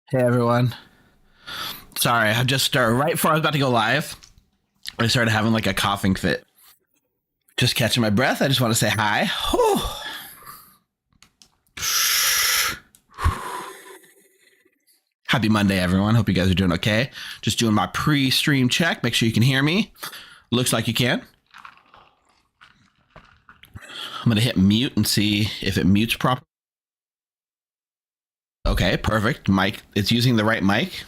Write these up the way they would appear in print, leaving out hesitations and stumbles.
Hey everyone. Sorry, I just started right before I was about to go live. I started having like a coughing fit. Just catching my breath. I just want to say hi. Whew. Happy Monday, everyone. Hope you guys are doing okay. Just doing my pre-stream check. Make sure you can hear me. Looks like you can. I'm going to hit mute and see if it mutes properly. Okay, perfect. Mic, it's using the right mic.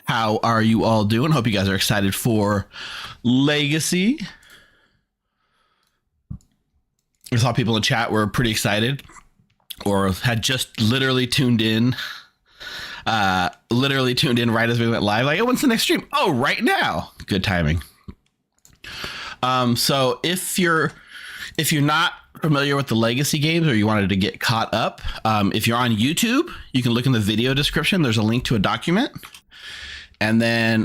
How are you all doing? Hope you guys are excited for Legacy. I saw people in chat were pretty excited or had just literally tuned in. Right as we went live. Like, oh, when's the next stream? Oh, right now. Good timing. So if you're not familiar with the Legacy games or you wanted to get caught up, if you're on YouTube, you can look in the video description. There's a link to a document. And then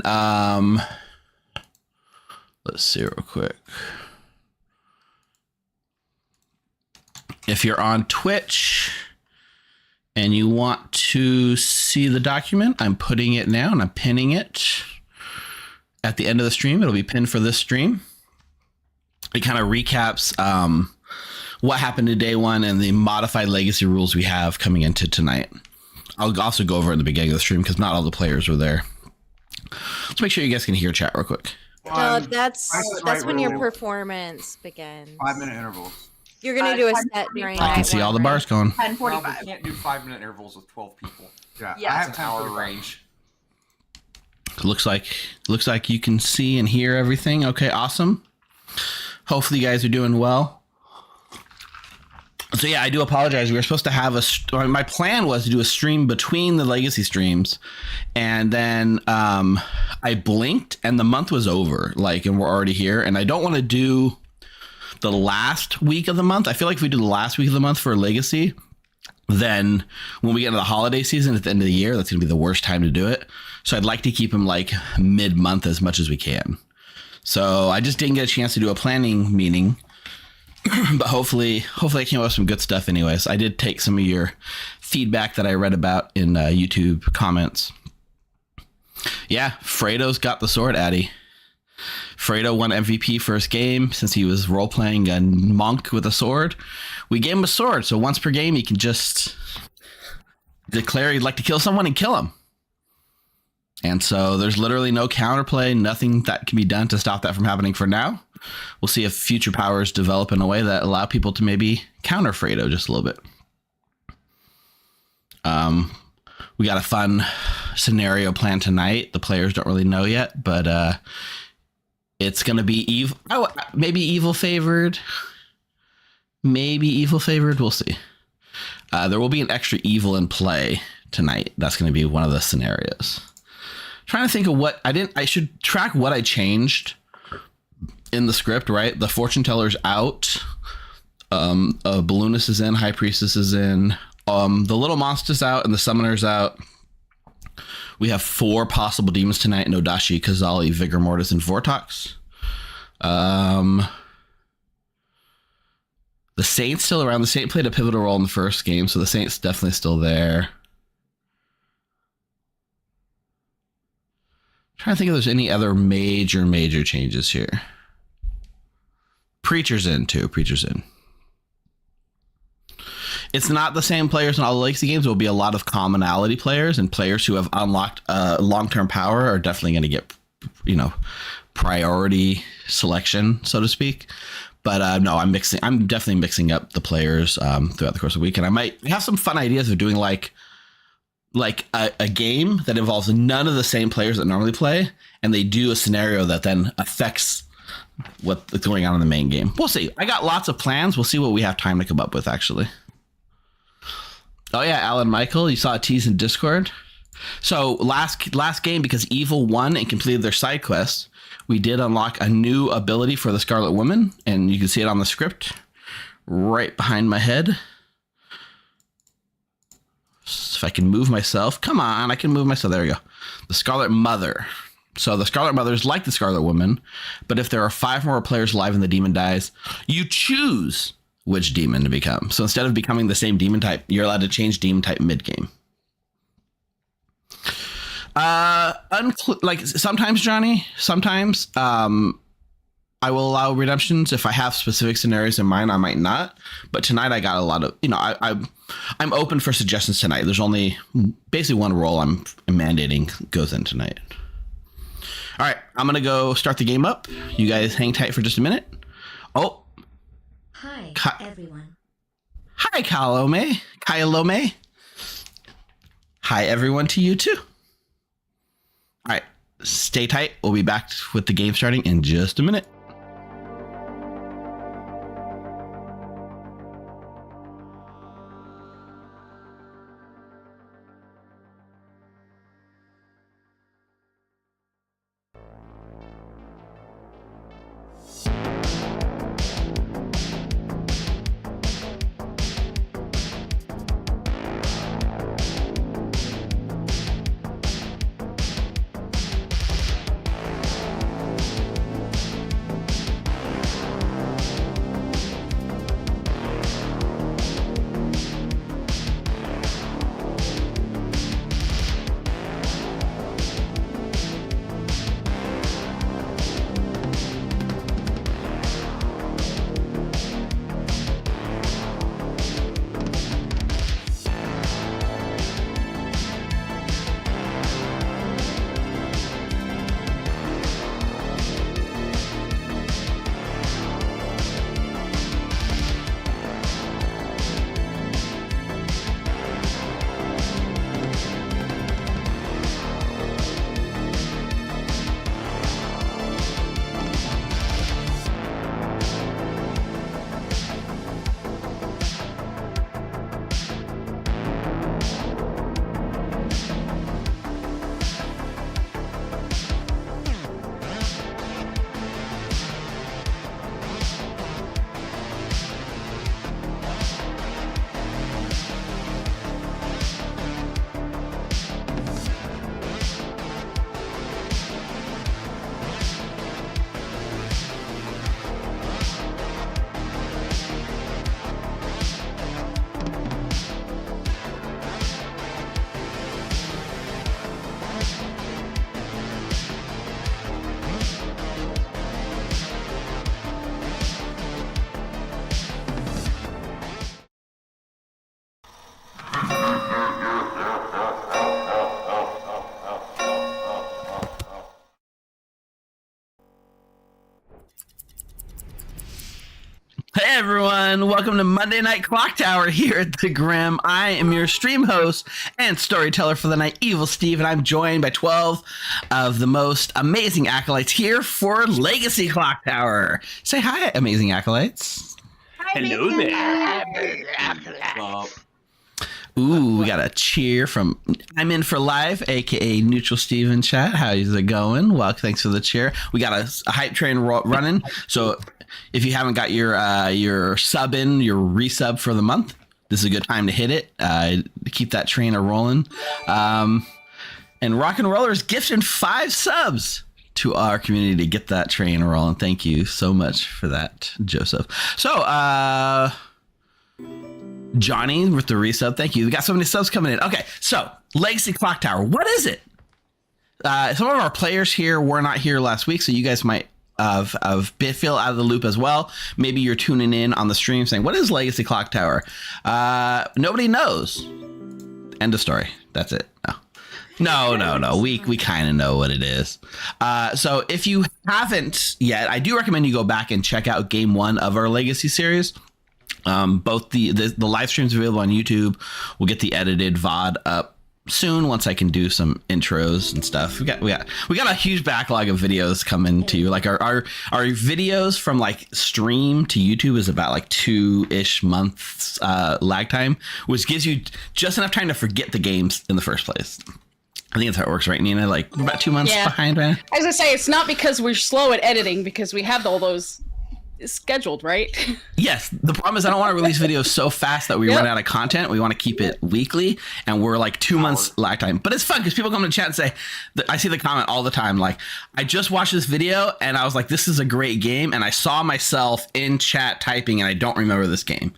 let's see real quick. If you're on Twitch and you want to see the document, I'm putting it now and I'm pinning it at the end of the stream. It'll be pinned for this stream. It kind of recaps what happened in day one and the modified Legacy rules we have coming into tonight. I'll also go over in the beginning of the stream because not all the players were there. Let's make sure you guys can hear chat real quick. No, that's when your performance begins. 5-minute intervals. You're gonna do a set during. I can see all the bars going. 10:45. Well, we can't do 5-minute intervals with 12 people. Yeah, I have an hour range. Looks like you can see and hear everything. Okay, awesome. Hopefully you guys are doing well. So yeah, I do apologize. We were supposed to have my plan was to do a stream between the Legacy streams, and then I blinked and the month was over. And we're already here. And I don't want to do the last week of the month. I feel like if we do the last week of the month for Legacy, then when we get into the holiday season at the end of the year, that's going to be the worst time to do it. So I'd like to keep them like mid-month as much as we can. So I just didn't get a chance to do a planning meeting. But hopefully I came up with some good stuff anyways. I did take some of your feedback that I read about in YouTube comments. Yeah, Fredo's got the sword, Addy. Fredo won MVP first game since he was role-playing a monk with a sword. We gave him a sword, so once per game he can just declare he'd like to kill someone and kill him. And so there's literally no counterplay, nothing that can be done to stop that from happening for now. We'll see if future powers develop in a way that allow people to maybe counter Fredo just a little bit. We got a fun scenario planned tonight. The players don't really know yet, but it's going to be evil. Oh, maybe evil favored. Maybe evil favored. We'll see. There will be an extra evil in play tonight. That's going to be one of the scenarios. Trying to think of what I should track what I changed in the script, right? The fortune teller's out. Balloonist is in. High priestess is in. The little monster's out and the summoner's out. We have 4 possible demons tonight: Nodashi, Kazali, Vigor Mortis, and Vortox. The Saint's still around. The Saint played a pivotal role in the first game, so the Saint's definitely still there. Trying to think if there's any other major changes here. Preacher's in too. Preacher's in. It's not the same players in all the Legacy games. There will be a lot of commonality players, and players who have unlocked long-term power are definitely going to get, priority selection, so to speak. But no, I'm definitely mixing up the players throughout the course of the week, and I might have some fun ideas of doing like a game that involves none of the same players that normally play, and they do a scenario that then affects what's going on in the main game. We'll see. I got lots of plans. We'll see what we have time to come up with, actually. Oh yeah, Alan Michael, you saw a tease in Discord. So last game, because Evil won and completed their side quest, we did unlock a new ability for the Scarlet Woman, and you can see it on the script right behind my head. So if I can move myself, come on, I can move myself. There we go. The Scarlet Mother. So the Scarlet Mother is like the Scarlet Woman, but if there are 5 more players alive and the demon dies, you choose which demon to become. So instead of becoming the same demon type, you're allowed to change demon type mid-game. Like sometimes, Johnny. Sometimes, I will allow redemptions if I have specific scenarios in mind. I might not, but tonight I got a lot of. I'm open for suggestions tonight. There's only basically one role I'm mandating goes in tonight. All right, I'm gonna go start the game up. You guys hang tight for just a minute. Oh, Hi, everyone. Hi, Kyalome. Hi, everyone to you too. All right, stay tight. We'll be back with the game starting in just a minute. Hey everyone, welcome to Monday Night Clocktower here at the Grim. I am your stream host and storyteller for the night, Evil Steve, and I'm joined by 12 of the most amazing acolytes here for Legacy Clocktower. Say hi, amazing acolytes. Hi, Hello there. Ooh, we got a cheer from I'm in for live, aka Neutral Steve in chat. How's it going? Well, thanks for the cheer. We got a hype train running. So if you haven't got your sub in, your resub for the month, this is a good time to hit it. To keep that train a rolling. And Rock and Rollers gifted 5 subs to our community to get that train rolling. Thank you so much for that, Joseph. So, Johnny with the resub. Thank you. We got so many subs coming in. Okay, so Legacy Clocktower. What is it? Some of our players here were not here last week, so you guys might feel out of the loop as well. Maybe you're tuning in on the stream saying, "What is Legacy Clocktower?" Nobody knows. End of story. That's it. No. We kind of know what it is. So if you haven't yet, I do recommend you go back and check out game 1 of our Legacy series. Both the live streams available on YouTube. We'll get the edited VOD up soon once I can do some intros and stuff. We got a huge backlog of videos coming to you. Like our videos from like stream to YouTube is about like 2-ish months lag time, which gives you just enough time to forget the games in the first place. I think that's how it works, right, Nina? Like we're about 2 months behind, right? I was gonna say, it's not because we're slow at editing, because we have all those scheduled, right? Yes. The problem is I don't want to release videos so fast that we run out of content. We want to keep it weekly, and we're like 2 months lag time. But it's fun because people come to chat and say, I see the comment all the time, like, I just watched this video and I was like, this is a great game, and I saw myself in chat typing and I don't remember this game.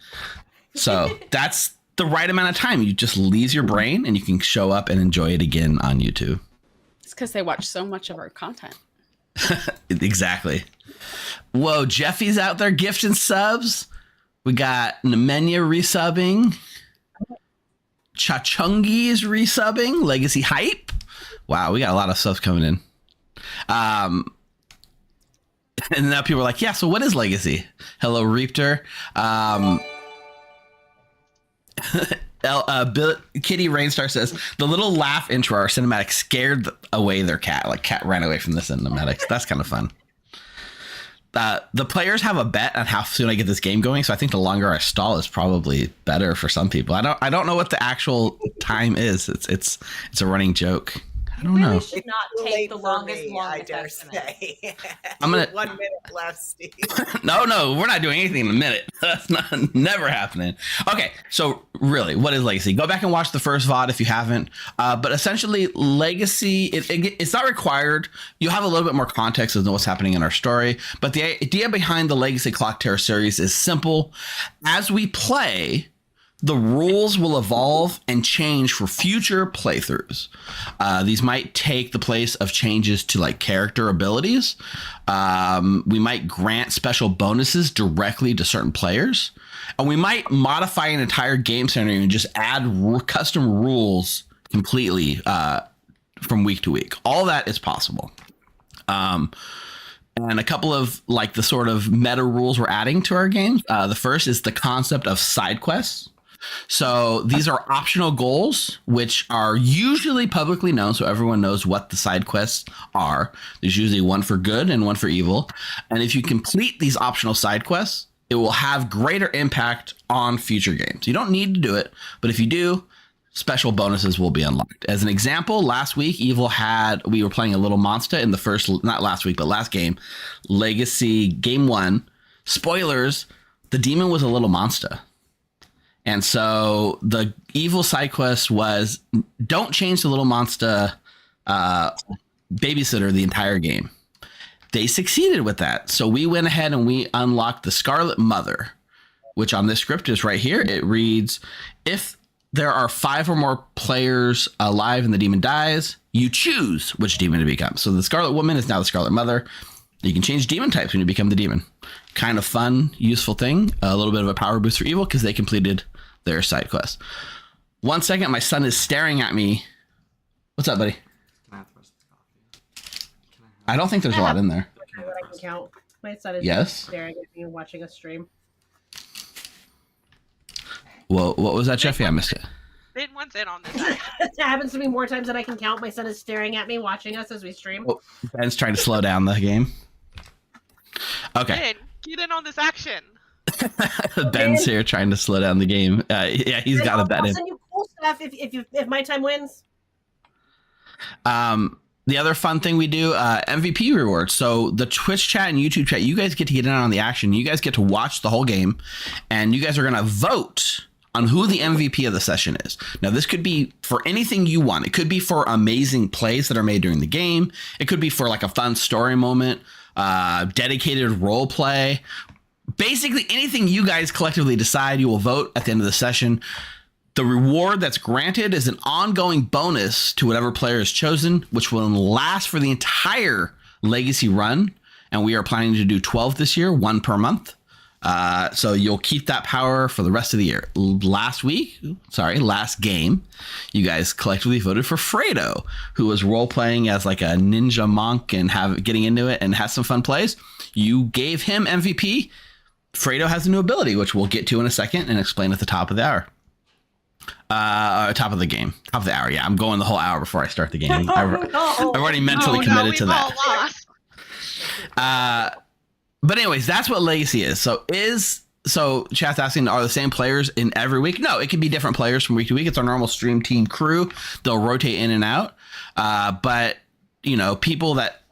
So that's the right amount of time. You just leave your brain and you can show up and enjoy it again on YouTube. It's because they watch so much of our content. Exactly. Whoa, Jeffy's out there gifting subs. We got Nemenya resubbing. Chachungi is resubbing. Legacy Hype. Wow, we got a lot of subs coming in. And now people are like, yeah, so what is Legacy? Hello, Reapter. Kitty Rainstar says, the little laugh intro our cinematic scared away their cat. Like, cat ran away from the cinematics. That's kind of fun. The players have a bet on how soon I get this game going, so I think the longer I stall is probably better for some people. I don't know what the actual time is. It's a running joke. I don't know. Should not take the longest I dare say. I'm gonna 1 minute left, Steve. No, we're not doing anything in a minute. That's never happening. Okay, so really, what is Legacy? Go back and watch the first VOD if you haven't. But essentially, Legacy, it's not required. You'll have a little bit more context of what's happening in our story. But the idea behind the Legacy Clocktower series is simple. As we play, the rules will evolve and change for future playthroughs. These might take the place of changes to like character abilities. We might grant special bonuses directly to certain players. And we might modify an entire game scenario and just add custom rules completely from week to week. All that is possible. And a couple of like the sort of meta rules we're adding to our games. The first is the concept of side quests. So these are optional goals, which are usually publicly known, so everyone knows what the side quests are. There's usually one for good and one for evil. And if you complete these optional side quests, it will have greater impact on future games. You don't need to do it, but if you do, special bonuses will be unlocked. As an example, last week, we were playing a little monster in the first, not last week, but last game, Legacy Game 1. Spoilers, the demon was a little monster. And so the evil side quest was don't change the little monster babysitter the entire game. They succeeded with that. So we went ahead and we unlocked the Scarlet Mother, which on this script is right here. It reads, if there are 5 or more players alive and the demon dies, you choose which demon to become. So the Scarlet Woman is now the Scarlet Mother. You can change demon types when you become the demon. Kind of fun, useful thing. A little bit of a power boost for evil because they completed their side quest. 1 second, my son is staring at me. What's up, buddy? Can I have the rest of the coffee? I don't think there's a lot in there. I can count. My son is Yes? staring at me and watching a stream. Well, what was that, Jeffy? I missed it. Ben wants in on this. It happens to me more times than I can count. My son is staring at me, watching us as we stream. Oh, Ben's trying to slow down the game. Okay. Ben, get in on this action. Ben's here trying to slow down the game. Yeah, he's got a bet in. I'll send you cool stuff if my time wins. The other fun thing we do, MVP rewards. So the Twitch chat and YouTube chat, you guys get to get in on the action. You guys get to watch the whole game, and you guys are going to vote on who the MVP of the session is. Now, this could be for anything you want. It could be for amazing plays that are made during the game. It could be for like a fun story moment, dedicated role play. Basically, anything you guys collectively decide, you will vote at the end of the session. The reward that's granted is an ongoing bonus to whatever player is chosen, which will last for the entire Legacy run. And we are planning to do 12 this year, 1 per month. So you'll keep that power for the rest of the year. Last game, you guys collectively voted for Fredo, who was role playing as like a ninja monk and getting into it and has some fun plays. You gave him MVP. Fredo has a new ability, which we'll get to in a second and explain at the top of the hour. Top of the game. Top of the hour, yeah. I'm going the whole hour before I start the game. I've already mentally committed to that. But anyways, that's what Legacy is. So chat's asking, are the same players in every week? No, it can be different players from week to week. It's our normal stream team crew. They'll rotate in and out. But, you know, people that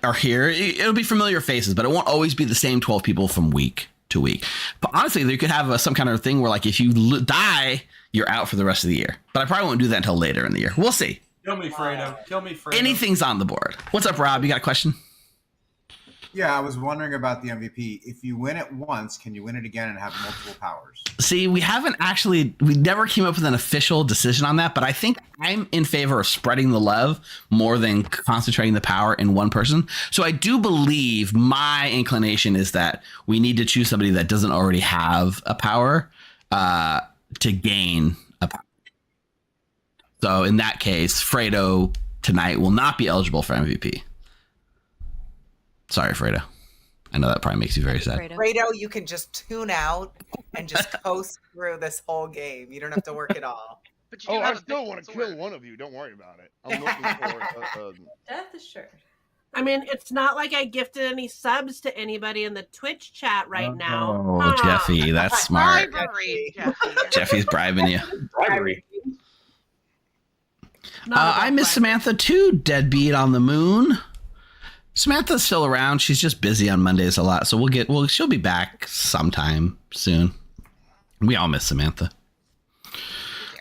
are here, it'll be familiar faces, but it won't always be the same 12 people from week to week. But honestly, they could have some kind of thing where like if you die, you're out for the rest of the year. But I probably won't do that until later in the year. We'll see. Kill me, Fredo. Kill me, Fredo. Anything's on the board. What's up, Rob? You got a question? Yeah, I was wondering about the MVP. If you win it once, can you win it again and have multiple powers? See, we never came up with an official decision on that, but I think I'm in favor of spreading the love more than concentrating the power in one person. So I do believe my inclination is that we need to choose somebody that doesn't already have a power to gain a power. So in that case, Fredo tonight will not be eligible for MVP. Sorry, Fredo. I know that probably makes you very sad. Fredo, you can just tune out and just coast through this whole game. You don't have to work at all. But you I still want to kill one of you. Don't worry about it. I'm looking for Death is sure. I mean, it's not like I gifted any subs to anybody in the Twitch chat right now. Oh, Jeffy, that's smart. Bribery, Jeffy's bribing you. bribery. I miss Samantha too, deadbeat on the moon. Samantha's still around. She's just busy on Mondays a lot. So she'll be back sometime soon. We all miss Samantha.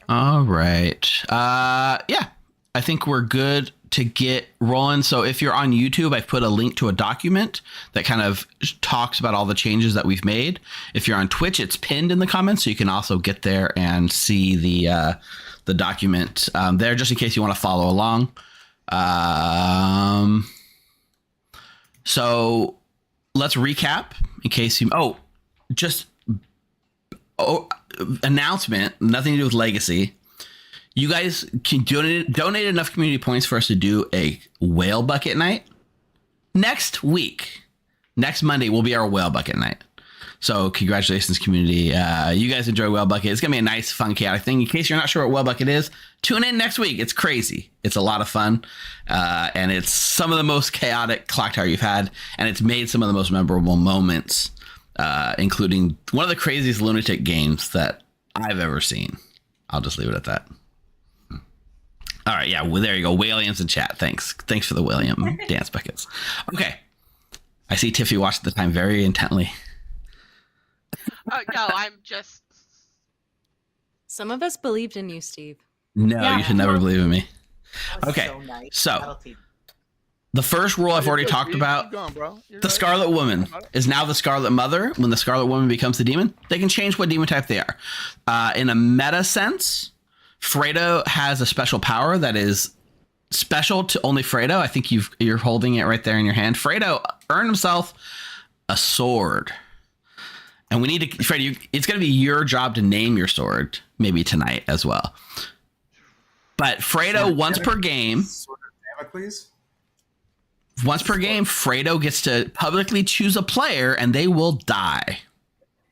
All right. Yeah, I think we're good to get rolling. So if you're on YouTube, I've put a link to a document that kind of talks about all the changes that we've made. If you're on Twitch, it's pinned in the comments. So you can also get there and see the document there, just in case you want to follow along. So let's recap in case announcement, nothing to do with Legacy. You guys can donate enough community points for us to do a whale bucket night. Next Monday will be our whale bucket night. So congratulations, community. You guys enjoy Whale Bucket. It's going to be a nice, fun, chaotic thing. In case you're not sure what Whale Bucket is, tune in next week. It's crazy. It's a lot of fun. And it's some of the most chaotic Clocktower you've had. And it's made some of the most memorable moments, including one of the craziest lunatic games that I've ever seen. I'll just leave it at that. All right. Yeah. Well, there you go. Whalians in chat. Thanks for the William dance buckets. Okay. I see Tiffy watched the time very intently. No, I'm just. Some of us believed in you, Steve. No, you should never believe in me. Okay, So nice. so the first rule I've already talked about, the Scarlet Woman is now the Scarlet Mother. When the Scarlet Woman becomes the demon, they can change what demon type they are. In a meta sense, Fredo has a special power that is special to only Fredo. I think you're holding it right there in your hand. Fredo earned himself a sword. And we need to, Fredo, it's going to be your job to name your sword, maybe tonight as well. But Fredo, once per game, Fredo gets to publicly choose a player and they will die.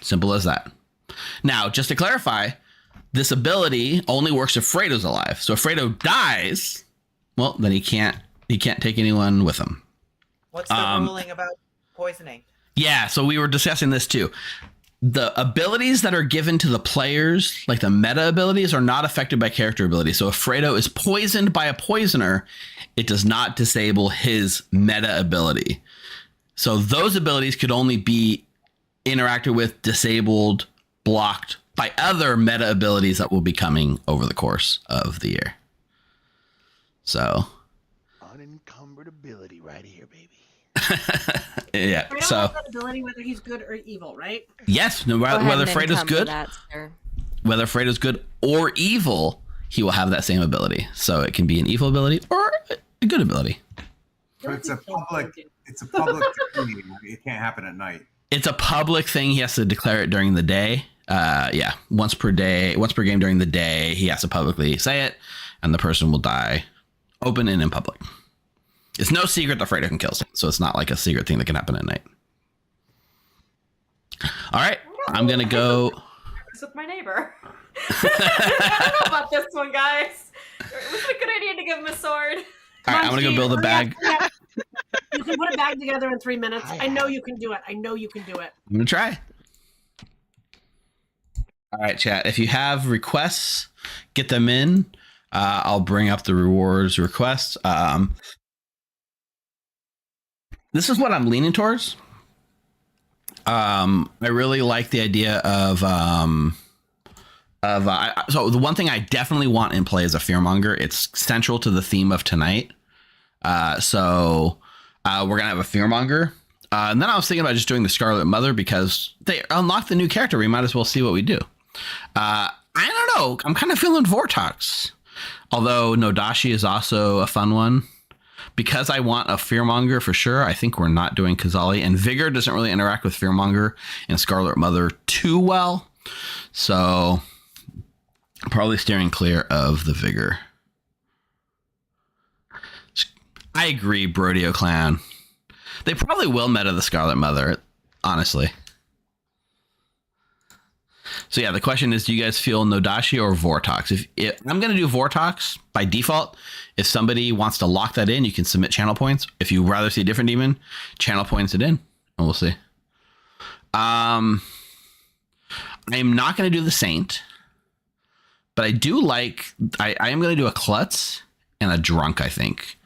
Simple as that. Now, just to clarify, this ability only works if Fredo's alive. So if Fredo dies, well, then he can't take anyone with him. What's the ruling about poisoning? Yeah, so we were discussing this too. The abilities that are given to the players, like the meta abilities, are not affected by character abilities. So if Fredo is poisoned by a poisoner, it does not disable his meta ability. So those abilities could only be interacted with, disabled, blocked by other meta abilities that will be coming over the course of the year. So unencumbered ability right here, baby. Yeah. Fredo So has that ability whether he's good or evil, right? yes, no matter whether Fredo's good, whether Fredo's good or evil, he will have that same ability. So it can be an evil ability or a good ability. But it's a public decree. It can't happen at night. It's a public thing. He has to declare it during the day. Yeah, once per game during the day, he has to publicly say it, and the person will die, open and in public. It's no secret that Fredo can kill someone, so it's not like a secret thing that can happen at night. All right, I'm gonna go. With my neighbor. I don't know about this one, guys. It was a good idea to give him a sword. All right, I'm gonna go build a bag. You can put a bag together in 3 minutes. I know you can do it. I know you can do it. I'm gonna try. All right, chat. If you have requests, get them in. I'll bring up the rewards requests. This is what I'm leaning towards. I really like the idea of so the one thing I definitely want in play is a fearmonger. It's central to the theme of tonight. So we're gonna have a fearmonger. And then I was thinking about just doing the Scarlet Mother because they unlocked the new character. We might as well see what we do. I don't know. I'm kind of feeling Vortox. Although Nodashi is also a fun one. Because I want a Fearmonger for sure, I think we're not doing Kazali. And Vigor doesn't really interact with Fearmonger and Scarlet Mother too well. So probably steering clear of the Vigor. I agree, Brodio Clan. They probably will meta the Scarlet Mother, honestly. So yeah, the question is, do you guys feel Nodashi or Vortox? If I'm going to do Vortox by default. If somebody wants to lock that in, you can submit channel points. If you rather see a different demon, channel points it in, and we'll see. I'm not going to do the Saint, but I do like. I am going to do a Klutz and a Drunk. I think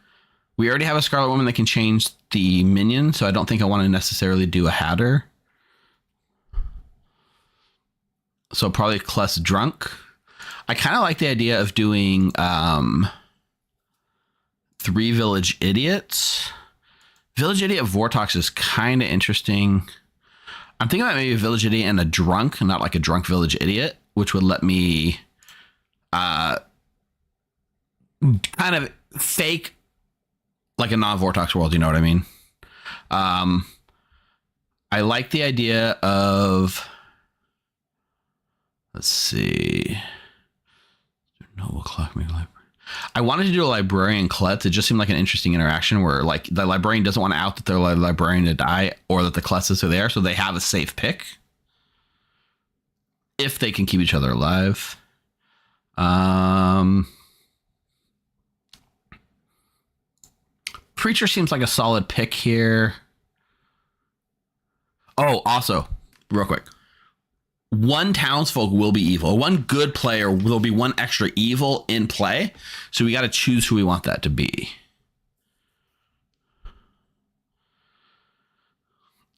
we already have a Scarlet Woman that can change the minion, so I don't think I want to necessarily do a Hatter. So probably Klutz Drunk. I kind of like the idea of doing 3 Village Idiots. Village Idiot Vortox is kind of interesting. I'm thinking about maybe a Village Idiot and a Drunk, not like a Drunk Village Idiot, which would let me kind of fake like a non-Vortox world, you know what I mean? I like the idea of, let's see. Noble Clock Maker Library. I wanted to do a Librarian Klutz. It just seemed like an interesting interaction where like the Librarian doesn't want to out that their Librarian to die or that the Klutzes are there, so they have a safe pick. If they can keep each other alive. Preacher seems like a solid pick here. Oh, also, real quick. One townsfolk will be evil. One good player will be one extra evil in play. So we got to choose who we want that to be.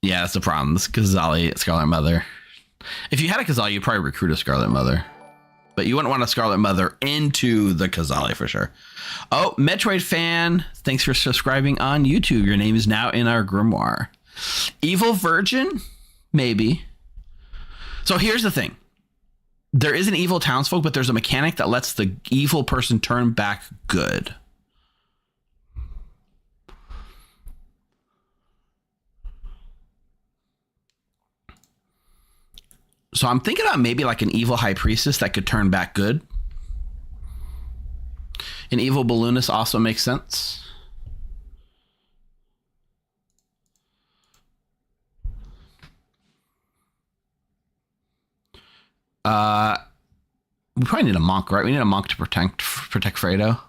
Yeah, that's the problem. This Kazali, Scarlet Mother. If you had a Kazali, you'd probably recruit a Scarlet Mother. But you wouldn't want a Scarlet Mother into the Kazali for sure. Oh, Metroid fan, thanks for subscribing on YouTube. Your name is now in our Grimoire. Evil Virgin? Maybe. So here's the thing. There is an evil townsfolk, but there's a mechanic that lets the evil person turn back good. So I'm thinking about maybe like an evil high priestess that could turn back good. An evil balloonist also makes sense. We probably need a monk, right? We need a monk to protect Fredo.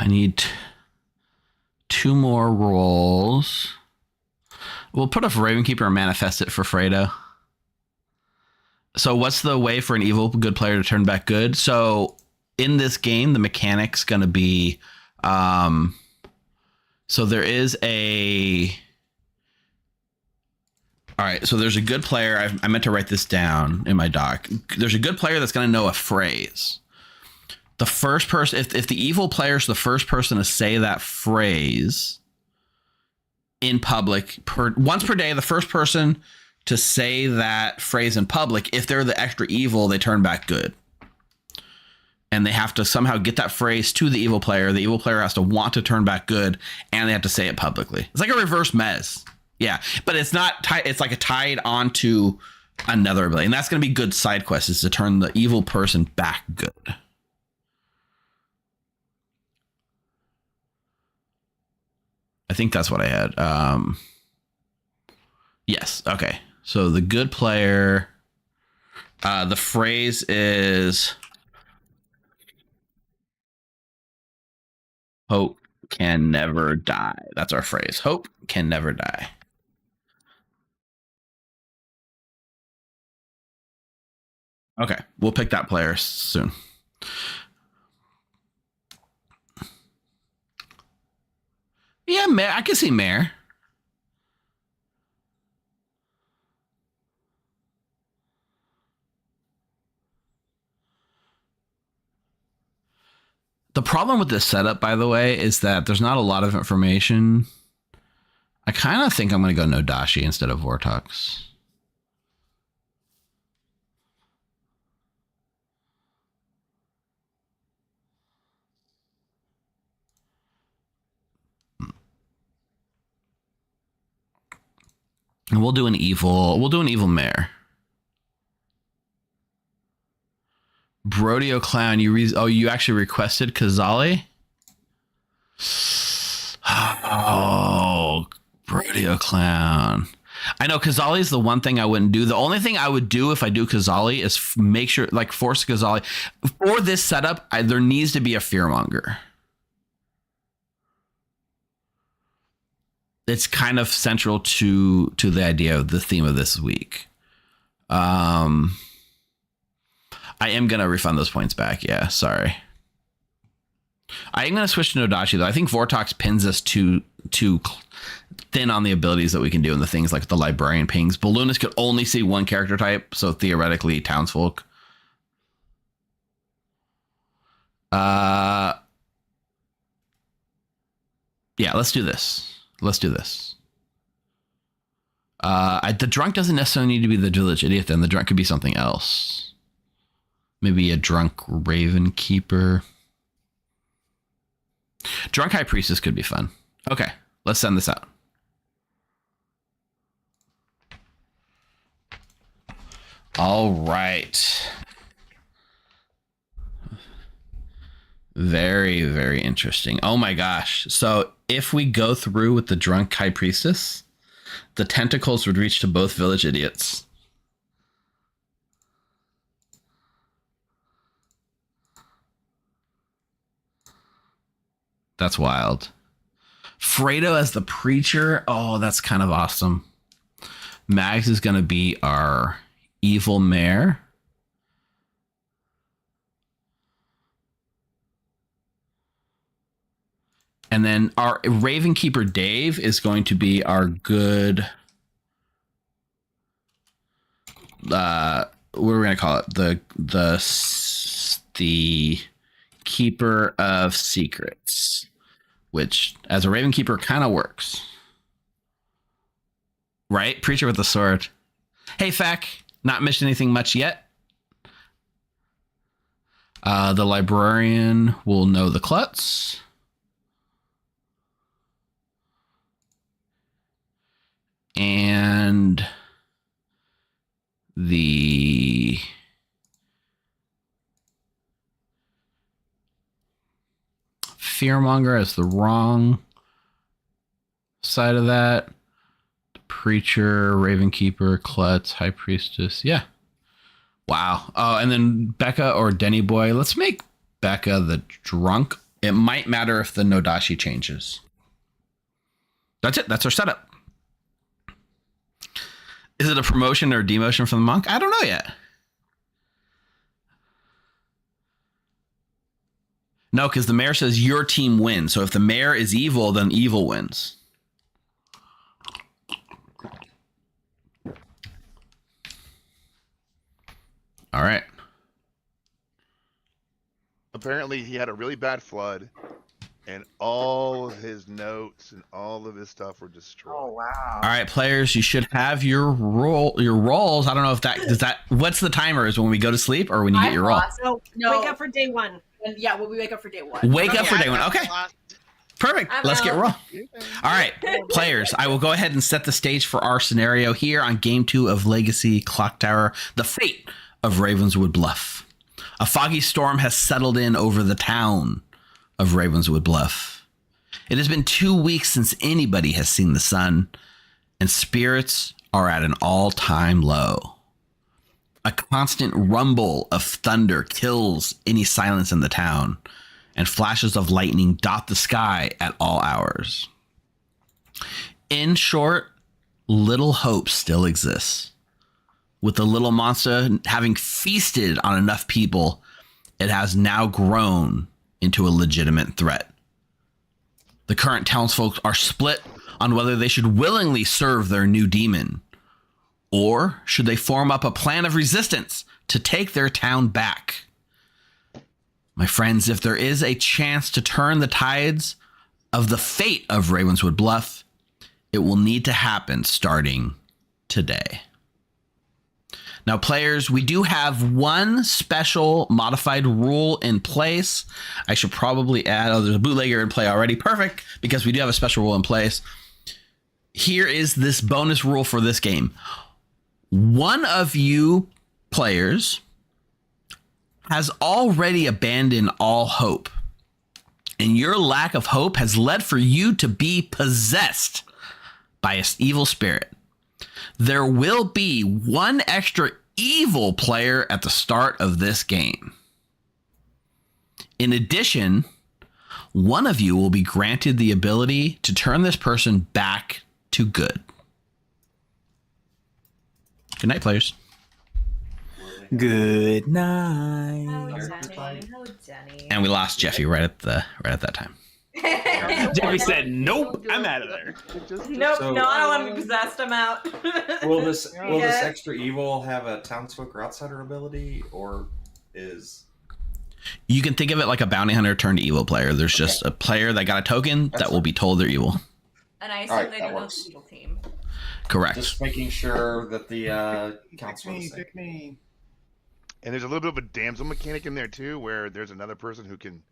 I need 2 more rolls. We'll put a Ravenkeeper and manifest it for Fredo. So what's the way for an evil good player to turn back good? So in this game, the mechanic's going to be, so there is a, all right, so there's a good player. I meant to write this down in my doc. There's a good player that's going to know a phrase. The first person, if the evil player is the first person to say that phrase in public, once per day, the first person to say that phrase in public, if they're the extra evil, they turn back good. And they have to somehow get that phrase to the evil player. The evil player has to want to turn back good, and they have to say it publicly. It's like a reverse mez. Yeah, but it's not tied. It's like a tied onto another ability. And that's going to be good side quest, is to turn the evil person back good. I think that's what I had. Yes. Okay. So the good player, the phrase is hope can never die. That's our phrase. Hope can never die. Okay. We'll pick that player soon. Yeah, Mare. I can see Mare. The problem with this setup, by the way, is that there's not a lot of information. I kind of think I'm going to go Nodashi instead of Vortox. And we'll do an evil mare. Brodio Clown, you actually requested Kazali? Oh, Brodio Clown. I know Kazali is the one thing I wouldn't do. The only thing I would do if I do Kazali is make sure, like, force Kazali. For this setup, there needs to be a fearmonger. It's kind of central to the idea of the theme of this week. I am going to refund those points back. Yeah, sorry. I am going to switch to Nodashi, though. I think Vortox pins us too thin on the abilities that we can do and the things like the Librarian pings. Balloonist could only see one character type, so theoretically, Townsfolk. Yeah, let's do this. The drunk doesn't necessarily need to be the village idiot, then. The drunk could be something else. Maybe a drunk Raven Keeper. Drunk High Priestess could be fun. Okay, let's send this out. All right. Very, very interesting. Oh my gosh. So if we go through with the drunk High Priestess, the tentacles would reach to both village idiots. That's wild. Fredo as the preacher. Oh, that's kind of awesome. Mags is going to be our evil mare. And then our Raven Keeper Dave is going to be our good... what are we going to call it? The Keeper of Secrets, which as a Raven Keeper kind of works. Right? Preacher with the sword. Hey, Fack. Not missed anything much yet. The Librarian will know the klutz. And the Fearmonger is the wrong side of that. The Preacher, Raven Keeper, Klutz, High Priestess. Yeah. Wow. Oh, and then Becca or Denny Boy. Let's make Becca the drunk. It might matter if the Nodashi changes. That's it. That's our setup. Is it a promotion or demotion from the monk? I don't know yet. No, because the mayor says your team wins. So if the mayor is evil, then evil wins. All right. Apparently, he had a really bad flood, and all of his notes and all of his stuff were destroyed. Oh wow! All right, players, you should have your rolls. I don't know if that does that. What's the timer? Is when we go to sleep or when you get your roll? No, wake up for day one. And yeah, when we wake up for day one. Wake up for day one. Okay. Perfect. Let's get roll. All right, players, I will go ahead and set the stage for our scenario here on Game 2 of Legacy Clocktower, The Fate of Ravenswood Bluff. A foggy storm has settled in over the town of Ravenswood Bluff. It has been 2 weeks since anybody has seen the sun, and spirits are at an all-time low. A constant rumble of thunder kills any silence in the town, and flashes of lightning dot the sky at all hours. In short, little hope still exists. With the little monster having feasted on enough people, it has now grown into a legitimate threat. The current townsfolk are split on whether they should willingly serve their new demon, or should they form up a plan of resistance to take their town back. My friends, if there is a chance to turn the tides of the fate of Ravenswood Bluff, it will need to happen starting today. Now, players, we do have one special modified rule in place. I should probably add, there's a bootlegger in play already. Perfect, because we do have a special rule in place. Here is this bonus rule for this game. One of you players has already abandoned all hope, and your lack of hope has led for you to be possessed by an evil spirit. There will be one extra evil player at the start of this game. In addition, one of you will be granted the ability to turn this person back to good. Good night, players. Good night. And we lost Jeffy right at that time. Jeffy said, "Nope, I'm out of there." Nope, So- no, I don't want to be possessed. I'm out. Will this Yeah. extra evil have a townsfolk or outsider ability, or is You can think of it like a bounty hunter turned evil player. There's just a player that got a token that will be told they're evil. And I assume Alright, they that don't know works. the evil team. Correct. just making sure that the council is safe? And there's a little bit of a damsel mechanic in there too, where there's another person who can,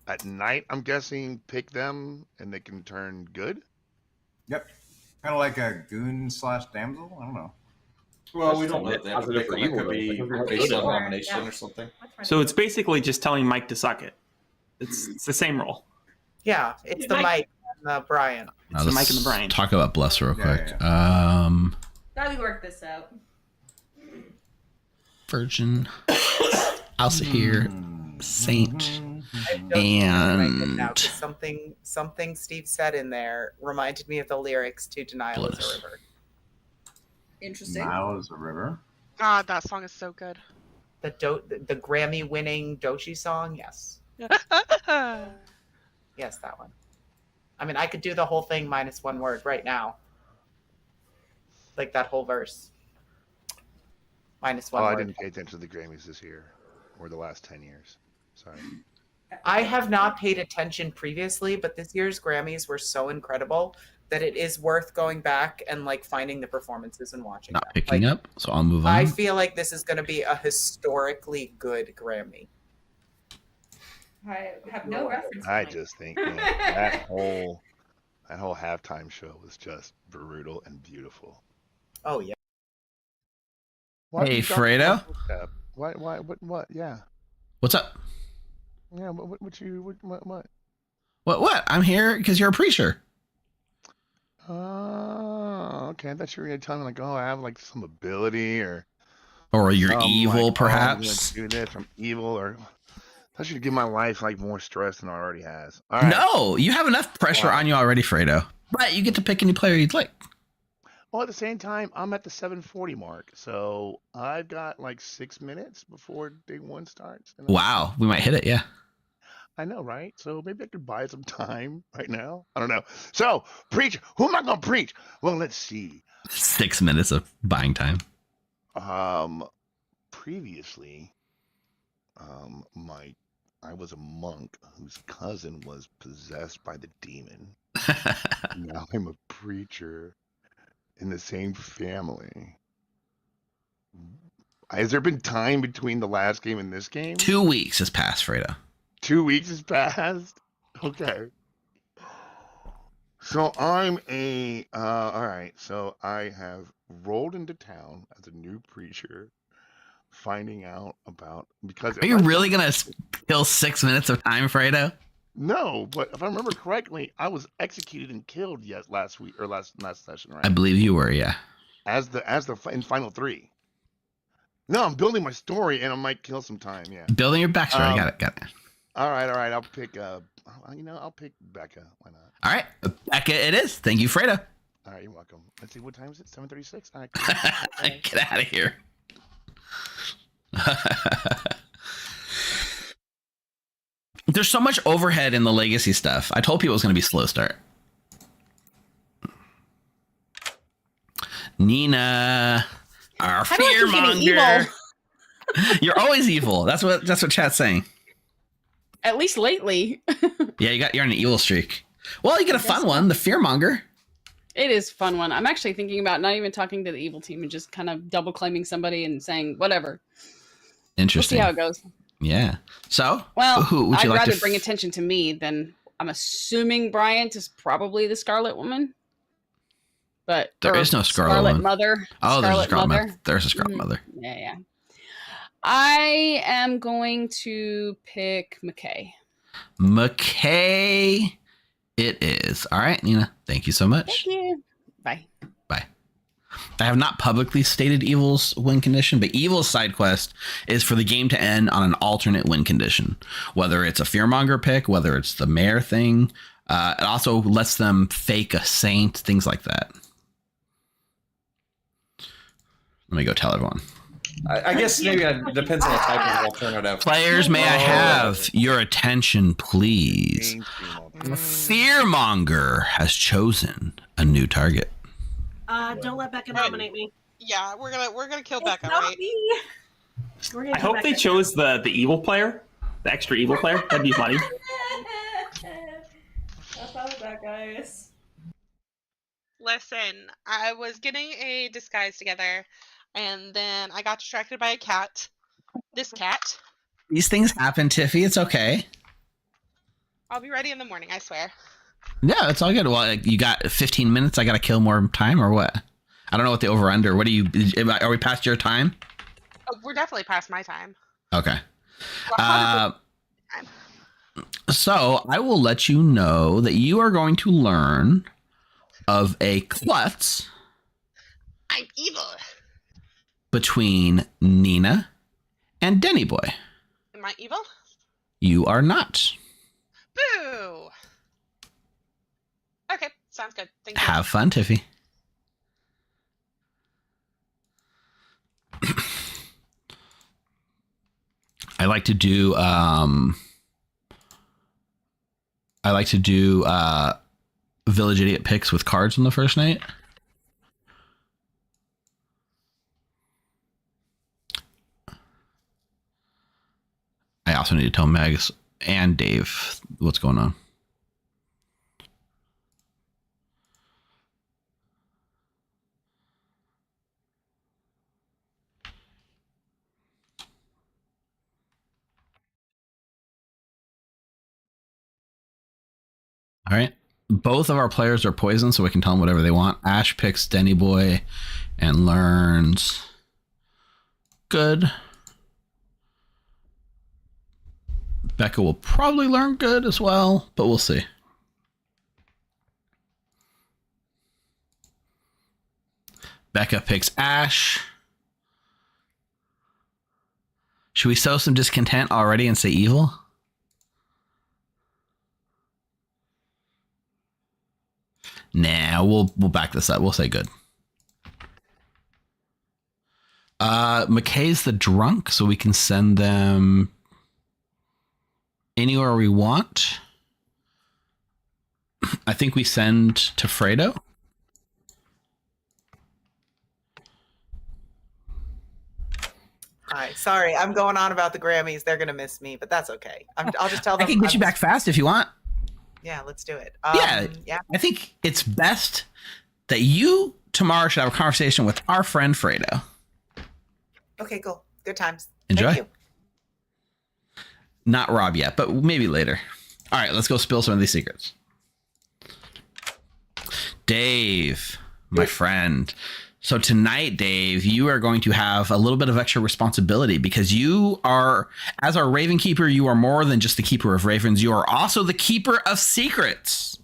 at night, I'm guessing, pick them and they can turn good. Yep. Kind of like a goon / damsel. I don't know. Well, we don't know that. Positive or It evil, could be though. based on Or- nomination yeah. or something. So it's basically just telling Mike to suck it. It's the same role. Yeah, it's the Mike and the Brian. It's the Mike and the Brian. Talk about Bluff real Yeah, quick. How do we work this out? Virgin, Alcihir, Saint, I don't remember right now, and 'cause something Steve said in there reminded me of the lyrics to "Denial is Bliss. a River." Interesting. Nile is a river. God, that song is so good. The Grammy-winning Dochi song. Yes, yes, that one. I mean, I could do the whole thing minus one word right now, like that whole verse. Minus one Oh, I word. didn't pay attention to the Grammys this year or the last 10 years. Sorry. I have not paid attention previously, but this year's Grammys were so incredible that it is worth going back and like finding the performances and watching not them. picking Like, up. So I'll move on. I feel like this is going to be a historically good Grammy. I have no reference. I point. just think man, that whole halftime show was just brutal and beautiful. Oh yeah. Why Hey, you got Fredo? that? Why? What? Yeah. What's up? Yeah. What? What? I'm here because you're a preacher. Oh, okay. I thought you were gonna tell me like, oh, I have like some ability or You're evil, like, perhaps. Oh, I'm gonna do this. I'm evil, or I thought you'd give my life like more stress than it already has. All right. No, you have enough pressure on you already, Fredo. But you get to pick any player you'd like. Well, at the same time, I'm at the 7:40 mark, so I've got like 6 minutes before day one starts. And Wow, we might hit it. Yeah. I know, right? So maybe I could buy some time right now. I don't know. So, preach. Who am I gonna preach? Well, let's see. 6 minutes of buying time. Previously, I was a monk whose cousin was possessed by the demon. Now I'm a preacher in the same family. Has there been time between the last game and this game? 2 weeks has passed, Fredo. 2 weeks has passed? Okay. So I'm all right. So I have rolled into town as a new preacher, finding out about, because Are you really going to kill 6 minutes of time, Fredo? No, but if I remember correctly, I was executed and killed last week or last session, right? I believe you were, yeah. As the in final 3. No, I'm building my story and I might kill some time. Yeah. Building your backstory. Got it. All right. I'll pick. I'll pick Becca. Why not? All right, Becca, it is. Thank you, Fredo. All right, you're welcome. Let's see, what time is it? 7:36. All right. Get out of here. There's so much overhead in the legacy stuff. I told people it was going to be slow start. Nina, our How do I keep getting fearmonger. You're always evil. That's what chat's saying. At least lately. Yeah, you're on an evil streak. Well, you get a fun one, the Fearmonger. It is a fun one. I'm actually thinking about not even talking to the evil team and just kind of double claiming somebody and saying whatever. Interesting. We'll see how it goes. Yeah. So, well, who would you I'd like rather bring attention to me than I'm assuming Bryant is probably the Scarlet Woman. But there is no Scarlet Mother. Oh, there's a Scarlet Mother. There's a Scarlet Mother. Yeah. I am going to pick McKay. McKay it is. All right, Nina. Thank you so much. Thank you. Bye. Bye. I have not publicly stated Evil's win condition, but Evil's side quest is for the game to end on an alternate win condition. Whether it's a Fearmonger pick, whether it's the mayor thing. It also lets them fake a saint, things like that. Let me go tell everyone. I guess maybe it depends on the type of alternative. Players, may I have your attention, please? Fearmonger has chosen a new target. Don't let Becca nominate me. Yeah, we're gonna kill It's Becca, not right? me. I hope they chose the evil player, the extra evil player. That'd be funny. That's not that, guys. Listen, I was getting a disguise together, and then I got distracted by a cat. This cat. These things happen, Tiffy. It's okay. I'll be ready in the morning, I swear. Yeah, it's all good. Well, you got 15 minutes. I got to kill more time or what? I don't know what the over under. What do you? Are we past your time? Oh, we're definitely past my time. Okay. So I will let you know that you are going to learn of a klutz. I'm evil. Between Nina and Denny Boy. Am I evil? You are not. Boo! Okay, sounds good. Thank you. Have fun, Tiffy. I like to do Village Idiot picks with cards on the first night. I also need to tell Megs and Dave what's going on. All right. Both of our players are poisoned, so we can tell them whatever they want. Ash picks Denny Boy and learns good. Becca will probably learn good as well, but we'll see. Becca picks Ash. Should we sow some discontent already and say evil? Nah, we'll back this up. We'll say good. McKay's the drunk, so we can send them anywhere we want. I think we send to Fredo. Hi, sorry, I'm going on about the Grammys. They're gonna miss me, but that's okay. I'll just tell them. I can get you back fast if you want. Yeah, let's do it. Yeah. I think it's best that you tomorrow should have a conversation with our friend Fredo. Okay, cool. Good times. Enjoy. Thank you. Not Rob yet, but maybe later. All right, let's go spill some of these secrets. Dave, my friend. So tonight, Dave, you are going to have a little bit of extra responsibility because you are, as our Raven Keeper, you are more than just the keeper of ravens. You are also the keeper of secrets.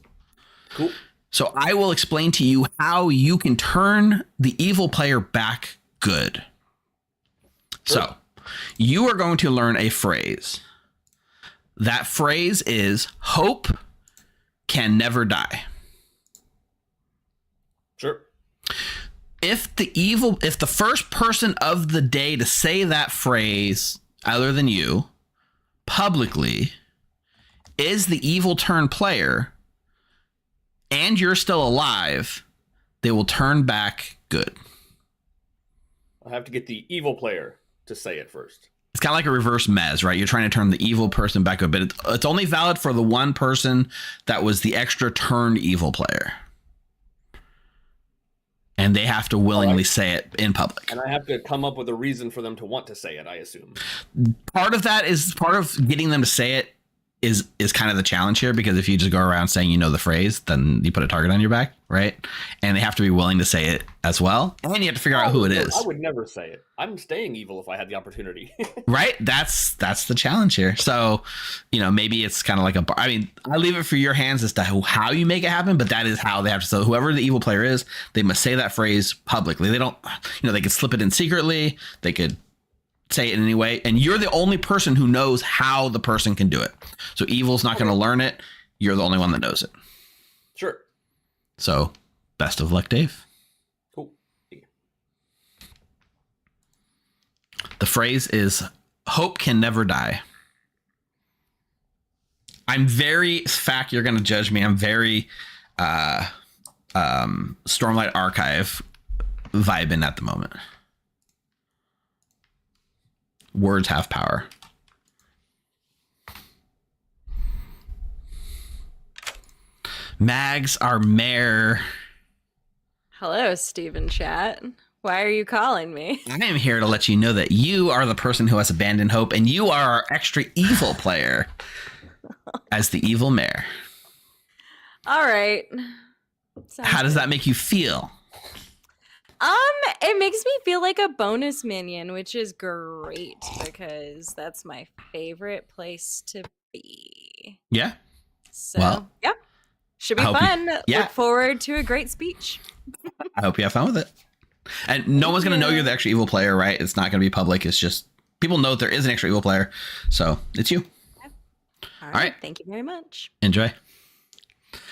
Cool. So I will explain to you how you can turn the evil player back good. So you are going to learn a phrase. That phrase is hope can never die. Sure. If the first person of the day to say that phrase, other than you, publicly, is the evil turn player, and you're still alive, they will turn back good. I'll have to get the evil player to say it first. It's kind of like a reverse mez, right? You're trying to turn the evil person back up, but it's only valid for the one person that was the extra turned evil player. And they have to willingly say it in public. And I have to come up with a reason for them to want to say it, I assume. Part of getting them to say it is kind of the challenge here, because if you just go around saying the phrase, then you put a target on your back, right? And they have to be willing to say it as well. And then you have to figure out who it is. I would never say it. I'm staying evil if I had the opportunity. Right? That's the challenge here. So, maybe it's kind of like I leave it for your hands as to how you make it happen, but that is how they have to. So whoever the evil player is, they must say that phrase publicly. They don't, they could slip it in secretly. They could say it in any way. And you're the only person who knows how the person can do it. So evil's not going to learn it. You're the only one that knows it. Sure. So best of luck, Dave. Cool. The phrase is hope can never die. I'm very, fact, you're going to judge me. I'm very Stormlight Archive vibing at the moment. Words have power. Mags, our mayor. Hello, Steven Chat. Why are you calling me? I am here to let you know that you are the person who has abandoned hope, and you are our extra evil player as the evil mayor. All right. How does that make you feel? It makes me feel like a bonus minion, which is great because that's my favorite place to be. Yeah. So, yeah. Should be fun. Yeah. Look forward to a great speech. I hope you have fun with it. And no one's going to know you're the extra evil player, right? It's not going to be public. It's just people know that there is an extra evil player. So it's you. All right. Thank you very much. Enjoy.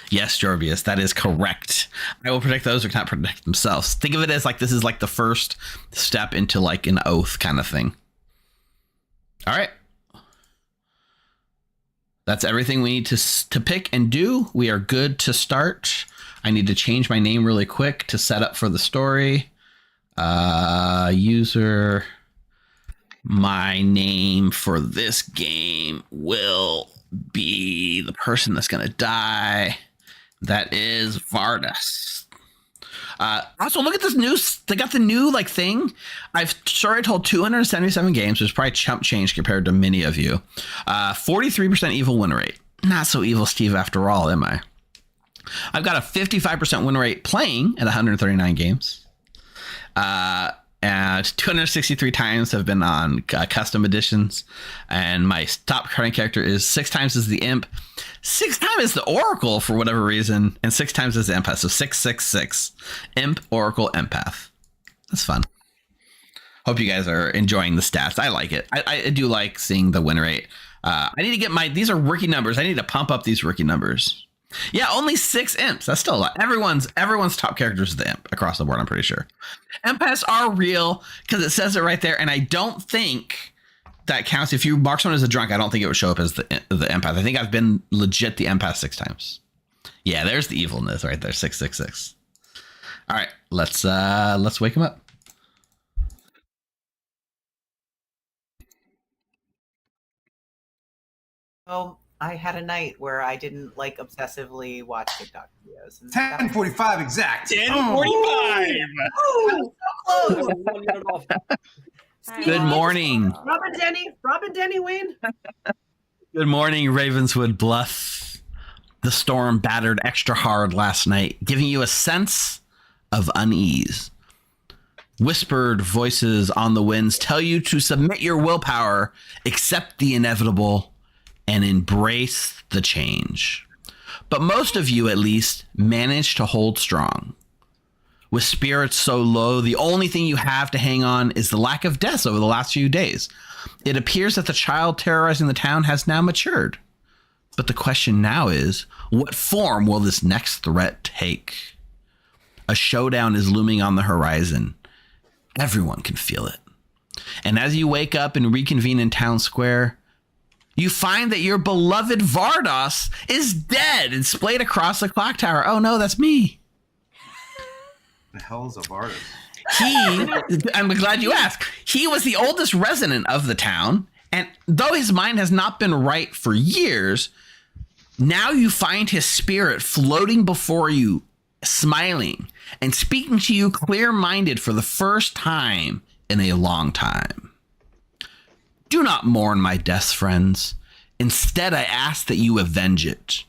Yes, Jorbius, that is correct. I will protect those who cannot protect themselves. Think of it as like this is like the first step into like an oath kind of thing. All right. That's everything we need to pick and do. We are good to start. I need to change my name really quick to set up for the story. User. My name for this game will be the person that's going to die. That is Vardas. Also, look at this new. They got the new like thing. I've told 277 games, which is probably chump change compared to many of you. 43% evil win rate. Not so evil, Steve, after all, am I? I've got a 55% win rate playing at 139 games. And 263 times have been on custom editions. And my top current character is 6 times as the imp, 6 times as the oracle for whatever reason, and 6 times as the empath. So 666 imp, oracle, empath. That's fun. Hope you guys are enjoying the stats. I like it. I do like seeing the win rate. I need to get these are rookie numbers. I need to pump up these rookie numbers. Yeah, only 6 imps. That's still a lot. Everyone's top character is the imp across the board, I'm pretty sure. Empaths are real because it says it right there, and I don't think that counts. If you mark someone as a drunk, I don't think it would show up as the empath. I think I've been legit the empath 6 times. Yeah, there's the evilness right there, 666. All right, let's wake him up. Oh, I had a night where I didn't like obsessively watch TikTok videos. 10:45 exact. 10:45. Oh, so close. Good morning. Robin Denny win. Good morning, Ravenswood Bluff. The storm battered extra hard last night, giving you a sense of unease. Whispered voices on the winds tell you to submit your willpower, accept the inevitable, and embrace the change. But most of you, at least, manage to hold strong. With spirits so low, the only thing you have to hang on is the lack of deaths over the last few days. It appears that the child terrorizing the town has now matured. But the question now is, what form will this next threat take? A showdown is looming on the horizon. Everyone can feel it. And as you wake up and reconvene in town square, you find that your beloved Vardas is dead and splayed across the Clocktower. Oh no, that's me. The hell is a Vardas? I'm glad you asked. He was the oldest resident of the town, and though his mind has not been right for years, now you find his spirit floating before you, smiling and speaking to you clear-minded for the first time in a long time. Do not mourn my death, friends. Instead, I ask that you avenge it.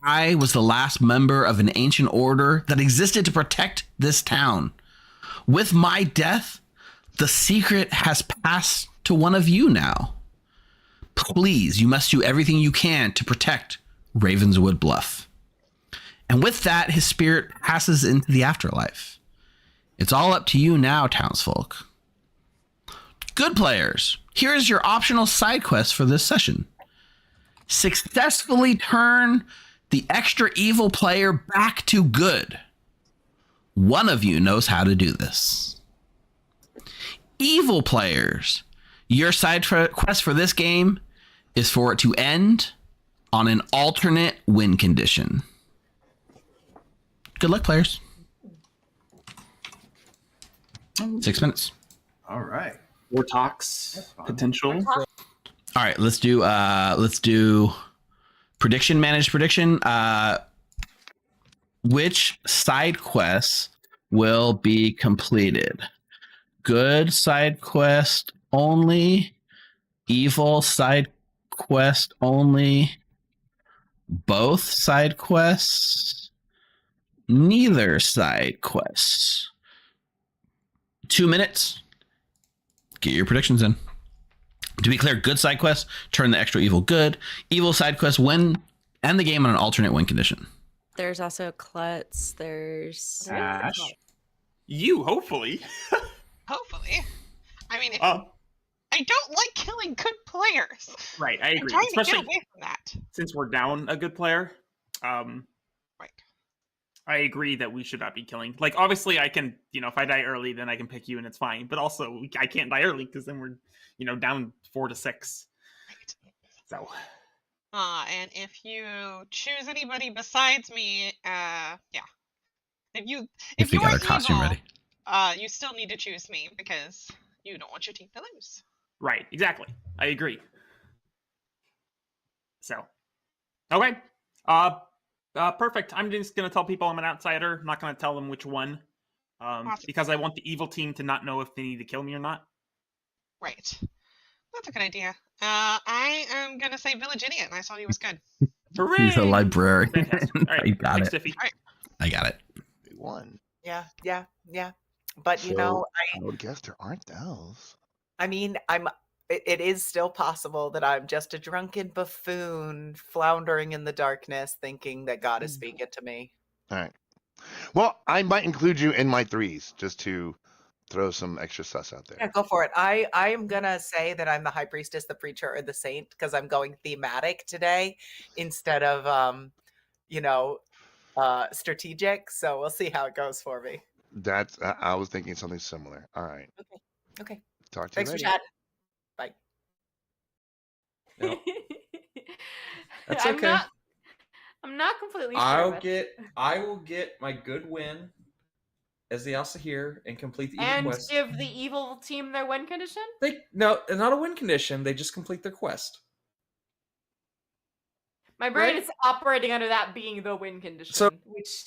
I was the last member of an ancient order that existed to protect this town. With my death, the secret has passed to one of you now. Please, you must do everything you can to protect Ravenswood Bluff. And with that, his spirit passes into the afterlife. It's all up to you now, townsfolk. Good players, here is your optional side quest for this session. Successfully turn the extra evil player back to good. One of you knows how to do this. Evil players, your side quest for this game is for it to end on an alternate win condition. Good luck, players. 6 minutes. All right. War talks potential. All right, let's do prediction, managed prediction. Which side quests will be completed? Good side quest only, evil side quest only, both side quests, neither side quests. 2 minutes. Get your predictions in. To be clear, good side quests turn the extra evil good. Evil side quests win and the game on an alternate win condition. There's also Klutz. There's Ash. You, hopefully. Hopefully. I mean, I don't like killing good players. Right, I agree. I'm trying Especially to get away from that. since we're down a good player. Right. I agree that we should not be killing. Like, obviously, I can, if I die early, then I can pick you and it's fine. But also, I can't die early because then we're, down 4-6. Right. So. And if you choose anybody besides me, yeah. If we you got are our costume evil, ready. you still need to choose me because you don't want your team to lose. Right, exactly. I agree. So, okay. Perfect. I'm just going to tell people I'm an outsider. I'm not going to tell them which one. Awesome. Because I want the evil team to not know if they need to kill me or not. Right. That's a good idea. I am going to say Village Idiot, and I thought he was good. Hooray! He's a librarian. Fantastic. All right. I got Thanks, it. Stiffy. All right. I got it. They won. Yeah. But So, I would guess there aren't elves. I mean, it is still possible that I'm just a drunken buffoon floundering in the darkness thinking that God is speaking to me. All right. Well, I might include you in my threes just to throw some extra sus out there. Yeah, go for it. I am going to say that I'm the high priestess, the preacher, or the saint because I'm going thematic today instead of, strategic. So we'll see how it goes for me. That's I was thinking something similar. All right. Okay. Talk to Thanks you for later. chatting. Bye. Yep. That's okay. I'm not completely sure. I will get my good win as the Elsa here and complete the evil And quest. give the evil team their win condition? No, not a win condition. They just complete their quest. My brain Right? is operating under that being the win condition. So which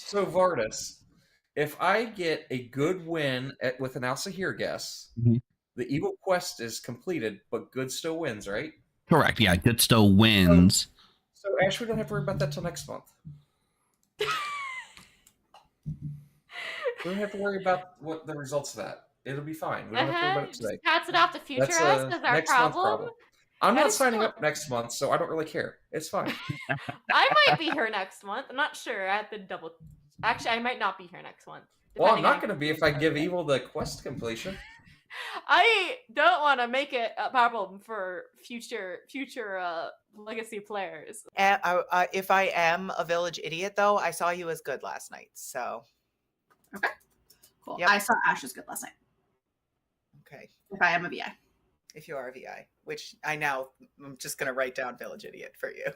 if I get a good win with an Elsa here guess, the evil quest is completed, but good still wins, right? Correct. Yeah, good still wins. So Ash, we don't have to worry about that till next month. We don't have to worry about what the results of that. It'll be fine. We don't have to worry about it today. just pass it off to future That's us a as our next month problem. I'm That not is signing fine. up next month, so I don't really care. It's fine. I might be here next month. I'm not sure. I have to double. Actually, I might not be here next month. Well, I'm depending not on- going to be if I give Evil the quest completion. I don't want to make it a problem for future legacy players. If I am a village idiot, though, I saw you as good last night. So Cool. Yep. I saw Ash as good last night. okay, If I am a VI. if you are a VI, which I'm just going to write down village idiot for you.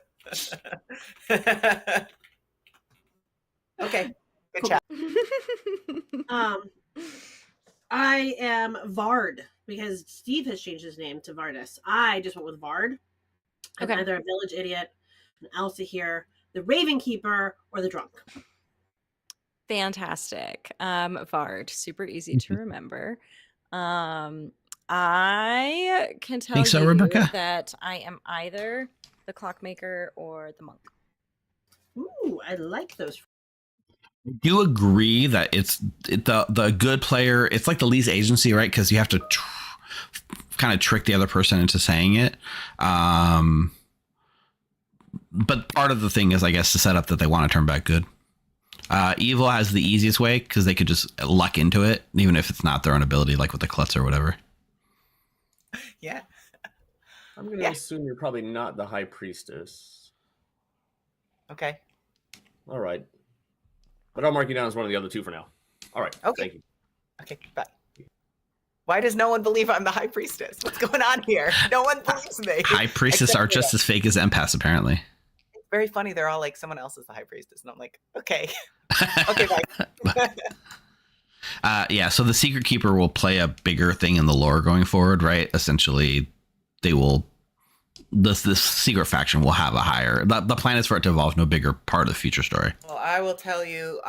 Okay, good chat. I am Vard, because Steve has changed his name to Vardis. I just went with Vard. I'm Okay. either a village idiot, an Elsa here, the Raven Keeper, or the drunk. Fantastic. Vard, super easy to remember. I can tell Think so, you Rebecca? that I am either the clockmaker or the monk. Ooh, I like those. Do you agree that the good player? It's like the least agency, right? Because you have to kind of trick the other person into saying it. But part of the thing is, I guess, to set up that they want to turn back good. Evil has the easiest way because they could just luck into it, even if it's not their own ability, like with the klutz or whatever. Yeah. I'm going to assume you're probably not the high priestess. Okay. All right. But I'll mark you down as one of the other two for now. All right. Okay. Thank you. Okay, bye. Why does no one believe I'm the high priestess? What's going on here? No one believes me. High priestess are just as fake as empaths, apparently. It's very funny. They're all like, someone else is the high priestess. And I'm like, okay. Okay, bye. Yeah, so the Secret Keeper will play a bigger thing in the lore going forward, right? Essentially, they will... This secret faction will have a higher... The plan is for it to evolve no bigger part of the future story. Well, I will tell you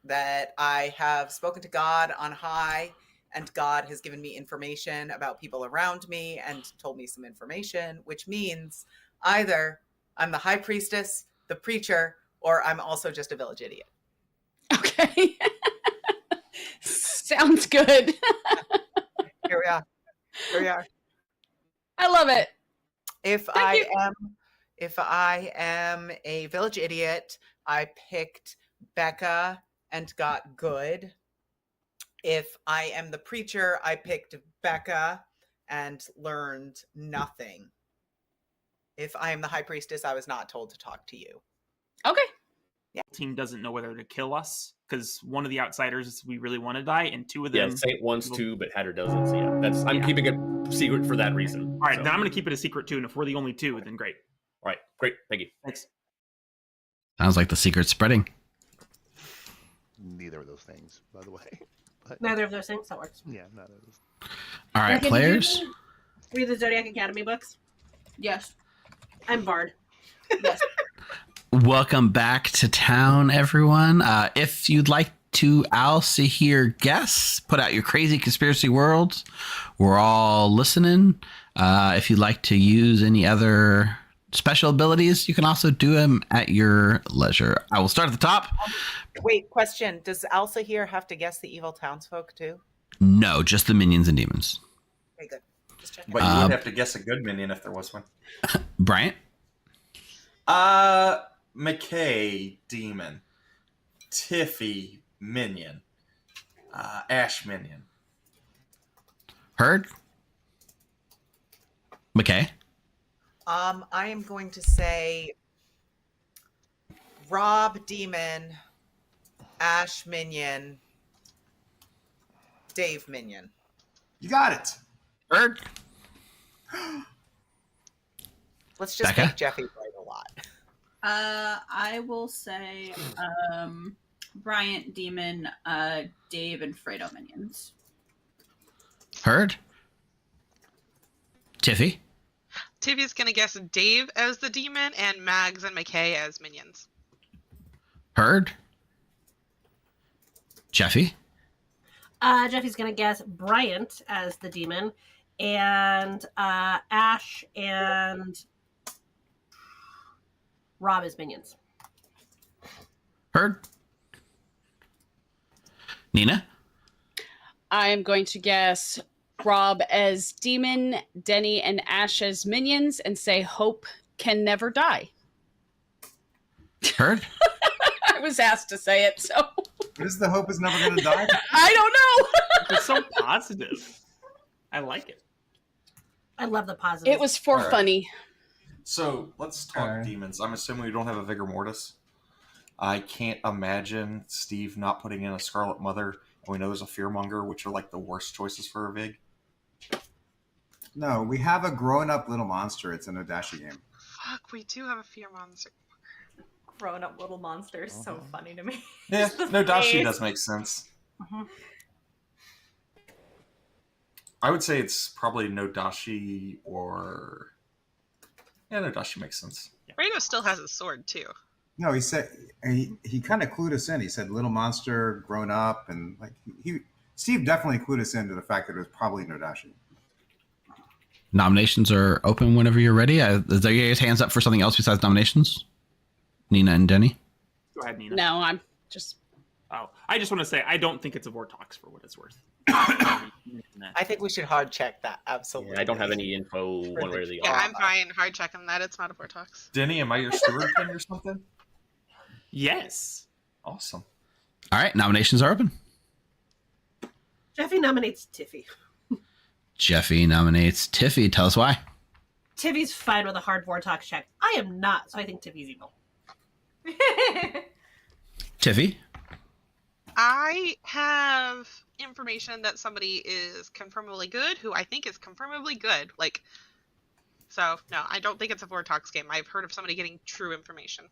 that I have spoken to God on high, and God has given me information about people around me and told me some information, which means either I'm the high priestess, the preacher, or I'm also just a village idiot. Okay. Sounds good. Here we are. Here we are. I love it. If I am a village idiot, I picked Becca and got good. If I am the preacher, I picked Becca and learned nothing. If I am the high priestess, I was not told to talk to you. Okay. Yeah. Team doesn't know whether to kill us because one of the outsiders we really want to die, and two of them. Yeah, Saint wants to, but Hatter doesn't. So yeah, I'm keeping it secret for that reason. All right, then I'm going to keep it a secret too. And if we're the only two, then great. All right, great. Thank you. Thanks. Sounds like the secret's spreading. Neither of those things, by the way. But, Neither of those things. That works. yeah, none of those. All right, Can players. you read the Zodiac Academy books? Yes. I'm Bard. Yes. Welcome back to town, everyone. If you'd like to also hear guests, put out your crazy conspiracy worlds. We're all listening. If you'd like to use any other special abilities, you can also do them at your leisure. I will start at the top. Wait, question. Does Elsa here have to guess the evil townsfolk too? No, just the minions and demons. Okay, good. Just checking. But you would have to guess a good minion if there was one. Bryant? McKay, demon. Tiffy, minion. Ash, minion. Heard? McKay? I am going to say Rob, demon. Ash, minion. Dave, minion. You got it. Heard? Let's just Becca? make Jeffy write a lot. I will say Bryant, Demon, Dave, and Fredo minions. Heard? Tiffy? Tiffy's gonna guess Dave as the demon and Mags and McKay as minions. Heard? Jeffy? Jeffy's gonna guess Bryant as the demon, and Ash and Rob as minions. Heard? Nina? I am going to guess Rob as demon, Denny and Ash as minions, and say Hope can never die. Heard? I was asked to say it, so What is the hope is never going to die? I don't know. It's so positive. I like it. I love the positive. It was for All right. funny. So let's talk demons. I'm assuming we don't have a Vigor Mortis. I can't imagine Steve not putting in a Scarlet Mother, and we know there's a Fearmonger, which are like the worst choices for a Vig. No, we have a grown-up little monster. It's an Odashi game. Fuck, we do have a fear monster. Grown up little monster is so funny to me. Yeah, Just the no, Dashi face. does make sense. I would say it's probably Nodashi or... Yeah, Nodashi makes sense. Fredo still has his sword too. No, he said he kind of clued us in. He said little monster grown up, and like Steve definitely clued us into the fact that it was probably Nodashi. Nominations are open whenever you're ready. Is there your guys' hands up for something else besides nominations? Nina and Denny? Go ahead, Nina. No, I'm just... Oh, I just want to say, I don't think it's a Vortox for what it's worth. I think we should hard check that. Absolutely. Yeah, I don't have any info one way or the other. Yeah, I'm fine. Hard checking that. It's not a Vortox. Denny, am I your steward king or something? Yes. Awesome. All right, nominations are open. Jeffy nominates Tiffy. Jeffy nominates Tiffy. Tell us why. Tiffy's fine with a hard Vortox check. I am not, so I think Tiffy's evil. Tiffy? I have information that somebody is confirmably good, who I think is confirmably good. Like, so no, I don't think it's a Vortox game. I've heard of somebody getting true information.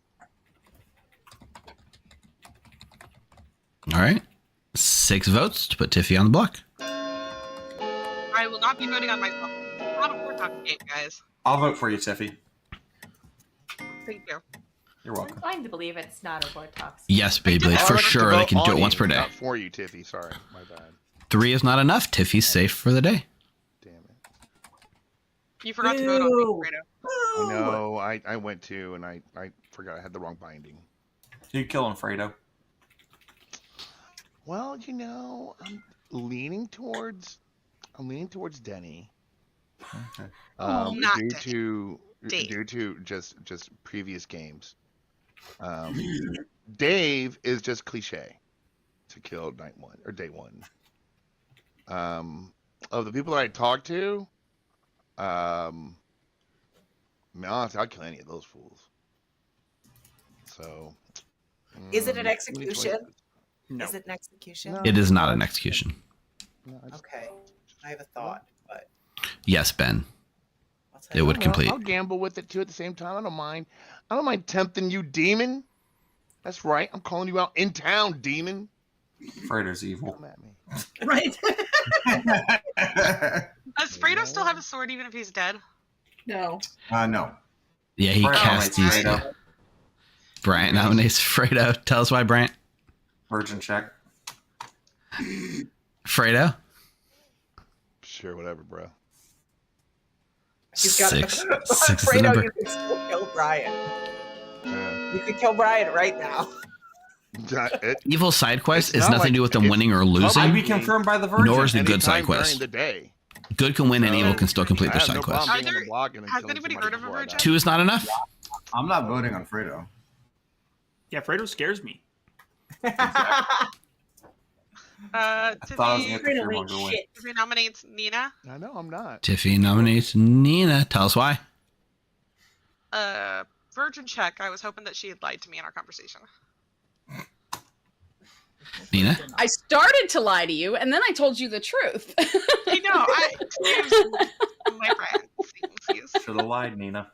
All right. 6 votes to put Tiffy on the block. I will not be voting on myself. It's not a Vortox game, guys. I'll vote for you, Tiffy. Thank you. You're I'm welcome. inclined to believe it's not a Vortox. Yes, Beyblade, for sure. They can do it once per day. Not for you, Tiffy. Sorry, my bad. 3 is not enough. Tiffy's safe for the day. You forgot to vote on me, Fredo. I know. I went to, and I forgot I had the wrong binding. You killing Fredo? Well, you know, I'm leaning towards Denny. Okay. Not Due Dave. to just previous games. Dave is just cliche to kill night one or day one. Of the people that I talked to, I mean, honestly, I'd kill any of those fools. So, Is it an many execution? choices. No. Is it an execution? It is not an execution. Okay. I have a thought, but Yes, Ben. It would complete. I'll gamble with it too at the same time. I don't mind. I don't mind tempting you, demon. That's right. I'm calling you out in town, demon. Fredo's evil. Come at me. Right. Does Fredo still have a sword even if he's dead? No. No. Yeah, he Fredo cast nominates these. Fredo. Bryant nominates Fredo. Tell us why, Bryant. Virgin check. Fredo? Sure, whatever, bro. he's got 6. 6 is the Fredo, number. you can still kill Brian. Yeah. You can kill Brian right now. Evil side quest It's is not nothing to do with them winning or losing. I'd be confirmed by the Virgin. Nor is the good Anytime side quest. during the day. Good can win and evil can still complete their I have side no quest. problem being on the block and then Has killing anybody somebody heard of a before I virgin? die. 2 is not enough? I'm not voting on Fredo. Yeah, Fredo scares me. I thought I was going to get the Fredo ain't fearmonger win. shit. He nominates Nina. I know I'm not. Tiffy nominates Nina. Tell us why. Virgin check. I was hoping that she had lied to me in our conversation. Nina? I started to lie to you, and then I told you the truth. I know. My friend. Should have lied, Nina.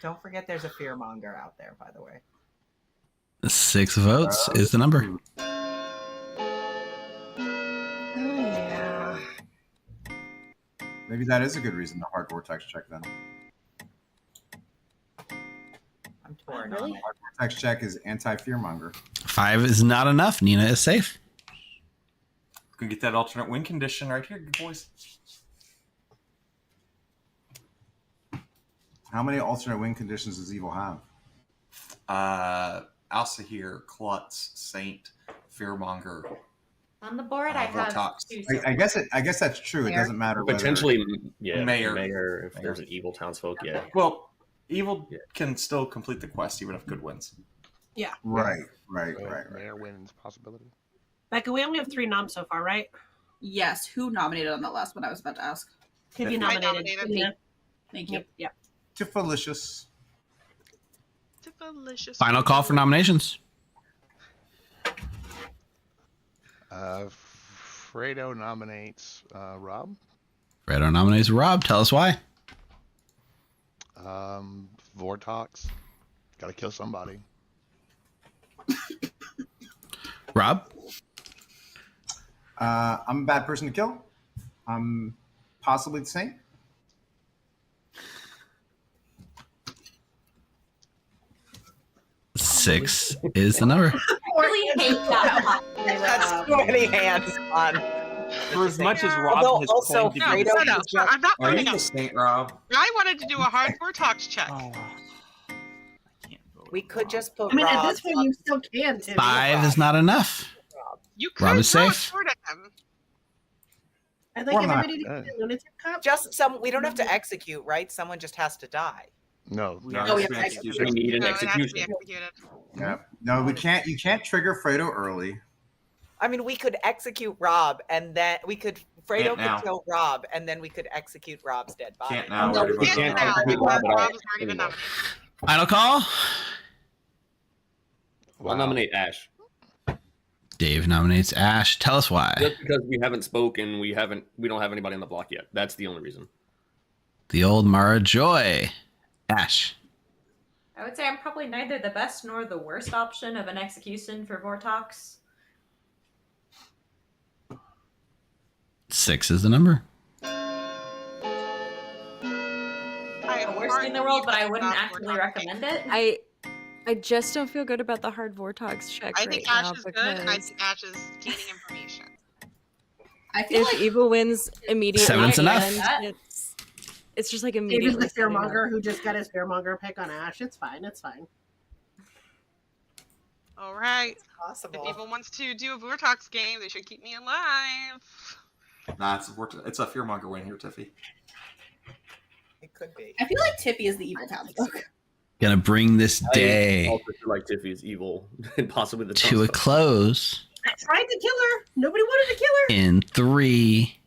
Don't forget there's a fearmonger out there, by the way. 6 votes is the number. Yeah. Maybe that is a good reason to hard vortex check then. I'm torn really? on it. Hard vortex check is anti-fearmonger. 5 is not enough. Nina is safe. Gonna get that alternate win condition right here, good boys. How many alternate win conditions does evil have? Alsahir, Klutz, Saint, Fearmonger. On the board, I have Vortox. 2 I guess that's true. It doesn't matter. whether- Potentially, yeah, Mayor. if there's an evil townsfolk, yeah. Well, evil can still complete the quest even if good wins. Yeah. Right. Mayor wins possibility. Becca, we only have 3 noms so far, right? Yes. Who nominated on that last one? I was about to ask. Tiffy I nominated. nominated. Yeah. Thank you. Yep. Yep. Tiffalicious. Delicious. Final call for nominations. Fredo nominates Rob. Fredo nominates Rob. Tell us why. Vortox. Gotta kill somebody. Rob? I'm a bad person to kill. I'm possibly the Saint. Six is the number. I really hate that. That's too many hands on. For as much as Rob Although has also claimed to be Fredo the was No, I'm not Are you voting the on. Saint, Rob? I wanted to do a hard Vortox check. We could just put I mean, at Rob this point, you still can. Timmy. 5 is not enough. You Rob could is throw a safe. sword at him. I'd like Or not. everybody to get a lunatic cup. Just some. We don't have to execute, right? Someone just has to die. No. No, Oh, it yeah, has to be executed. We need an No, it has to be execution. executed. Yeah. No, we can't. You can't trigger Fredo early. I mean, we could execute Rob, and then we could. Fredo Can't now. could kill Rob, and then we could execute Rob's dead body. Can't now. No, Already we voted Can't on. now, execute because Rob at all Rob has already been anymore. nominated. Final call. I'll nominate Ash. Dave nominates Ash. Tell us why. Just because we haven't spoken, we don't have anybody on the block yet. That's the only reason. The old Mara Joy. Ash. I would say I'm probably neither the best nor the worst option of an execution for Vortox. 6 is the number. The worst thing in the world, but I wouldn't actively recommend it. I just don't feel good about the hard Vortox check I right think now Ash is good, and I because think Ash is keeping information. I feel if like Evil wins immediately, 7's enough. It's just like David's immediately. the fearmonger who just got his fearmonger pick on Ash. It's fine. It's fine. All right. Possible. If Evil wants to do a Vortox game, they should keep me alive. Nah, it's a fearmonger win here, Tiffy. It could be. I feel like Tippy is the evil townsfolk. Gonna bring this day I also feel like Tiffy is evil and possibly the to a townsfolk. close I tried to kill her. Nobody wanted to kill her. in 3,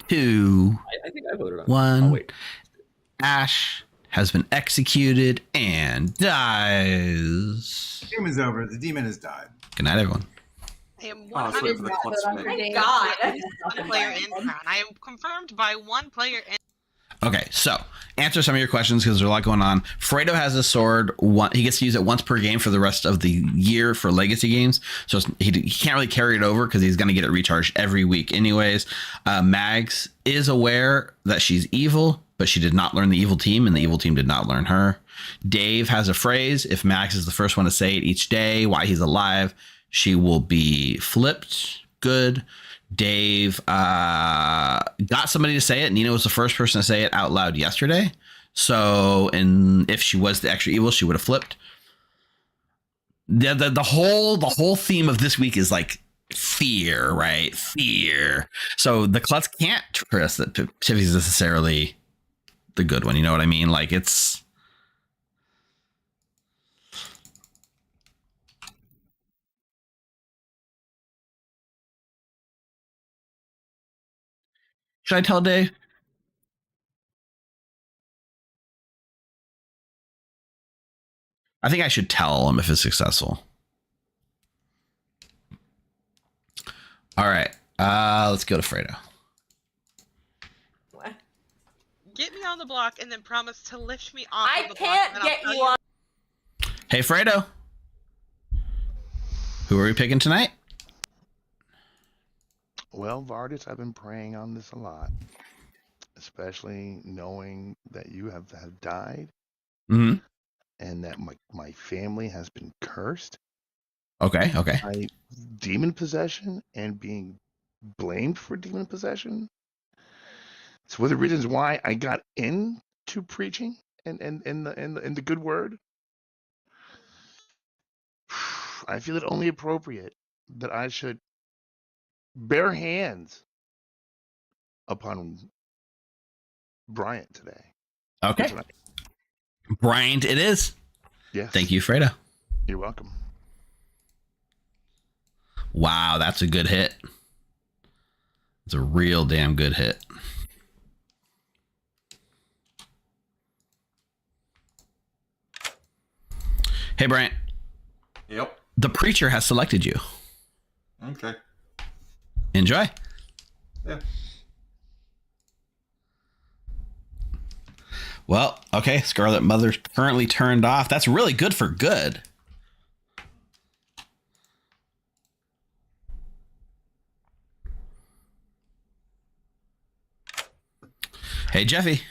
2, I think I voted on it. 1. Oh, wait. Ash has been executed and dies. Demon's over. The demon has died. Good night, everyone. I am Oh, let's wait for the clips to make. Thank God. one player in crown. I am confirmed by one player in. Okay, so answer some of your questions because there's a lot going on. Fredo has a sword. He gets to use it once per game for the rest of the year for legacy games. So he can't really carry it over because he's going to get it recharged every week anyways. Mags is aware that she's evil, but she did not learn the evil team, and the evil team did not learn her. Dave has a phrase. If Max is the first one to say it each day while he's alive, she will be flipped. Good. Dave got somebody to say it. Nina was the first person to say it out loud yesterday. So, and if she was the extra evil, she would have flipped. The whole theme of this week is like fear, right? Fear. So the Klutz can't trust that Tiffy's necessarily the good one. You know what I mean? Like it's. Should I tell Dave? I think I should tell him if it's successful. All right. Let's go to Fredo. What? Get me on the block and then promise to lift me off. I of the can't block, and get I'll you on. Hey, Fredo. Who are we picking tonight? Well, Vardis, I've been praying on this a lot, especially knowing that you have died Mm-hmm. and that my family has been cursed Okay. by demon possession and being blamed for demon possession. It's one of the reasons why I got into preaching and the good word. I feel it only appropriate that I should bear hands upon Bryant today. Okay. Tonight. Bryant it is. Yes. Thank you, Fredo. You're welcome. Wow, that's a good hit. It's a real damn good hit. Hey, Bryant. Yep. The preacher has selected you. Okay. Enjoy. Yeah. Well, okay. Scarlet Mother currently turned off. That's really good for good. Hey, Jeffy.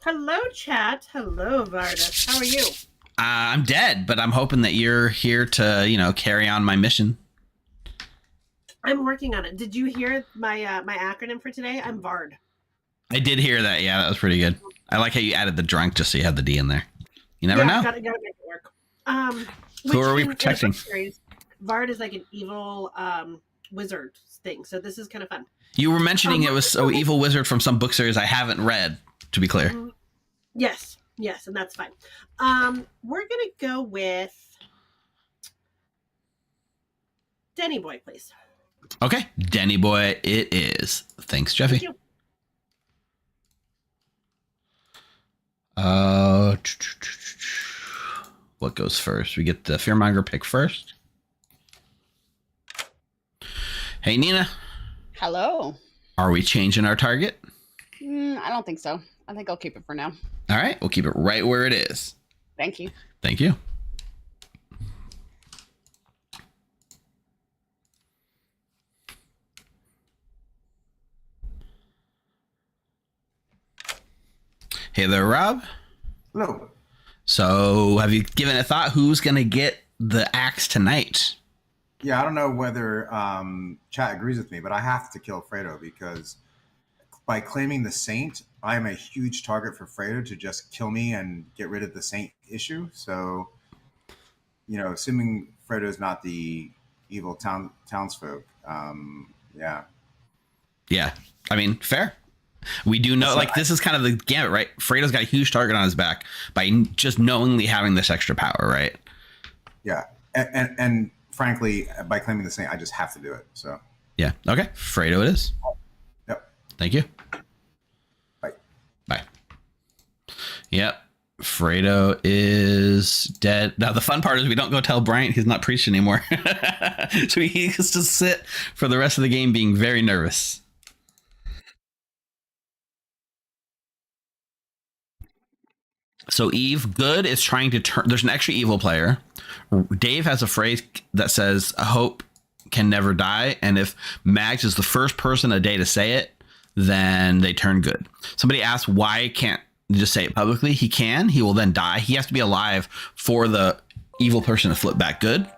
Hello, chat. Hello, Vardis. How are you? I'm dead, but I'm hoping that you're here to, carry on my mission. I'm working on it. Did you hear my my acronym for today? I'm Vard. I did hear that. Yeah, that was pretty good. I like how you added the drunk just so you had the D in there. You never know. Gotta make it work. Who are we protecting? Vard is like an evil wizard thing, so this is kind of fun. You were mentioning it was an evil wizard from some book series I haven't read, to be clear. Yes, and that's fine. We're gonna go with Denny Boy, please. Okay, Denny Boy it is. Thanks, Jeffy. Thank you. What goes first? We get the Fearmonger pick first. Hey, Nina. Hello. Are we changing our target? I don't think so. I think I'll keep it for now. All right, we'll keep it right where it is. Thank you. Thank you. Hey there, Rob. Hello. So, have you given a thought who's going to get the axe tonight? Yeah, I don't know whether chat agrees with me, but I have to kill Fredo because by claiming the Saint, I am a huge target for Fredo to just kill me and get rid of the Saint issue. So, assuming Fredo is not the evil townsfolk, yeah. Yeah, I mean, fair. We do know, this is kind of the gamut, right? Fredo's got a huge target on his back by just knowingly having this extra power, right? Yeah, and frankly, by claiming the Saint, I just have to do it. So yeah, okay, Fredo it is. Yep. Thank you. Bye. Yep, Fredo is dead. Now the fun part is we don't go tell Bryant he's not preaching anymore, so he gets to sit for the rest of the game being very nervous. So Eve, good, is trying to turn. There's an extra evil player. Dave has a phrase that says, "A hope can never die." And if Mags is the first person a day to say it, then they turn good. Somebody asked, why can't you just say it publicly? He can. He will then die. He has to be alive for the evil person to flip back good.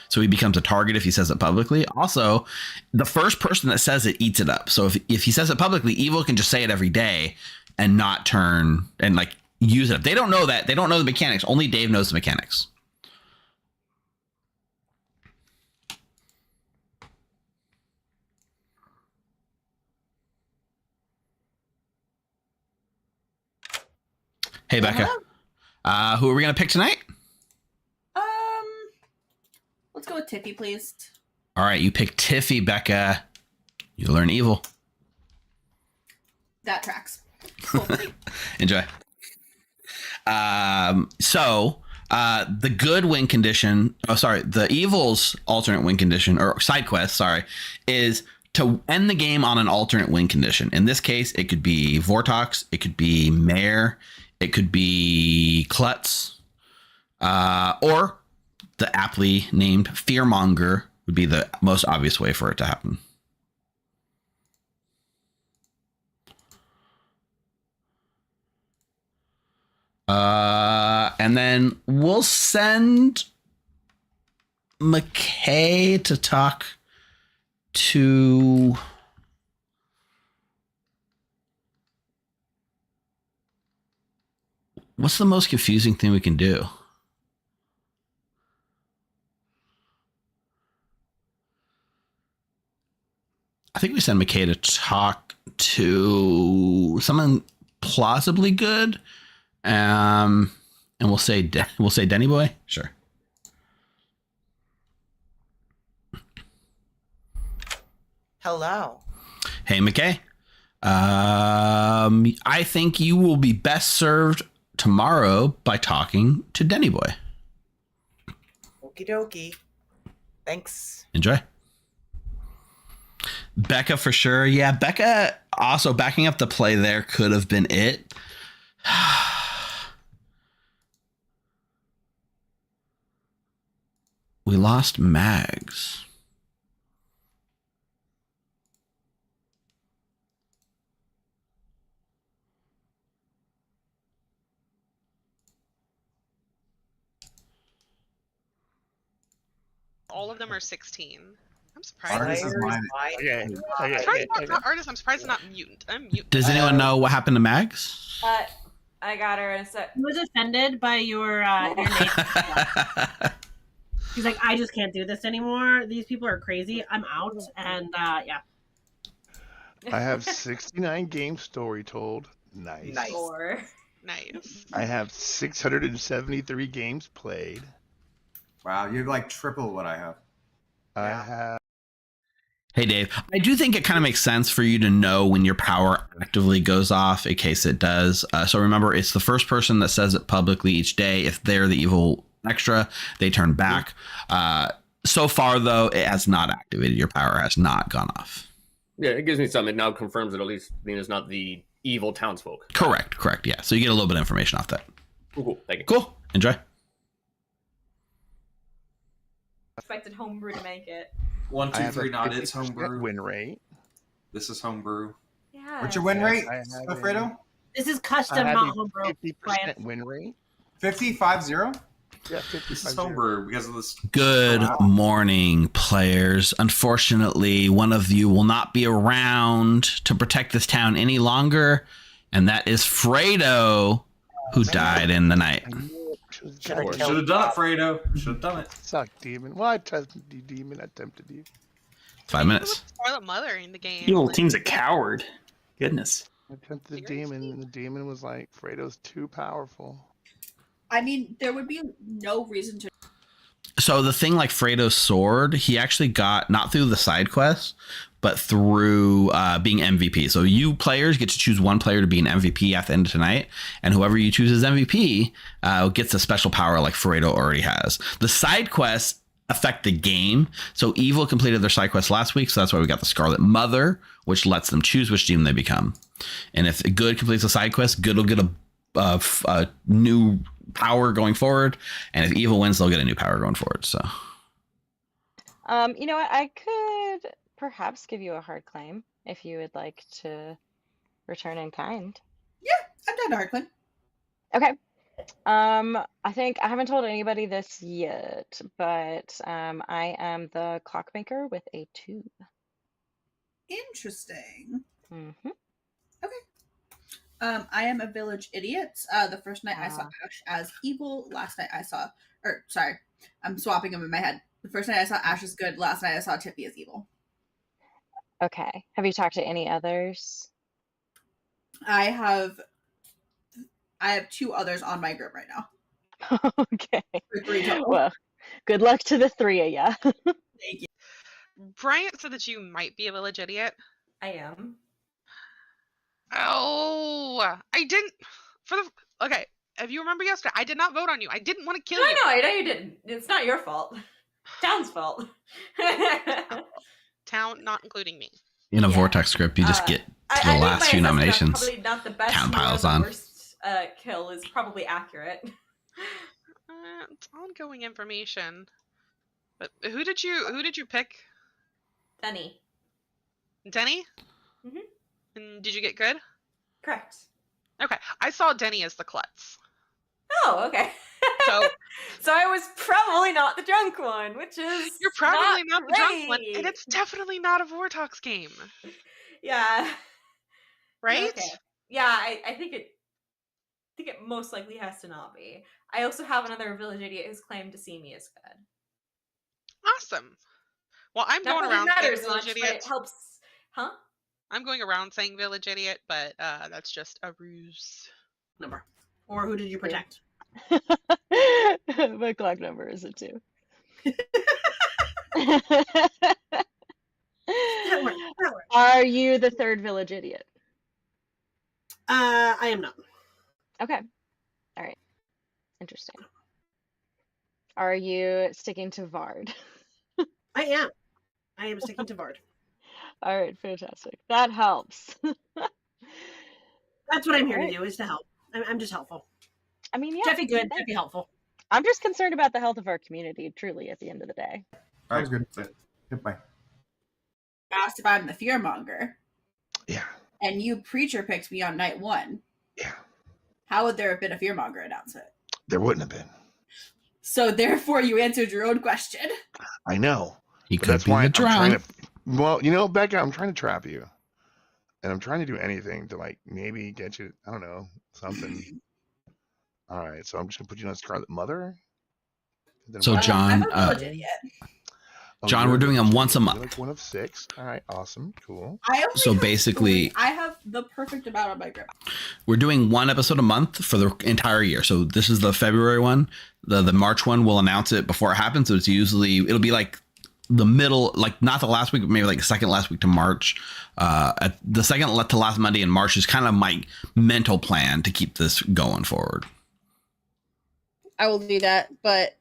So he becomes a target if he says it publicly. Also, the first person that says it eats it up. So if he says it publicly, evil can just say it every day and not turn and use it. They don't know that. They don't know the mechanics. Only Dave knows the mechanics. Hey, Becca. Who are we going to pick tonight? Let's go with Tiffy, please. All right, you pick Tiffy, Becca. You learn evil. That tracks. Enjoy. The good win condition, the evil's alternate win condition, or side quest, is to end the game on an alternate win condition. In this case, it could be Vortox, it could be Mare, it could be Klutz, or the aptly named Fearmonger would be the most obvious way for it to happen. And then we'll send McKay to talk to what's the most confusing thing we can do? I think we send McKay to talk to someone plausibly good. And we'll say Denny Boy. Sure. Hello. Hey, McKay. I think you will be best served tomorrow by talking to Denny Boy. Okie dokie. Thanks. Enjoy. Becca for sure. Yeah, Becca also backing up the play there could have been it. We lost Mags. all of them are 16. I'm surprised. Artist is mine. I'm surprised not artist. I'm surprised not mutant. I'm mutant. Does anyone know what happened to Mags? I got her in a sec. He was offended by your name. He's like, I just can't do this anymore. These people are crazy. I'm out. And yeah. I have 69 games story told. Nice. Nice. I have 673 games played. Wow, you're like triple what I have. I have. Hey, Dave, I do think it kind of makes sense for you to know when your power actively goes off in case it does. So remember, it's the first person that says it publicly each day. If they're the evil extra, they turn back. So far, though, it has not activated. Your power has not gone off. Yeah, it gives me some. It now confirms that at least Nina's not the evil townsfolk. Correct. Yeah. So you get a little bit of information off that. Cool. Thank you. Cool. Enjoy. Expected homebrew to make it. 1, 2, 3, not it's 50% homebrew. win rate. This is homebrew. Yeah. What's your win rate, Fredo? This is I custom, have not a homebrew. 50% win rate. 50-5-0? Yeah, 50. This is homebrew because of this. Good morning, players. Unfortunately, one of you will not be around to protect this town any longer, and that is Fredo, who died in the night. Should have done it, Fredo. Should have done it. Suck, demon. Well, I tested you, demon. I tempted you. 5 minutes. Scarlet Mother in the game. Evil team's a coward. Goodness. I tempted the demon, and the demon was like, Fredo's too powerful. I mean, there would be no reason to. So the thing like Fredo's sword, he actually got not through the side quests, but through being MVP. So you players get to choose one player to be an MVP at the end of tonight, and whoever you choose as MVP gets a special power like Fredo already has. The side quests affect the game. So Evil completed their side quest last week, so that's why we got the Scarlet Mother, which lets them choose which demon they become. And if Good completes a side quest, Good will get a new power going forward, and if Evil wins, they'll get a new power going forward. So You know what? I could perhaps give you a hard claim if you would like to return in kind. Yeah, I've done a hard claim. Okay. I think I haven't told anybody this yet, but I am the clockmaker with a tube. Interesting. Mm-hmm. I am a village idiot. The first night I saw Ash as evil. Last night I saw, I'm swapping them in my head. The first night I saw Ash as good. Last night I saw Tippy as evil. Okay. Have you talked to any others? I have 2 others on my group right now. Okay. For 3 total. Well, good luck to the 3 of ya. Thank you. Bryant said that you might be a village idiot. I am. Oh, I didn't. Okay, if you remember yesterday, I did not vote on you. I didn't want to kill you. No, I know you didn't. It's not your fault. Town's fault. Town, not including me. in a Vortex script, you just get to the last few nominations. Probably not the best. Town piles on. Worst kill is probably accurate. It's ongoing information. But who did you pick? Denny. Denny? Mhm. And did you get good? Correct. Okay, I saw Denny as the klutz. Oh, okay. So, so I was probably not the drunk one, which is you're probably not the drunk one, great. and it's definitely not a Vortox game. Yeah. Right? Okay. Yeah, I think it most likely has to not be. I also have another village idiot who's claimed to see me as good. Awesome. Well, I'm Not going that it around matters saying village much, idiot. but it helps. Huh? I'm going around saying village idiot, but that's just a ruse. Number. Or who did you protect? My clock number is a 2. That works. Are you the third village idiot? I am not. Okay. All right. Interesting. Are you sticking to Vard? I am. I am sticking to Vard. All right, fantastic. That helps. That's what I'm here to do, is to help. I'm just helpful. I mean, yeah. Jeffy good, Jeffy helpful. I'm just concerned about the health of our community, truly, at the end of the day. All right, good. Goodbye. Asked if I'm the fearmonger. Yeah. And you preacher picked me on night 1. Yeah. How would there have been a fearmonger announcement? There wouldn't have been. So therefore, you answered your own question. I know. He But could that's be why the I'm trying drown. to. Well, you know, Becca, I'm trying to trap you, and I'm trying to do anything to like maybe get you. I don't know, something. All right, so I'm just gonna put you on Scarlet Mother. And then So what? John, I'm a village idiot. Oh, John, you're we're a doing village them once a idiot. month. You're like one of 6. All right, awesome, cool. I only So have basically- 3. I have the perfect amount on my grip. We're doing one episode a month for the entire year. So this is the February one. The March one, we'll announce it before it happens. So it'll be like the middle, like not the last week, but maybe like the second last week to March. At the second to last Monday in March is kind of my mental plan to keep this going forward. I will do that, but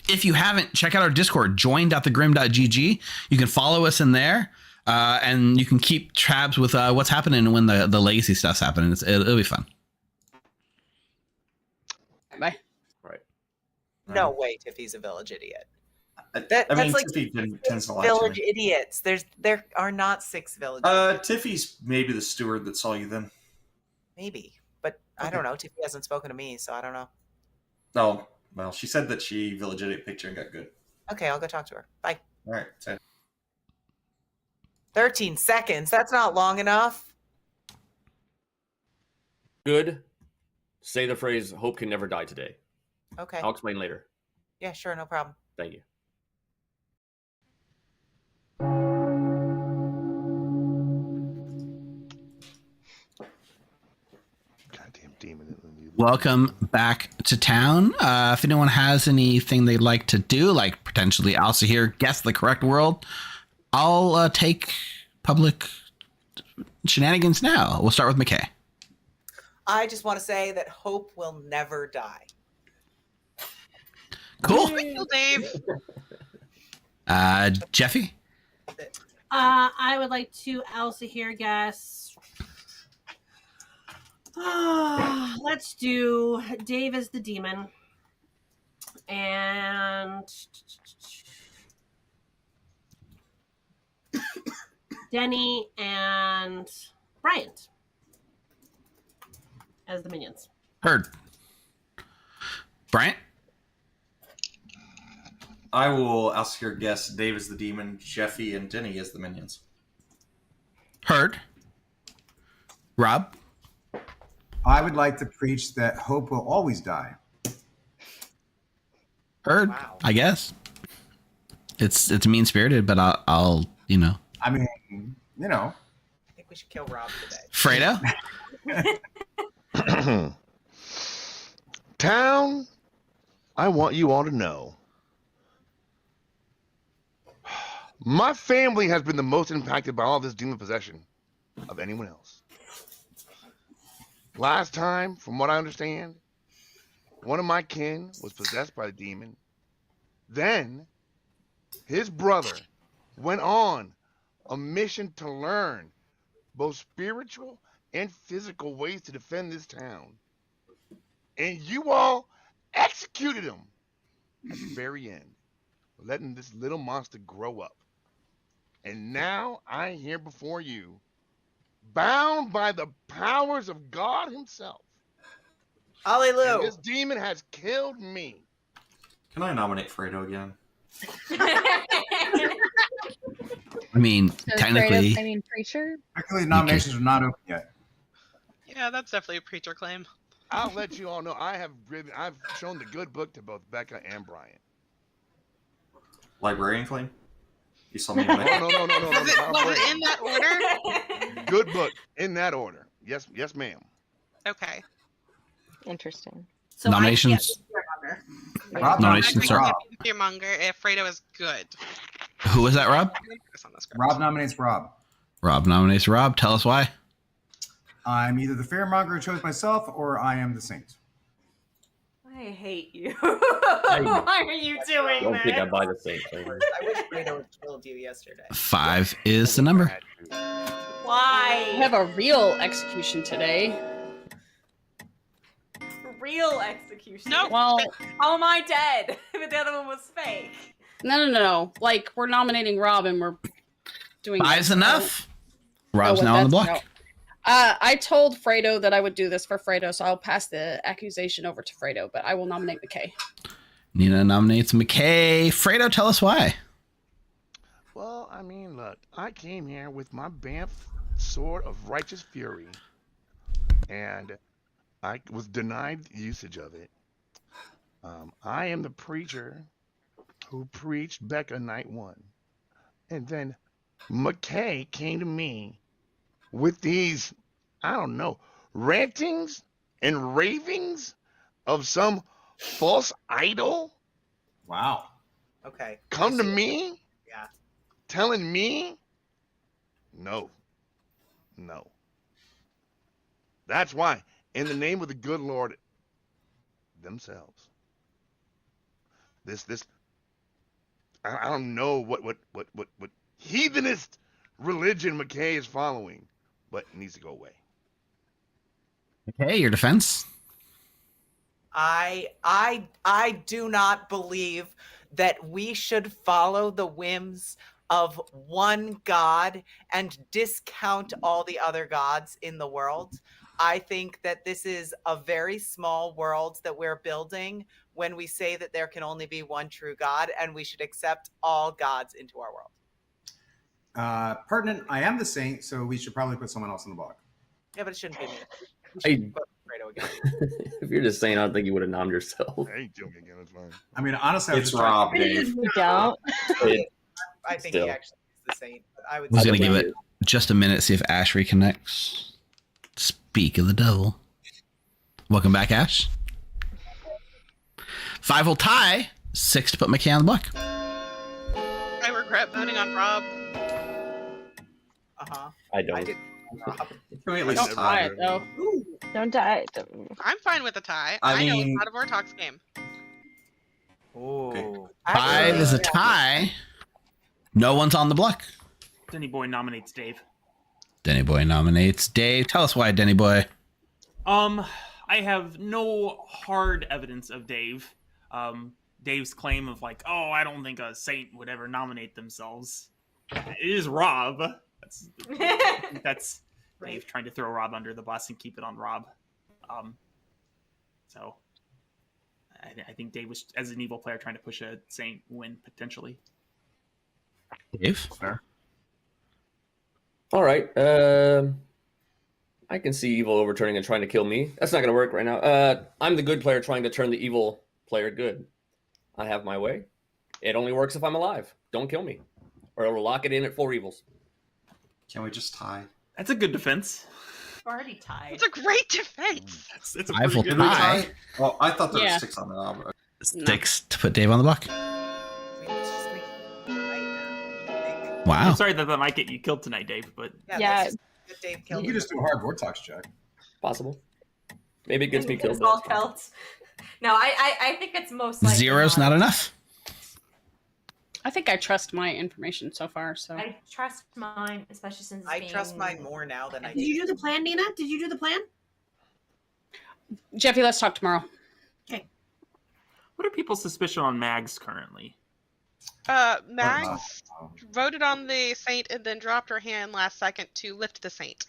If you haven't, check out our Discord, join.thegrim.gg. You can follow us in there, and you can keep tabs with what's happening when the legacy stuff's happening. It'll be fun. bye. Right. No way, Tiffy's a village idiot. I That's mean, like Tiffy tends to lie to village me. idiots. There are not 6 village idiots. Tiffy's maybe the steward that saw you then. Maybe. But I don't know. Tiffy hasn't spoken to me, so I don't know. Oh, well, she said that she village idiot picture and got good. Okay, I'll go talk to her. Bye. All right. So 13 seconds. That's not long enough. Good. Say the phrase, hope can never die today. Okay. I'll explain later. Yeah, sure, no problem. Thank you. Goddamn demon. Welcome back to town. If anyone has anything they'd like to do, like potentially also here, guess the correct world, I'll take public shenanigans now. We'll start with McKay. I just want to say that hope will never die. Cool. Dave. Jeffy? I would like to also here guess. Let's do Dave as the demon. And Denny and Bryant as the minions. Heard. Bryant? I will ask your guess Dave is the demon, Jeffy and Denny as the minions. Heard. Rob? I would like to preach that hope will always die. Heard. Wow. I guess. It's mean spirited, but I'll you know. I mean, you know. I think we should kill Rob today. Fredo? Town, I want you all to know. My family has been the most impacted by all this demon possession of anyone else. Last time, from what I understand, one of my kin was possessed by the demon. Then, his brother went on a mission to learn both spiritual and physical ways to defend this town. And you all executed him at the very end, letting this little monster grow up. And now I'm here before you, bound by the powers of God himself. Hallelujah. And this demon has killed me. Can I nominate Fredo again? I mean, So technically. Fredo, preacher. Actually, nominations are not open yet. Yeah, that's definitely a preacher claim. I'll let you all know I've shown the good book to both Becca and Brian. Librarian claim? You saw me. No. Was it in that order? Good book in that order. Yes, ma'am. Okay. Interesting. So Nominations. Nominations are. Fearmonger if Fredo is good. Who was that, Rob? Rob nominates Rob. Rob nominates Rob. Tell us why. I'm either the fearmonger who chose myself, or I am the saint. I hate you. Why are you doing Don't this? think I buy the same thing. I wish Fredo had killed you yesterday. 5 is the number. Why? We have a real execution today. Real execution. No. Well, How am I dead? But the other one was fake. no. Like, we're nominating Rob and we're doing 5's this. enough. Rob's Oh, now on the that's- block. no. I told Fredo that I would do this for Fredo, so I'll pass the accusation over to Fredo, but I will nominate McKay. Nina nominates McKay. Fredo, tell us why. Well, I mean, look, I came here with my Banff sword of righteous fury, and I was denied usage of it. I am the preacher who preached Becca night 1. And then McKay came to me with these, I don't know, rantings and ravings of some false idol. Wow. Okay. Come to me? Yeah. Telling me? No. That's why, in the name of the good Lord themselves, this I don't know what heathenist religion McKay is following, but it needs to go away. Okay, your defense. I do not believe that we should follow the whims of one god and discount all the other gods in the world. I think that this is a very small world that we're building when we say that there can only be one true God, and we should accept all gods into our world. Pertinent, I am the saint, so we should probably put someone else in the block. Yeah, but it shouldn't be me. We Hey. should put Fredo again. If you're just saying, I don't think you would have nommed yourself. I ain't joking again, it's fine. I mean, honestly, It's Rob, Dave. You don't. I think Still. he actually is the saint. But I would I was say going to give believe it just a minute, see if Ash reconnects. Speak of the devil. Welcome back, Ash. 5 will tie. 6 to put McKay on the block. I regret voting on Rob. Uh-huh. I I don't. did. Can we at least Don't try tie? it though. Don't die. I'm fine with a tie. I know mean- it's not a Vortox game. Ooh. 5 is a tie. No one's on the block. Denny Boy nominates Dave. Denny Boy nominates Dave. Tell us why, Denny Boy. I have no hard evidence of Dave. Dave's claim of like, oh, I don't think a saint would ever nominate themselves. It is Rob. That's Dave trying to throw Rob under the bus and keep it on Rob. So I think Dave was, as an evil player, trying to push a saint win potentially. Dave? Fair. All right. I can see evil overturning and trying to kill me. That's not going to work right now. I'm the good player trying to turn the evil player good. I have my way. It only works if I'm alive. Don't kill me, or it'll lock it in at 4 evils. Can we just tie? That's a good defense. Already tied. It's a great defense. It's a 5 will pretty good tie. Oh, I thought there Yeah. were 6 on Rob. 6 to put Dave on the block. Wow. I'm sorry that might get you killed tonight, Dave, but Yeah. Dave You killed could just do a hard Vortox check. Possible. Maybe it gets me killed. It's all felt. No, I think it's most likely 0's not enough. I think I trust my information so far. So I trust mine, especially since it's I being... trust mine more now than I Did you do the plan, Nina? Did you do the plan? Jeffy, let's talk tomorrow. what are people's suspicion on Mags currently? Mags voted on the saint and then dropped her hand last second to lift the saint.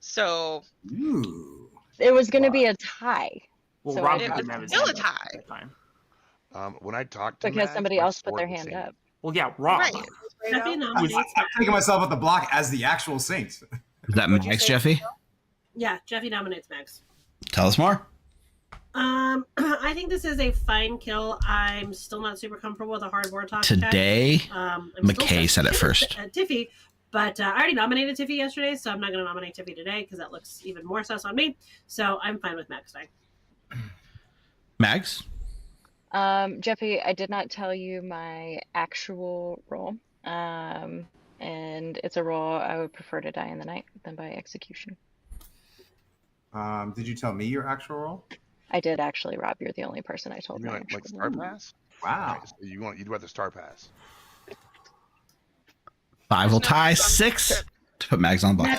So Ooh. It was going to be a tie. Well, So Rob I- didn't have his still hand a up tie. at that time. When I talked to Because Max, somebody my else put sword their was hand saying- up. Well, yeah, Rob. Right. Jeffy I'm nominates. taking myself at the block as the actual saint. Is that What'd you Max, say, Jeffy? Yeah, Jeffy nominates Max. Tell us more. I think this is a fine kill. I'm still not super comfortable with a hard Vortox Today, I'm McKay said it first. Tiffy, but I already nominated Tiffy yesterday, so I'm not going to nominate Tiffy today because that looks even more sus on me. So I'm fine with Max today. Mags? Jeffy, I did not tell you my actual role. And it's a role I would prefer to die in the night than by execution. Did you tell me your actual role? I did actually, Rob. You're the only person I told You mean my like actual Star role. Pass? Wow. You'd rather Star Pass. 5 will tie. 6 to put Mags on the block.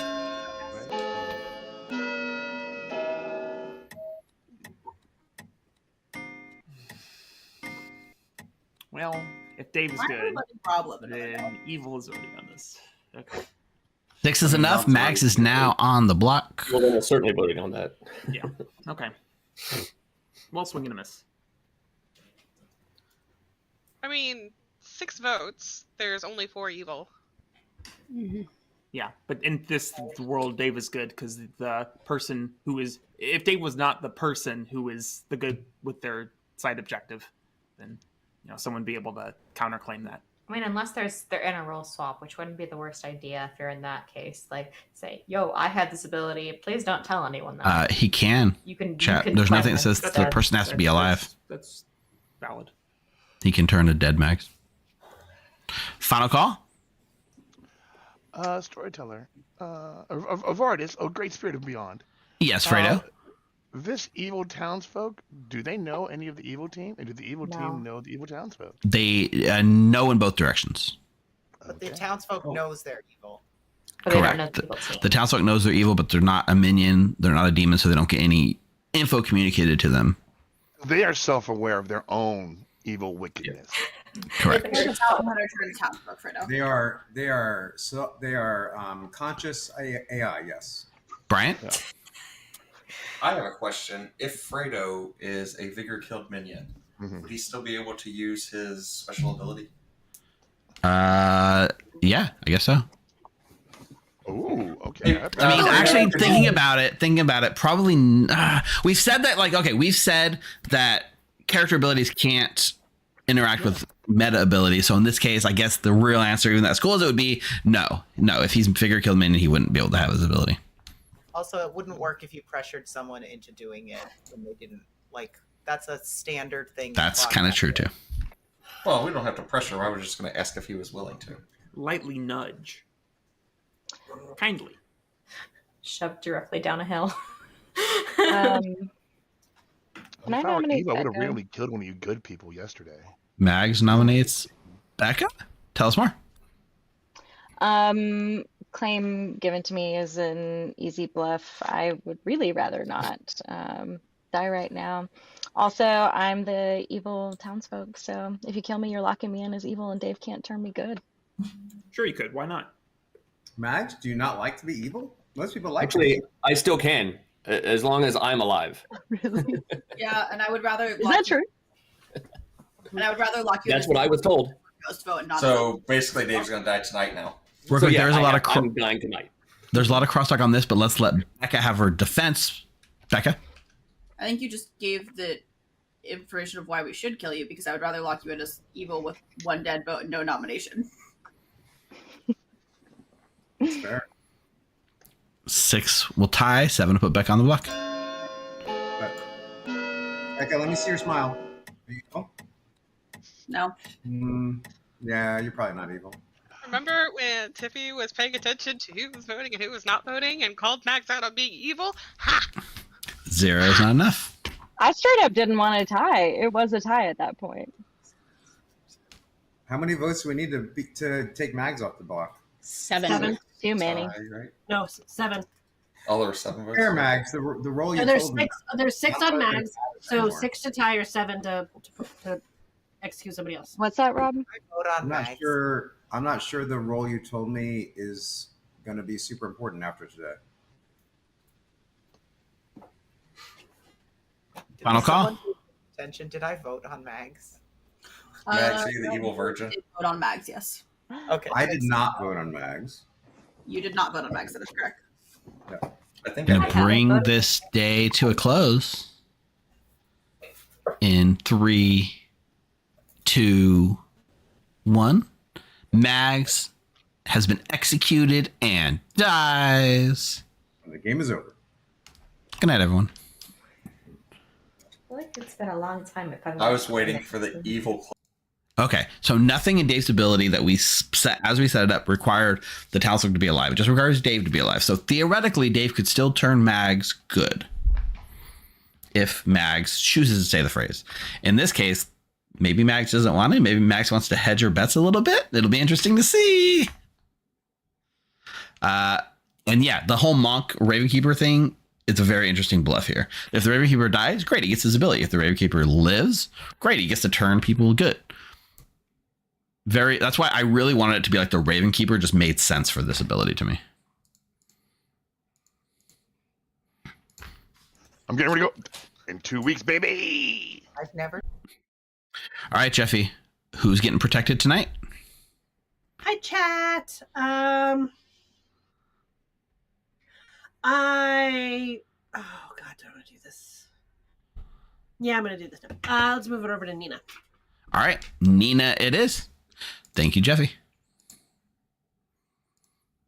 Well, if Dave is Why good, everybody problem? then evil is voting on this. Okay. 6 is enough. Mags is now on the block. Well, then I'm certainly voting on that. Yeah. Okay. Well, swing and a miss. I mean, 6 votes. There's only 4 evil. Yeah, but in this world, Dave is good because the person who is, if Dave was not the person who is the good with their side objective, then someone would be able to counterclaim that. I mean, unless they're in a role swap, which wouldn't be the worst idea if you're in that case. Like, say, "Yo, I had this ability. Please don't tell anyone that." He can. You can. Chat. You can There's claim nothing that it says the person has to be alive. That's valid. He can turn to dead mags. Final call. Storyteller. Of artists. Oh, Great Spirit of Beyond. Yes, Fredo. This evil townsfolk, do they know any of the evil team? And do the evil team know the evil townsfolk? They know in both directions. But the townsfolk knows they're evil. But they Correct. don't know the evil team. The townsfolk knows they're evil, but they're not a minion. They're not a demon, so they don't get any info communicated to them. They are self-aware of their own evil wickedness. Correct. They are conscious AI. Yes. Bryant. Yeah. I have a question. If Fredo is a vigor killed minion, would he still be able to use his special ability? Yeah, I guess so. Ooh, okay. I mean, actually, thinking about it, probably. We've said that, we've said that character abilities can't interact with meta abilities. So in this case, I guess the real answer, even as cool as it would be, no. If he's figure killed minion, he wouldn't be able to have his ability. Also, it wouldn't work if you pressured someone into doing it when they didn't. That's a standard thing. That's kind of true too. Well, we don't have to pressure him. I was just going to ask if he was willing to. Lightly nudge. Kindly. Shoved directly down a hill. Can I Eva nominate would have Becca? really killed one of you good people yesterday. Mags nominates Becca. Tell us more. Claim given to me is an easy bluff. I would really rather not die right now. Also, I'm the evil townsfolk, so if you kill me, you're locking me in as evil, and Dave can't turn me good. Sure, you could. Why not? Mags, do you not like to be evil? Most people like Actually, I still can, as long as I'm alive. Really? Yeah, and I would rather. Is that true? And I would rather lock you. That's what I was told. Ghost vote and not. So basically, Dave's going to die tonight now. Real quick, there's a lot of I'm dying tonight. there's a lot of crosstalk on this, but let's let Becca have her defense. Becca. I think you just gave the information of why we should kill you, because I would rather lock you in as evil with 1 dead vote and no nomination. That's fair. 6 will tie. 7 to put Becca on the block. Becca, let me see your smile. Are you evil? No. Yeah, you're probably not evil. Remember when Tiffy was paying attention to who was voting and who was not voting and called Max out on being evil? Ha! 0 is not enough. I straight up didn't want to tie. It was a tie at that point. How many votes do we need to take Mags off the block? 7. Too many. Right? No, 7. Oh, there were 7 votes. Fair, Mags. The role you So there's told me. 6. There's 6 Not on voting Mags. matters So anymore. 6 to tie or 7 to execute somebody else. What's that, Rob? Vote on I'm not Mags. sure. I'm not sure the role you told me is going to be super important after today. Final call. Attention, did I vote on Mags? Mags, are you the evil virgin? Did vote on Mags, yes. Okay. I did not vote on Mags. You did not vote on Mags, that is correct. I think Gonna I did. bring this day to a close in 3, 2, 1. Mags has been executed and dies. And the game is over. Good night, everyone. I feel like it's been a long time. I was waiting for the evil. Okay, so nothing in Dave's ability that we set as we set it up required the townsfolk to be alive. It just requires Dave to be alive. So theoretically, Dave could still turn Mags good if Mags chooses to say the phrase. In this case, maybe Mags doesn't want it. Maybe Mags wants to hedge her bets a little bit. It'll be interesting to see. And yeah, the whole Monk Ravenkeeper thing, it's a very interesting bluff here. If the Ravenkeeper dies, great, he gets his ability. If the Ravenkeeper lives, great, he gets to turn people good. That's why I really wanted it to be like the Ravenkeeper just made sense for this ability to me. I'm getting ready to go in 2 weeks, baby. I've never. All right, Jeffy, Who's getting protected tonight? Hi, chat. Oh God, do I want to do this? Yeah, I'm gonna do this now. Let's move it over to Nina. All right, Nina, it is. Thank you, Jeffy.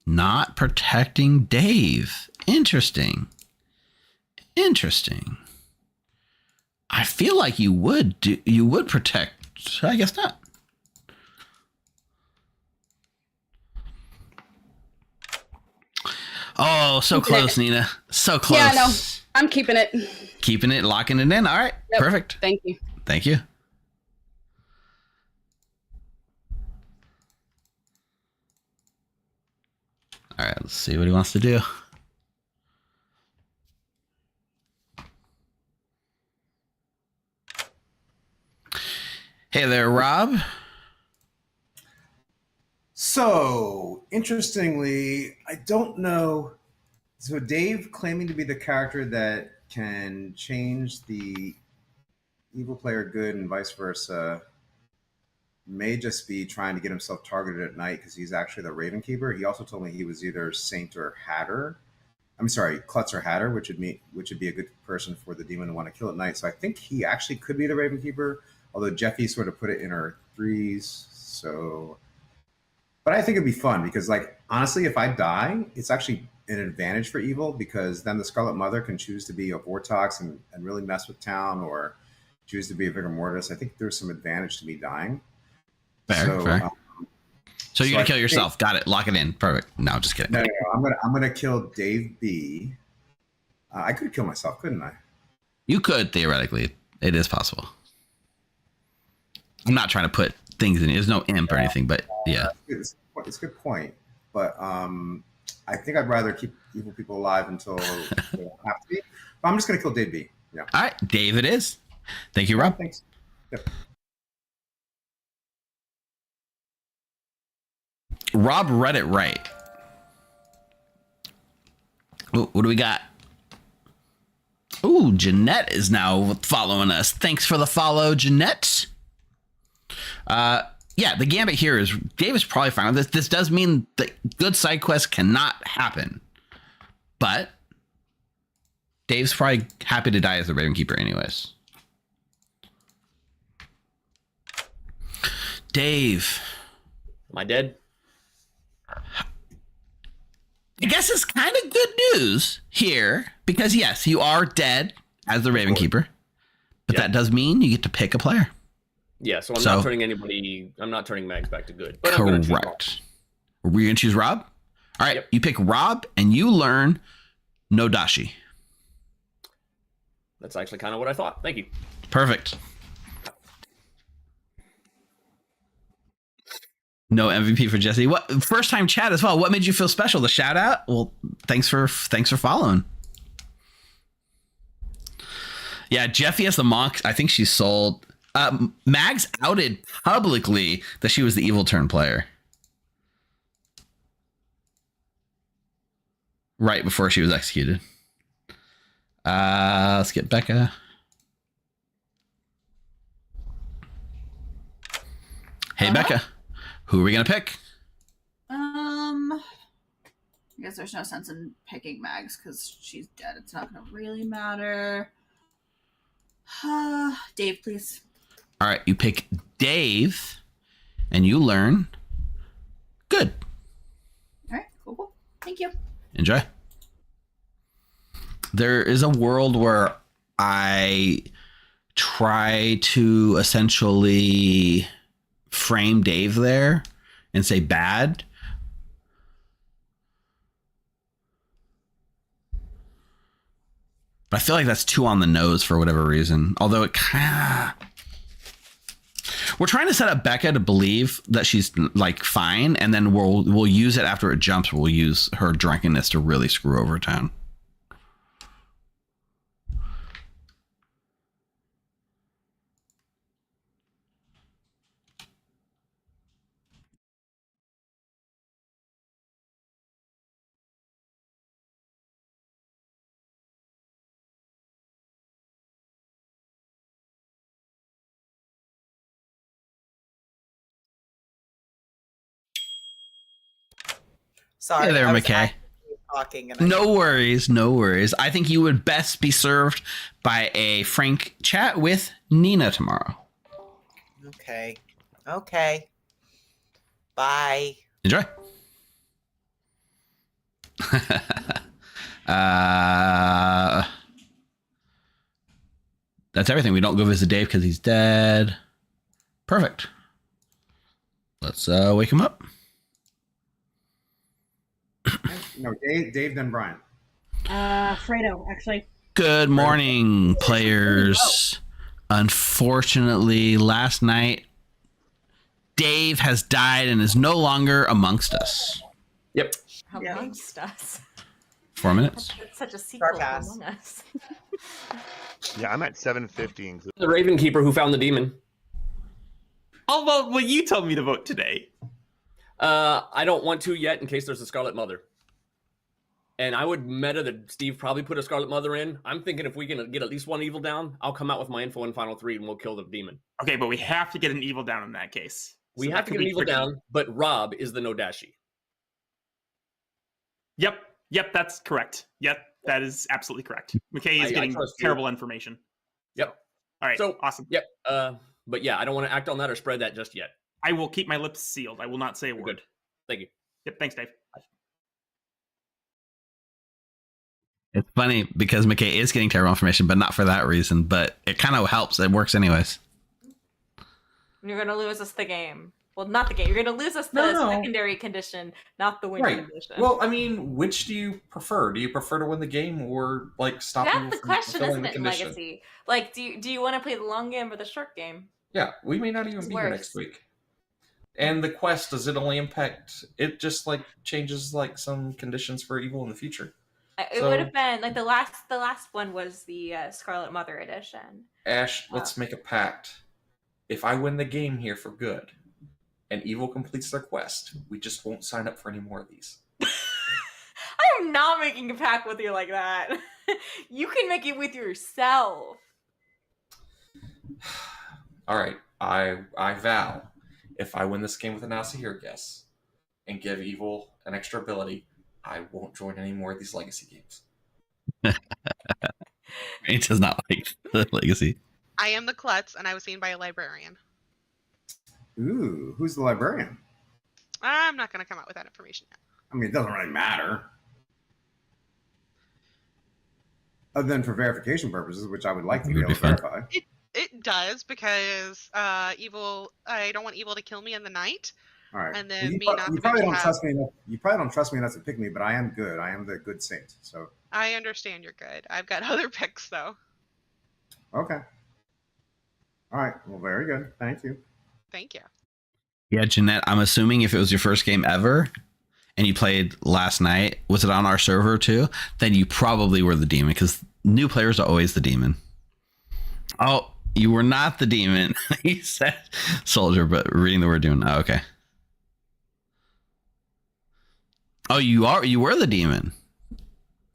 Not protecting Dave. Interesting. I feel like you would protect. I guess not. Oh, so close, Nina. So close. Yeah, no, I'm keeping it. Keeping it, locking it in. All right, Yep. perfect. Thank you. Thank you. All right, let's see what he wants to do. Hey there, Rob. So, interestingly, I don't know. So, Dave claiming to be the character that can change the evil player good and vice versa may just be trying to get himself targeted at night because he's actually the Raven Keeper. He also told me he was either Saint or Hatter. I'm sorry, Klutz or Hatter, which would be a good person for the demon to want to kill at night. So I think he actually could be the Raven Keeper, although Jeffy sort of put it in her threes. So, but I think it'd be fun because, like, honestly, if I die, it's actually an advantage for evil because then the Scarlet Mother can choose to be a Vortox and really mess with town, or choose to be a Vigor Mortis. I think there's some advantage to me dying. Fair. So you're gonna kill yourself. Got it. Lock it in. Perfect. No, just kidding. No. I'm gonna kill Dave B. I could kill myself, couldn't I? You could theoretically. It is possible. I'm not trying to put things in. There's no imp or anything, but yeah. It's a good point. But I think I'd rather keep evil people alive until they don't have to be. But I'm just gonna kill Dave B. Yeah. All right, Dave. It is. Thank you, Rob. Thanks. Yep. Rob read it right. Ooh, what do we got? Ooh, Jeanette is now following us. Thanks for the follow, Jeanette. Yeah, the gambit here is Dave is probably fine with this. This does mean that good side quests cannot happen, but Dave's probably happy to die as the Raven Keeper anyways. Dave. Am I dead? I guess it's kind of good news here because yes, you are dead as the Raven Keeper, but that does mean you get to pick a player. Yeah, so I'm not turning anybody. I'm not turning Mags back to good. But correct. Were you gonna choose Rob? All right, you pick Rob and you learn no Dashi. That's actually kind of what I thought. Thank you. Perfect. No MVP for Jesse. What first time chat as well? What made you feel special? The shout out? Well, thanks for following. Yeah, Jeffy as the monk. I think she sold. Mags outed publicly that she was the evil turn player right before she was executed. Let's get Becca. Hey, Becca. Who are we gonna pick? I guess there's no sense in picking Mags because she's dead. It's not gonna really matter. Dave, please. All right, you pick Dave, and you learn good. All right, cool. Thank you. Enjoy. There is a world where I try to essentially frame Dave there and say bad. But I feel like that's too on the nose for whatever reason. Although it kind of... We're trying to set up Becca to believe that she's like fine, and then we'll use it after it jumps. We'll use her drunkenness to really screw over town. Sorry. Hey there, I was McKay. actually talking and I No worries, no worries. I think you would best be served by a frank chat with Nina tomorrow. Okay. Okay. Bye. Enjoy. That's everything. We don't go visit Dave because he's dead. Perfect. Let's wake him up. No, Dave, then Brian. Fredo, actually. Good morning, players. Unfortunately, last night, Dave has died and is no longer amongst us. Yep. Amongst us. 4 minutes. It's such a sequel to Sarcasm. Among Us. Yeah, I'm at 750. The Raven Keeper who found the demon. Oh, well, you told me to vote today. I don't want to yet in case there's a Scarlet Mother. And I would meta that Steve probably put a Scarlet Mother in. I'm thinking if we can get at least one evil down, I'll come out with my info in Final 3 and we'll kill the demon. Okay, but we have to get an evil down in that case. We So have that to could get an be evil tricky. down, but Rob is the Nodashi. Yep, that's correct. Yep, that is absolutely correct. McKay is I getting trust you. terrible information. Yep. All right, So awesome. Yep. But yeah, I don't want to act on that or spread that just yet. I will keep my lips sealed. I will not say a word. Good. Thank you. Yep, thanks, Dave. It's funny because McKay is getting terrible information, but not for that reason. But it kind of helps. It works anyways. You're gonna lose us the game. Well, not the game. You're gonna lose us the No. secondary condition, not the win Right. condition. Well, I mean, which do you prefer? Do you prefer to win the game or like stop that's people the from question, fulfilling isn't the it, in condition? Legacy? Like, do you want to play the long game or the short game? Yeah, we may not even It's be here worse. next week. And the quest, does it only impact? It just like changes like some conditions for evil in the future. It would have been like the last one was the Scarlet Mother edition. Ash, let's make a pact. If I win the game here for good, and evil completes their quest, we just won't sign up for any more of these. I am not making a pact with you like that. You can make it with yourself. All right, I vow, if I win this game with an Alcihir guess and give evil an extra ability, I won't join any more of these legacy games. It does not like the legacy. I am the klutz, and I was seen by a librarian. Ooh, who's the librarian? I'm not going to come out with that information yet. I mean, it doesn't really matter. Other than for verification purposes, which I would like to be able to verify. It does, because evil. I don't want evil to kill me in the night. All right. And then Well, me not you to probably be don't have- trust me enough. You probably don't trust me enough to pick me, but I am good. I am the good saint. So I understand you're good. I've got other picks, though. okay. All right. Well, very good. Thank you. Thank you. Yeah, Jeanette, I'm assuming if it was your first game ever and you played last night, was it on our server too? Then you probably were the demon because new players are always the demon. Oh, you were not the demon. He said soldier, but reading the word demon. Oh, okay. Oh, you were the demon.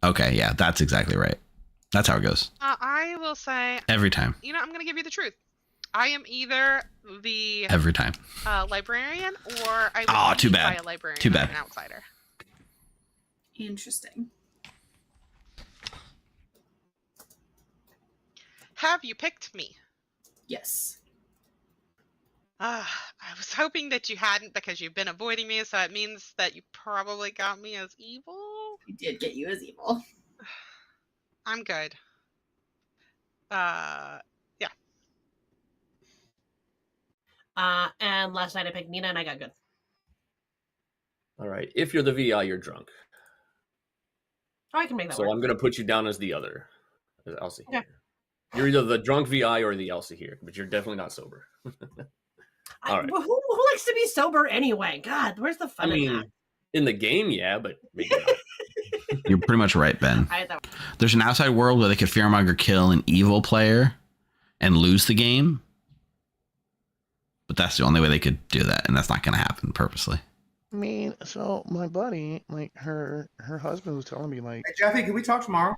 Okay, yeah, that's exactly right. That's how it goes. I will say Every time. You know, I'm going to give you the truth. I am either the Every time. librarian, or I Aw, was too beat bad. by a librarian. Too or bad. An outsider. Interesting. Have you picked me? Yes. I was hoping that you hadn't, because you've been avoiding me, so it means that you probably got me as evil. I did get you as evil. I'm good. Yeah. And last night I picked Nina and I got good. All right. If you're the VI, you're drunk. Oh, I can make that So work. I'm going to put you down as the other. As Elsie. Okay. You're either the drunk VI or the Elsie here, but you're definitely not sober. All right. Who likes to be sober anyway? God, where's the I fun in mean, that? in the game, yeah, but maybe not. You're pretty much right, Ben. I thought- There's an outside world where they could fearmonger kill an evil player and lose the game. But that's the only way they could do that, and that's not going to happen purposely. I mean, so my buddy, like her husband was telling me, like, Hey, Jeffy, can we talk tomorrow?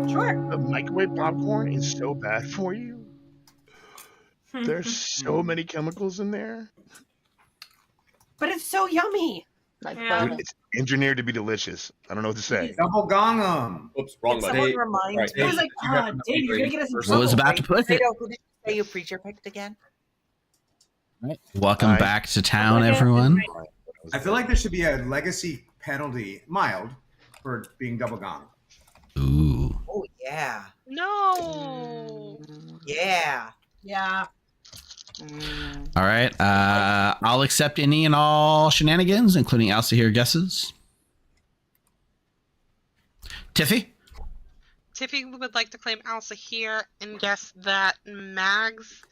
Sure. the microwave popcorn is so bad for you. There's so many chemicals in there. But it's so yummy. Like Yeah. It's engineered to be delicious. I don't know what to say. Double gong 'em. Oops, wrong Can button. someone remind Right. me? I was like, oh, Dave, you're gonna get us in I trouble. was about to put it. Fredo, who did you say you preacher picked again? Welcome Hi. back to town, Okay. everyone. I feel like there should be a legacy penalty, mild, for being double gong. Ooh. Oh yeah, No. yeah. Yeah. All right. I'll accept any and all shenanigans, including Alcihir guesses. Tiffy? Tiffy would like to claim Elsa here and guess that Mags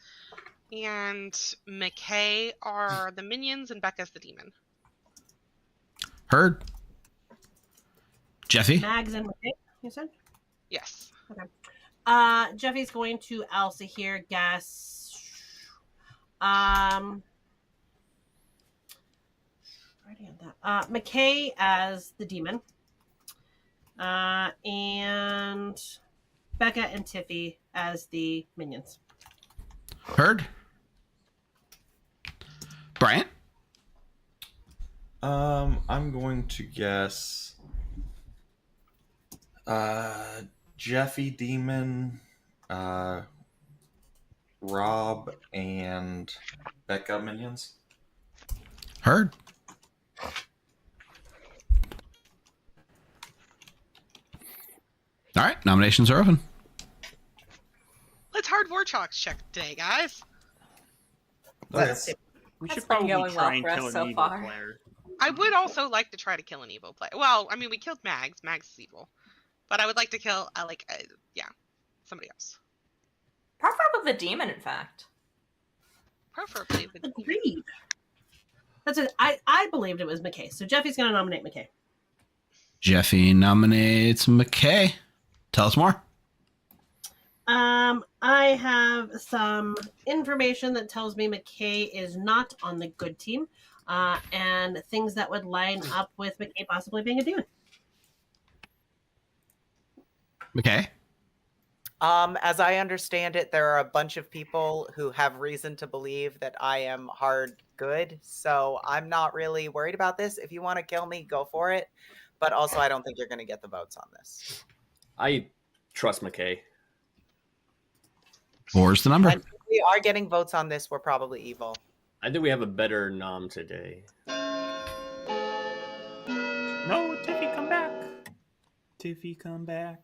and McKay are the minions and Becca's the demon. Heard. Jeffy? Mags and McKay, you said? Yes. Okay. Jeffy's going to Elsa here, guess. McKay as the demon. And Becca and Tiffy as the minions. Heard. Bryant? I'm going to guess Jeffy Demon, Rob, and Becca minions. Heard. All right, nominations are open. Let's hard Warchalks check today, guys. We That's should been probably going try well and for us kill an so evil far. player. I would also like to try to kill an evil player. Well, I mean, we killed Mags. Mags is evil. But I would like to kill, somebody else. Preferably the demon, in fact. Preferably the Agreed. That's it. I believed it was McKay, so Jeffy's going to nominate McKay. Jeffy nominates McKay. Tell us more. I have some information that tells me McKay is not on the good team, and things that would line up with McKay possibly being a demon. McKay? As I understand it, there are a bunch of people who have reason to believe that I am hard good, so I'm not really worried about this. If you want to kill me, go for it. But also, I don't think you're going to get the votes on this. I trust McKay. Four's the number. And if we are getting votes on this, we're probably evil. I think we have a better nom today. No, Tiffy, come back. Tiffy, come back.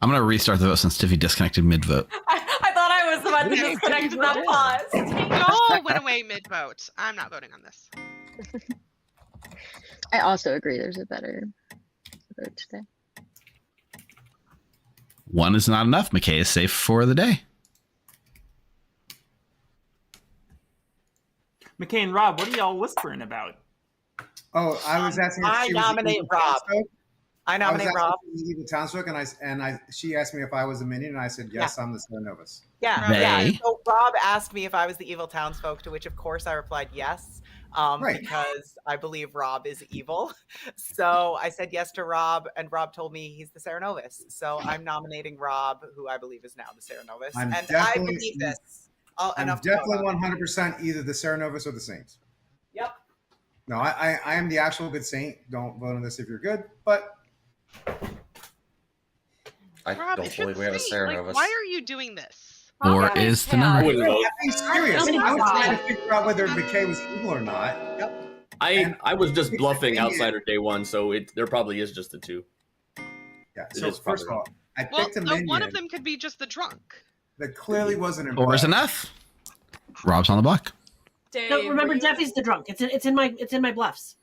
I'm going to restart the vote since Tiffy disconnected mid-vote. I thought I was about to disconnect from that pause. Y'all went away mid-vote. I'm not voting on this. I also agree there's a better vote today. One is not enough. McKay is safe for the day. McKay and Rob, what are y'all whispering about? Oh, I was asking. If I she was nominate evil Rob. townsfolk. I nominate was asking Rob. if she was evil townsfolk, and she asked me if I was a minion, and I said yes, I'm the Cerenovus. Yeah, They- yeah. So Rob asked me if I was the evil townsfolk, to which, of course, I replied yes, Right. because I believe Rob is evil. So I said yes to Rob, and Rob told me he's the Cerenovus. So I'm nominating Rob, who I believe is now the Cerenovus. I'm And I definitely- believe this. I'm Enough to know definitely about it. 100% either the Cerenovus or the Saints. Yep. No, I am the actual good saint. Don't vote on this if you're good, but I Rob, don't if you're believe we have a the saint, Cerenovus. like, why are you doing this? Four is the number. Wouldn't vote. I'm being serious. I was trying to figure out whether McKay was evil or not. I was just And- bluffing outsider day one, so there probably is just the two. Yeah. It So is first of probably all, I Well, picked a no, minion one of them could be just the drunk. that clearly wasn't Four is impressed. enough. Rob's on the block. Dave, No, remember were you- Jeffy's the drunk. It's in my bluffs.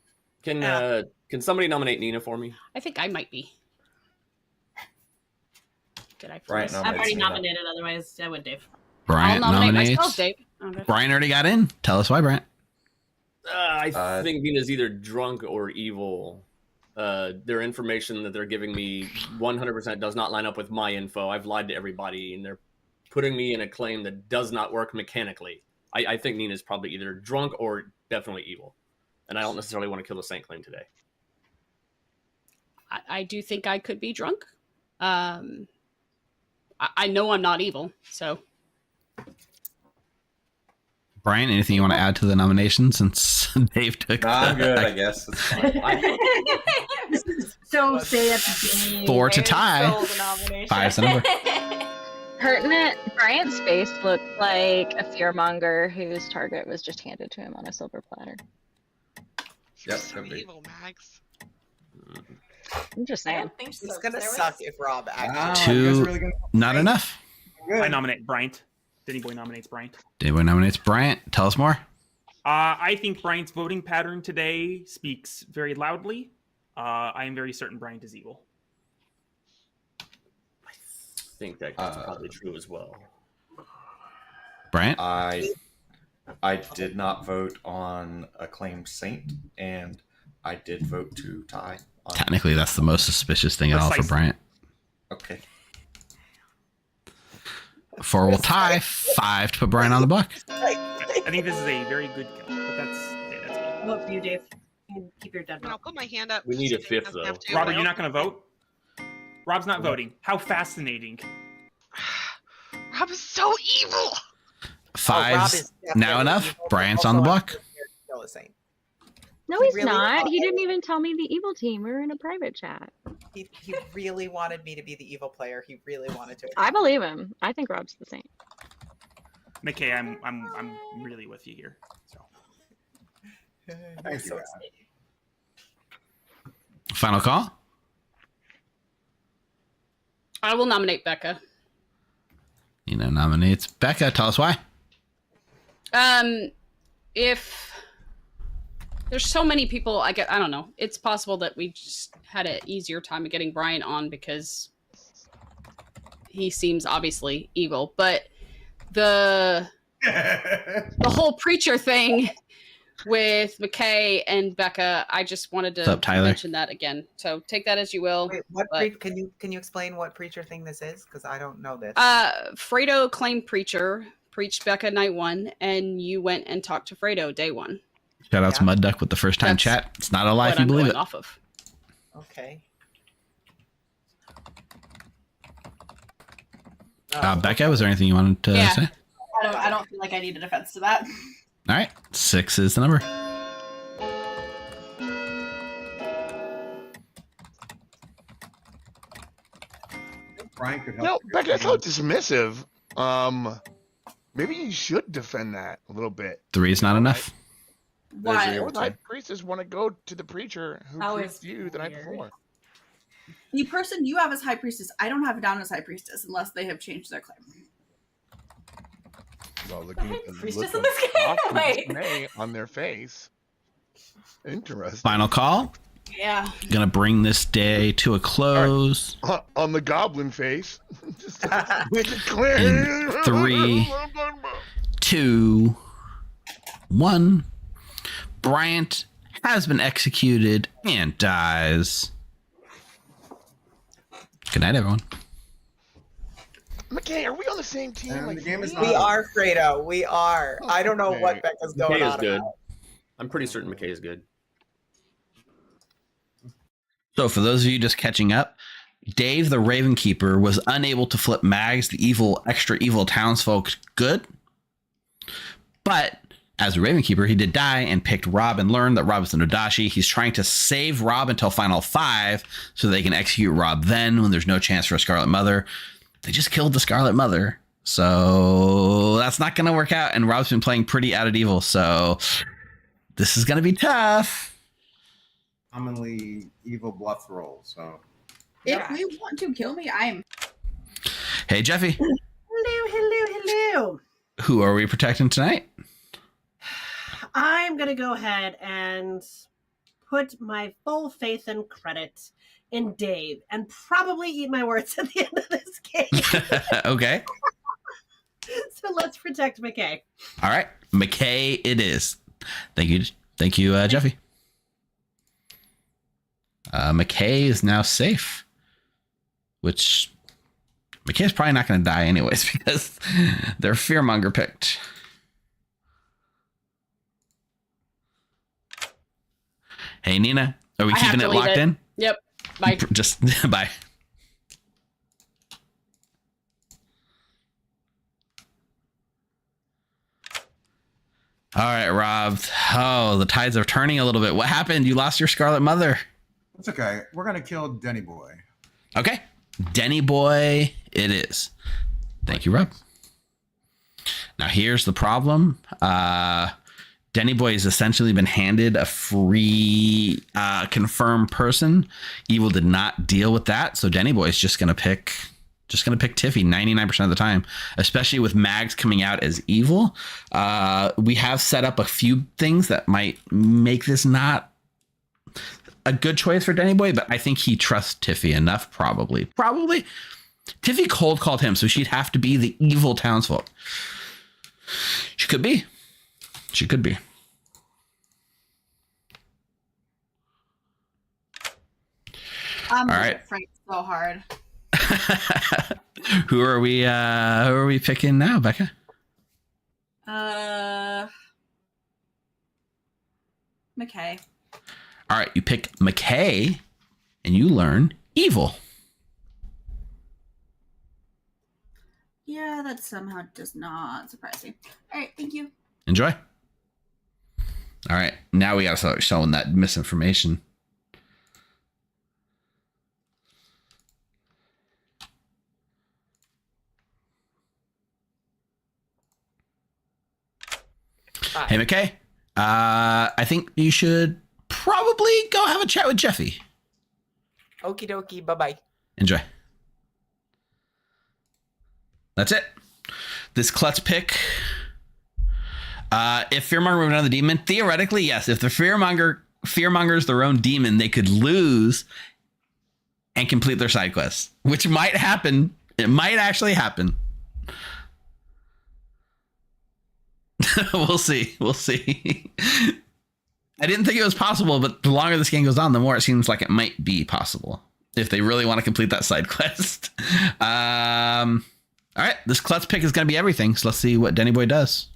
Can somebody nominate Nina for me? I think I might be. Did I? Right, freeze? no. I've already Nina. nominated. Otherwise, I would, Dave. Bryant I'll nominate nominates. myself, Dave. Okay. Brian already got in. Tell us why, Bryant. I think Nina's either drunk or evil. Their information that they're giving me 100% does not line up with my info. I've lied to everybody, and they're putting me in a claim that does not work mechanically. I think Nina's probably either drunk or definitely evil. And I don't necessarily want to kill the Saint claim today. I do think I could be drunk. I know I'm not evil, so Brian, anything you want to add to the nomination since Dave took? I'm good, I guess. It's fine. So say that's Dave. 4 to tie. Stole the nomination. 5's the number. Hurting it. Bryant's face looked like a fearmonger whose target was just handed to him on a silver platter. Yep, So could be. evil, Max. I'm just I saying. don't think so. It's gonna There was- suck if Rob Wow, actually. you guys are 2, really gonna- not enough. I nominate Bryant. Denny Boy nominates Bryant. Dave nominates Bryant. Tell us more. I think Bryant's voting pattern today speaks very loudly. I am very certain Bryant is evil. I think that's probably true as well. Bryant? I did not vote on Acclaimed Saint, and I did vote to tie. On... Technically, that's the most suspicious thing at all for Precisely. Bryant. Okay. 4 will tie. 5 to put Brian on the block. I think this is a very good kill, but that's me. I'll vote for you, Dave. You can keep your dead And I'll put my hand up. We need so a Dave fifth, doesn't have to. Rob, are you not going to vote? Rob's not voting. How fascinating. Rob is so evil. 5's now enough. Bryant's on the block. No, He he's really not. thought- He didn't even tell me the evil team. We were in a private chat. He really wanted me to be the evil player. He really wanted to. I believe him. I think Rob's the saint. McKay, I'm really with you here. So Thank you, Rob. Final call. I will nominate Becca. Nina nominates Becca. Tell us why. If there's so many people, I don't know. It's possible that we just had an easier time of getting Brian on because he seems obviously evil. But the whole preacher thing with McKay and Becca, I just wanted to What's up, Tyler? mention that again. So take that as you will. Wait, can you explain what preacher thing this is? Because I don't know this. Fredo claimed preacher, preached Becca night 1, and you went and talked to Fredo day 1. Shout out to Mud Duck with the first time That's chat. It's not a lie what if you I'm believe going it. off of. Okay. Becca, was there anything you wanted to say? I don't feel like I need a defense to that. All right. 6 is the number. Brian could help. No, you. Becca, that's how dismissive. Maybe you should defend that a little bit. 3 is not enough. Why? Or the high priestess want to go to the preacher who That preached was you the night weird. before. The person you have as high priestess, I don't have down as high priestess unless they have changed their claim. Well, looking at the priestess look in this of game? shock and Wait. dismay on their face. Interesting. Final call. Yeah. Gonna bring this day to a close. On the goblin face. Just make it clear. In 3, 2, 1. Bryant has been executed and dies. Good night, everyone. McKay, are we on the same team? And Like, the game is We are Fredo. We are. I don't know what Okay. Becca's going McKay is on good. about. I'm pretty certain McKay is good. So, for those of you just catching up, Dave the Raven Keeper was unable to flip Mags, the extra evil townsfolk, good. But as a Raven Keeper, he did die and picked Rob and learned that Rob is the Nodashi. He's trying to save Rob until final 5 so they can execute Rob then when there's no chance for a Scarlet Mother. They just killed the Scarlet Mother. So that's not going to work out. And Rob's been playing pretty out of evil. So this is going to be tough. commonly evil bluff roll. So If we want to kill me, I am. Hey, Jeffy. Hello. Who are we protecting tonight? I'm going to go ahead and put my full faith and credit in Dave and probably eat my words at the end of this game. Okay. So let's protect McKay. All right. McKay it is. Thank you. Thank you, Jeffy. McKay is now safe, which McKay's probably not going to die anyways because their fearmonger picked. Hey, Nina, are we I have keeping to it leave locked it. in? Yep. Bye. Just bye. All right, Rob. Oh, the tides are turning a little bit. What happened? You lost your Scarlet Mother. It's okay. We're gonna kill Denny Boy. Okay. Denny Boy it is. Thank you, Rob. Now here's the problem. Denny Boy has essentially been handed a free confirmed person. Evil did not deal with that, so Denny Boy is just gonna pick Tiffy 99% of the time, especially with Mags coming out as evil. We have set up a few things that might make this not a good choice for Denny Boy, but I think he trusts Tiffy enough, probably. Tiffy cold called him, so she'd have to be the evil townsfolk. She could be. I'm All right. Frank so hard. Who are we picking now, Becca? McKay. All right, you pick McKay and you learn evil. Yeah, that somehow does not surprise me. All right, thank you. Enjoy. All right, now we gotta start showing that misinformation. Hey, McKay. I think you should probably go have a chat with Jeffy. Okie dokie. Bye-bye. Enjoy. That's it. This klutz pick. If Fearmonger moved on the demon, theoretically, yes. If the Fearmonger's their own demon, they could lose and complete their side quests, which might happen. It might actually happen. We'll see. I didn't think it was possible, but the longer this game goes on, the more it seems like it might be possible if they really want to complete that side quest. All right, this klutz pick is going to be everything. So let's see what Denny Boy does.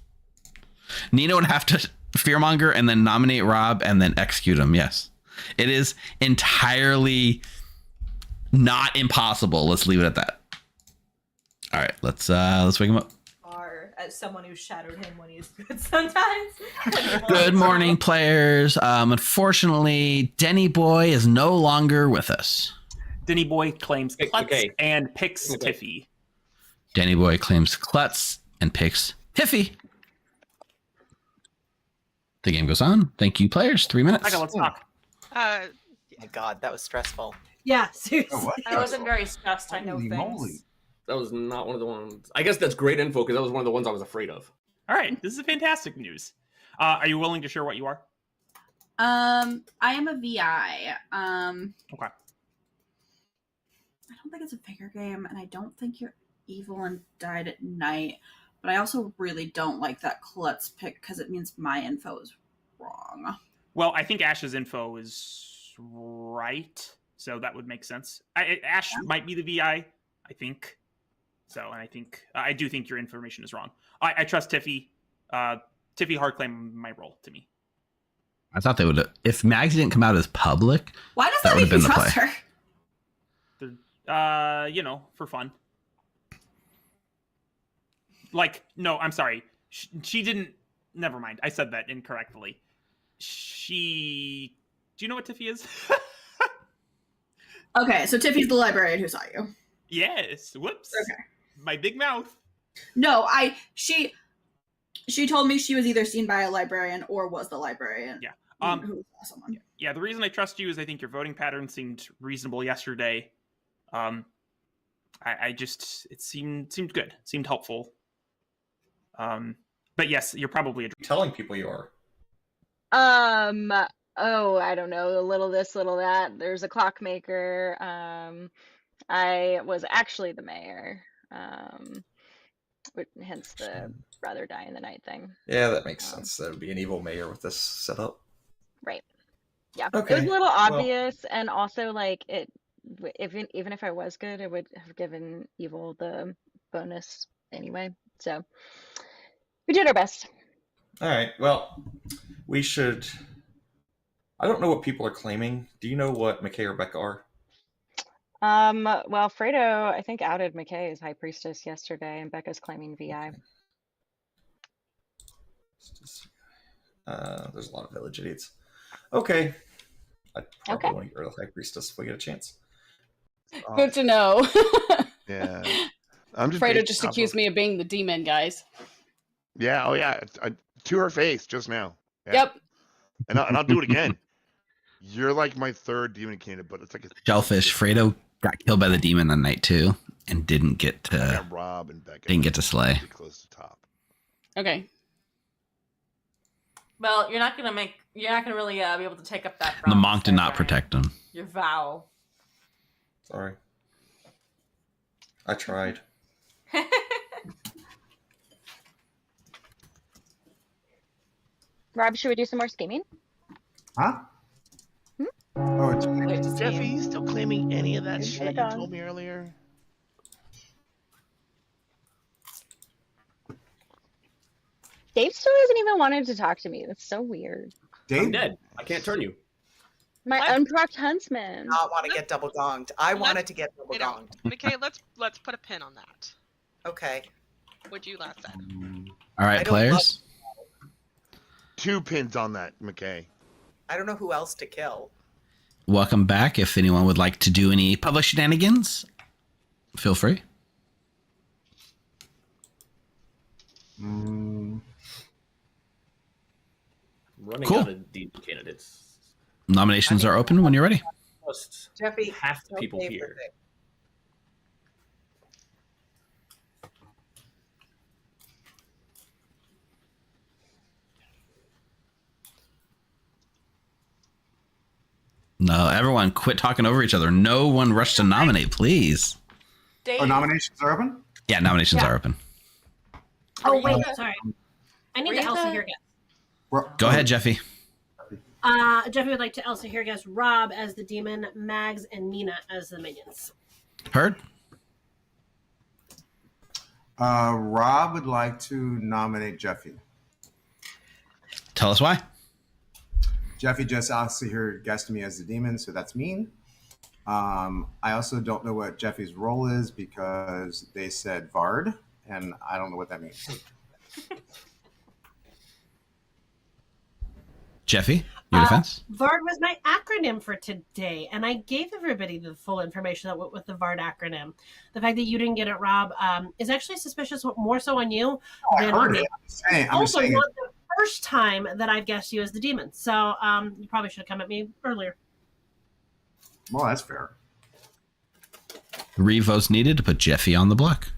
Nina would have to Fearmonger and then nominate Rob and then execute him. Yes, it is entirely not impossible. Let's leave it at that. All right, let's wake him up. As someone who shadowed him when he's good sometimes. Good morning, players. Unfortunately, Denny Boy is no longer with us. Denny Boy claims Klutz and picks Tiffy. Denny Boy claims Klutz and picks Tiffy. The game goes on. Thank you, players. 3 minutes. Okay, let's talk. My God, that was stressful. Yeah, seriously. I wasn't very stressed. I know things. That was not one of the ones. I guess that's great info because that was one of the ones I was afraid of. All right, this is fantastic news. Are you willing to share what you are? I am a VI. Okay. I don't think it's a figure game, and I don't think you're evil and died at night. But I also really don't like that klutz pick because it means my info is wrong. Well, I think Ash's info is right, so that would make sense. Ash might be the VI, I think. So, and I do think your information is wrong. I trust Tiffy. Tiffy hard claim my role to me. I thought they would have. If Mags didn't come out as public, why does that would have been the play. Her? For fun. No, I'm sorry. She didn't. Never mind. I said that incorrectly. Do you know what Tiffy is? Okay, so Tiffy's the librarian who saw you. Yes. Whoops. Okay. My big mouth. No, she told me she was either seen by a librarian or was the librarian. Yeah. Who saw someone. Yeah. The reason I trust you is I think your voting pattern seemed reasonable yesterday. It seemed good. Seemed helpful. But yes, you're probably telling people you are. Oh, I don't know, a little this, little that. There's a clockmaker. I was actually the mayor. Hence the rather die in the night thing. Yeah, that makes sense. That would be an evil mayor with this setup. Right. Yeah. Okay. It was a little obvious, and also like even if I was good, it would have given evil the bonus anyway. So we did our best. All right. Well, we should. I don't know what people are claiming. Do you know what McKay or Becca are? Well, Fredo, I think, outed McKay as High Priestess yesterday, and Becca's claiming VI. There's a lot of village idiots. Okay. I probably Okay. want to get rid of the High Priestess if we get a chance. Good to know. Yeah. I'm just Fredo based just off accused of- me of being the demon, guys. Yeah. Oh yeah. To her face just now. Yeah. Yep. And I'll do it again. You're like my third demon candidate, but it's like a Shellfish. Fredo got killed by the demon that night too, and didn't get I to got Rob and Becca. didn't get to slay. Pretty close to top. Okay. Well, you're not gonna really be able to take up that. The promise monk did there, not Brian. protect him. Your vow. Sorry. I tried. Rob, should we do some more scheming? Huh? Oh, it's Wait to see. Jeffy, you still claiming any of that Into shit the you dawn. told me earlier? Dave still hasn't even wanted to talk to me. That's so weird. I'm Dave. dead. I can't turn you. My What? unpropped huntsman. Not want to get double gonged. I Let's- wanted to get double You know, gonged. McKay, let's put a pin on that. Okay. What you last said. All I right, don't players. 2 pins on that, McKay. I don't know who else to kill. Welcome back. If anyone would like to do any public shenanigans, feel free. Running Cool. out of demon candidates. Nominations are open when you're ready. Just Jeffy, half the don't people pay for here. things. No, everyone quit talking over each other. No one rush to nominate, please. Dave, Oh, nominations are open? Yeah, nominations Yeah. are open. Oh Were wait, you- sorry. I need were to you Elsa the- here guess. Go ahead, Jeffy. Jeffy would like to Elsa here guess Rob as the demon, Mags and Mina as the minions. Heard? Rob would like to nominate Jeffy. Tell us why. Jeffy just asked to hear guessed me as the demon, so that's mean. I also don't know what Jeffy's role is because they said Vard, and I don't know what that means. Jeffy, your defense? VARD was my acronym for today, and I gave everybody the full information that went with the VARD acronym. The fact that you didn't get it, Rob, is actually suspicious, more so on you I than on heard me. it. I'm just Also, saying. not the first time that I've guessed you as the demon, so you probably should have come at me earlier. Well, that's fair. 3 votes needed to put Jeffy on the block.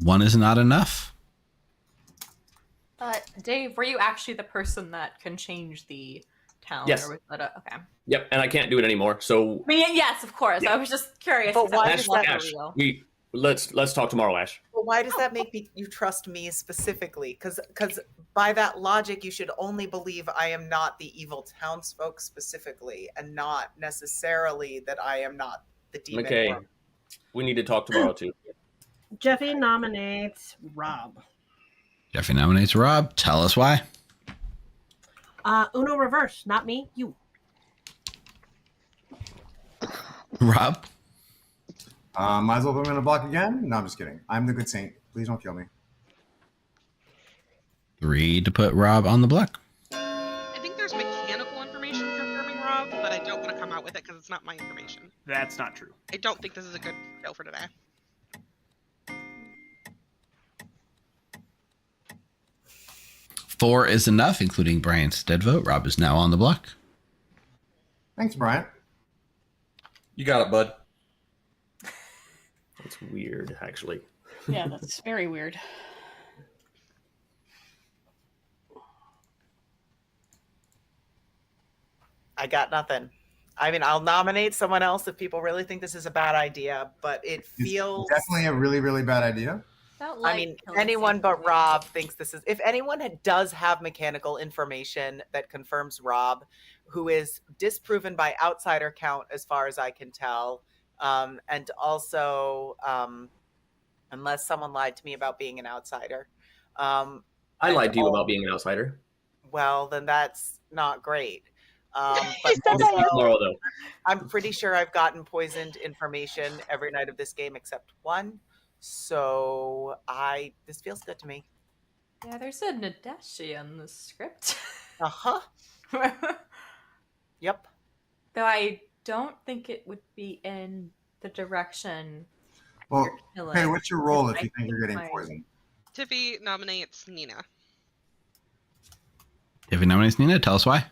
One is not enough. Dave, were you actually the person that can change the town? Yes. Or was that okay. Yep, and I can't do it anymore. So I mean, yes, of course. Yeah. I was just curious. But because why that does was that- never Ash, real. let's talk tomorrow, Ash. But why does that make you trust me specifically? Because by that logic, you should only believe I am not the evil townsfolk specifically, and not necessarily that I am not the demon. Okay, or- we need to talk tomorrow too. Jeffy nominates Rob. Jeffy nominates Rob. Tell us why. Uno reverse, not me, you. Rob? Might as well put him in a block again? No, I'm just kidding. I'm the good saint. Please don't kill me. 3 to put Rob on the block. I think there's mechanical information confirming Rob, but I don't want to come out with it because it's not my information. That's not true. I don't think this is a good kill for today. Four is enough, including Brian's dead vote. Rob is now on the block. Thanks, Brian. You got it, bud. That's weird, actually. Yeah, that's very weird. I got nothing. I mean, I'll nominate someone else if people really think this is a bad idea, but it feels Definitely a really, really bad idea. I mean, anyone but Rob thinks this is. If anyone does have mechanical information that confirms Rob, who is disproven by outsider count, as far as I can tell, and also, unless someone lied to me about being an outsider, I lied to you about being an outsider. well, then that's not great. But also, Tomorrow, though. I'm pretty sure I've gotten poisoned information every night of this game except one. So this feels good to me. Yeah, there's a Nadeshi in the script. Uh-huh. Yep. Though I don't think it would be in the direction. Well, you're killing, hey, what's your role if because you I think you're getting my- poisoned? Tiffy nominates Nina. If he nominates Nina, tell us why.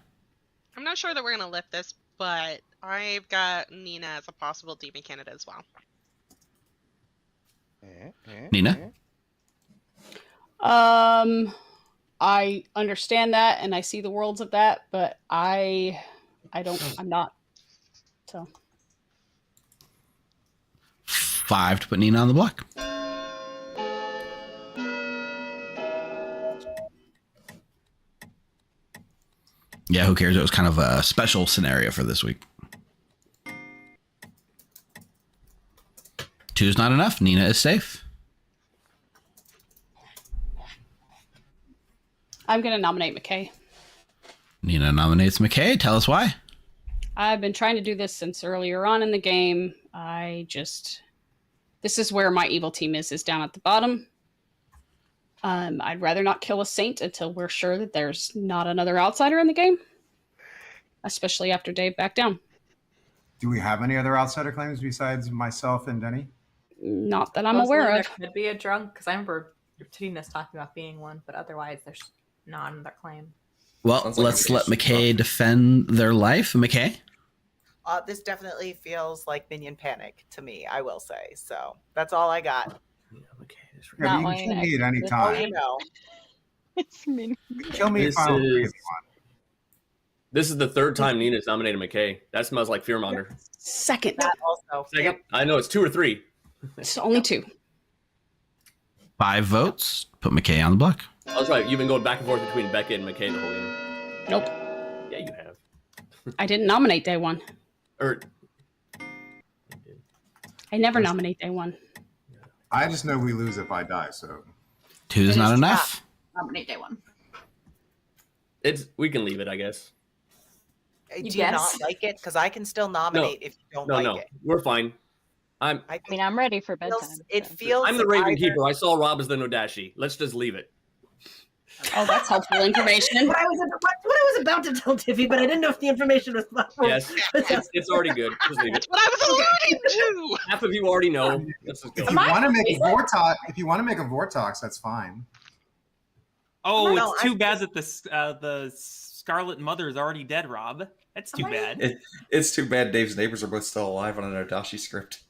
I'm not sure that we're gonna lift this, but I've got Nina as a possible demon candidate as well. Nina? I understand that and I see the worlds of that, but I'm not. So 5 to put Nina on the block. Yeah, who cares? It was kind of a special scenario for this week. 2's not enough. Nina is safe. I'm going to nominate McKay. Nina nominates McKay. Tell us why. I've been trying to do this since earlier on in the game. This is where my evil team is down at the bottom. I'd rather not kill a saint until we're sure that there's not another outsider in the game, especially after Dave backed down. Do we have any other outsider claims besides myself and Denny? Not that I'm aware of. There could be a drunk, because I remember Tina's talking about being one, but otherwise there's not another claim. Well, Sounds like let's a let fish. McKay defend their life. McKay? This definitely feels like minion panic to me, I will say. So that's all I got. Yeah, Not but you can mine, kill me at any actually. Oh, time. you know. It's me. You can kill me This if I is- This is the third time Nina's nominated McKay. That smells like fearmonger. Second. That also. Second? I know it's 2 or 3. It's only 2. 5 votes. Put McKay on the block. That's right. You've been going back and forth between Becca and McKay the whole game. Nope. Yeah, you have. I didn't nominate day 1. Or I never nominate day 1. I just know we lose if I die, so 2's not enough. Nominate day 1. we can leave it, I guess. Do you guess? not like it? Because I can still nominate if you don't like No, it. we're fine. I I mean, I'm ready for bedtime. It so. feels. I'm the Raven either- Keeper. I saw Rob as the Nodashi. Let's just leave it. Oh, that's helpful information. What I was about to tell Tiffy, but I didn't know if the information was. Yes, it's already good. Just leave it. That's what I was alluding to. Half of you already know. Let's just go. if you want to make a Vortox, that's fine. Oh, No, it's too bad that the Scarlet Mother is already dead, Rob. That's too bad. It's too bad Dave's neighbors are both still alive on an Odashi script.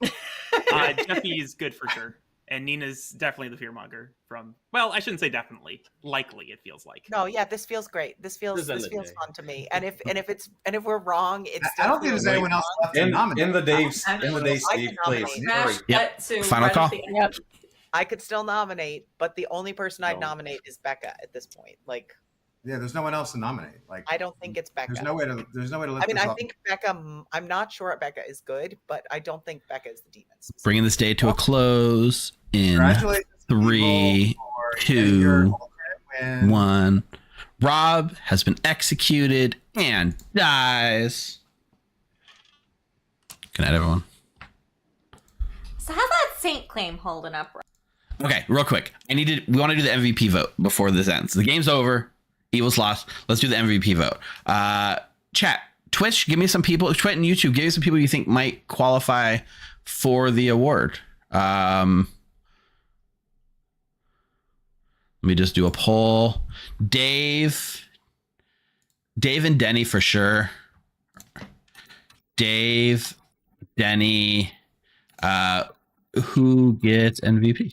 Jeffy is good for sure. And Nina's definitely the fearmonger from. Well, I shouldn't say definitely. Likely, it feels like. No, yeah, this feels great. This feels This is the day. fun to me. And if we're wrong, it's. I don't think there's anyone else left to nominate. In the Dave I can Steve, please. nominate. Hurry. Yep. Final call. Yep. I could still nominate, but the only person I'd No. nominate is Becca at this point. Like, Yeah, there's no one else to nominate. Like, I don't think it's Becca. there's no way to lift I mean, this I up. think Becca. I'm not sure Becca is good, but I don't think Becca is the demons. Bringing this day to a close in Congratulations, 3, people, for getting your 2, ultimate win. 1. Rob has been executed and dies. Good night, everyone. So how's that saint claim holding up? Okay, real quick. We want to do the MVP vote before this ends. The game's over. Evil's lost. Let's do the MVP vote. Chat, Twitch, give me some people. Twitch and YouTube, give me some people you think might qualify for the award. Let me just do a poll. Dave and Denny for sure. Dave, Denny, who gets MVP?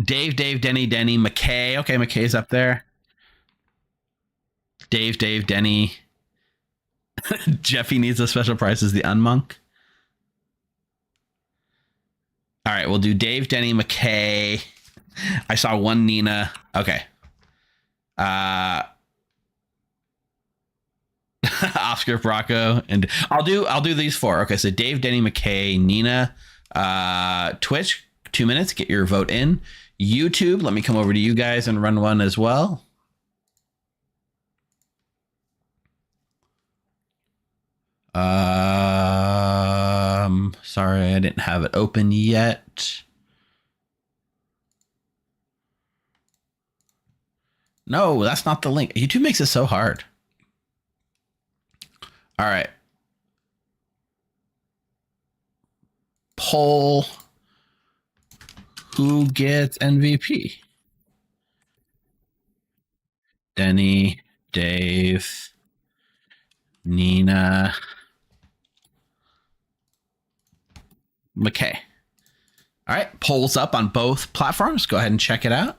Dave, Denny, McKay. Okay, McKay's up there. Dave, Denny. Jeffy needs a special prize as the unmonk. All right, we'll do Dave, Denny, McKay. I saw one Nina. Okay. Oscar, Bracco, and I'll do these 4. Okay, so Dave, Denny, McKay, Nina, Twitch, 2 minutes, get your vote in. YouTube, let me come over to you guys and run one as well. Sorry, I didn't have it open yet. No, that's not the link. YouTube makes it so hard. All right. Poll. Who gets MVP? Denny, Dave, Nina, McKay. All right, polls up on both platforms. Go ahead and check it out.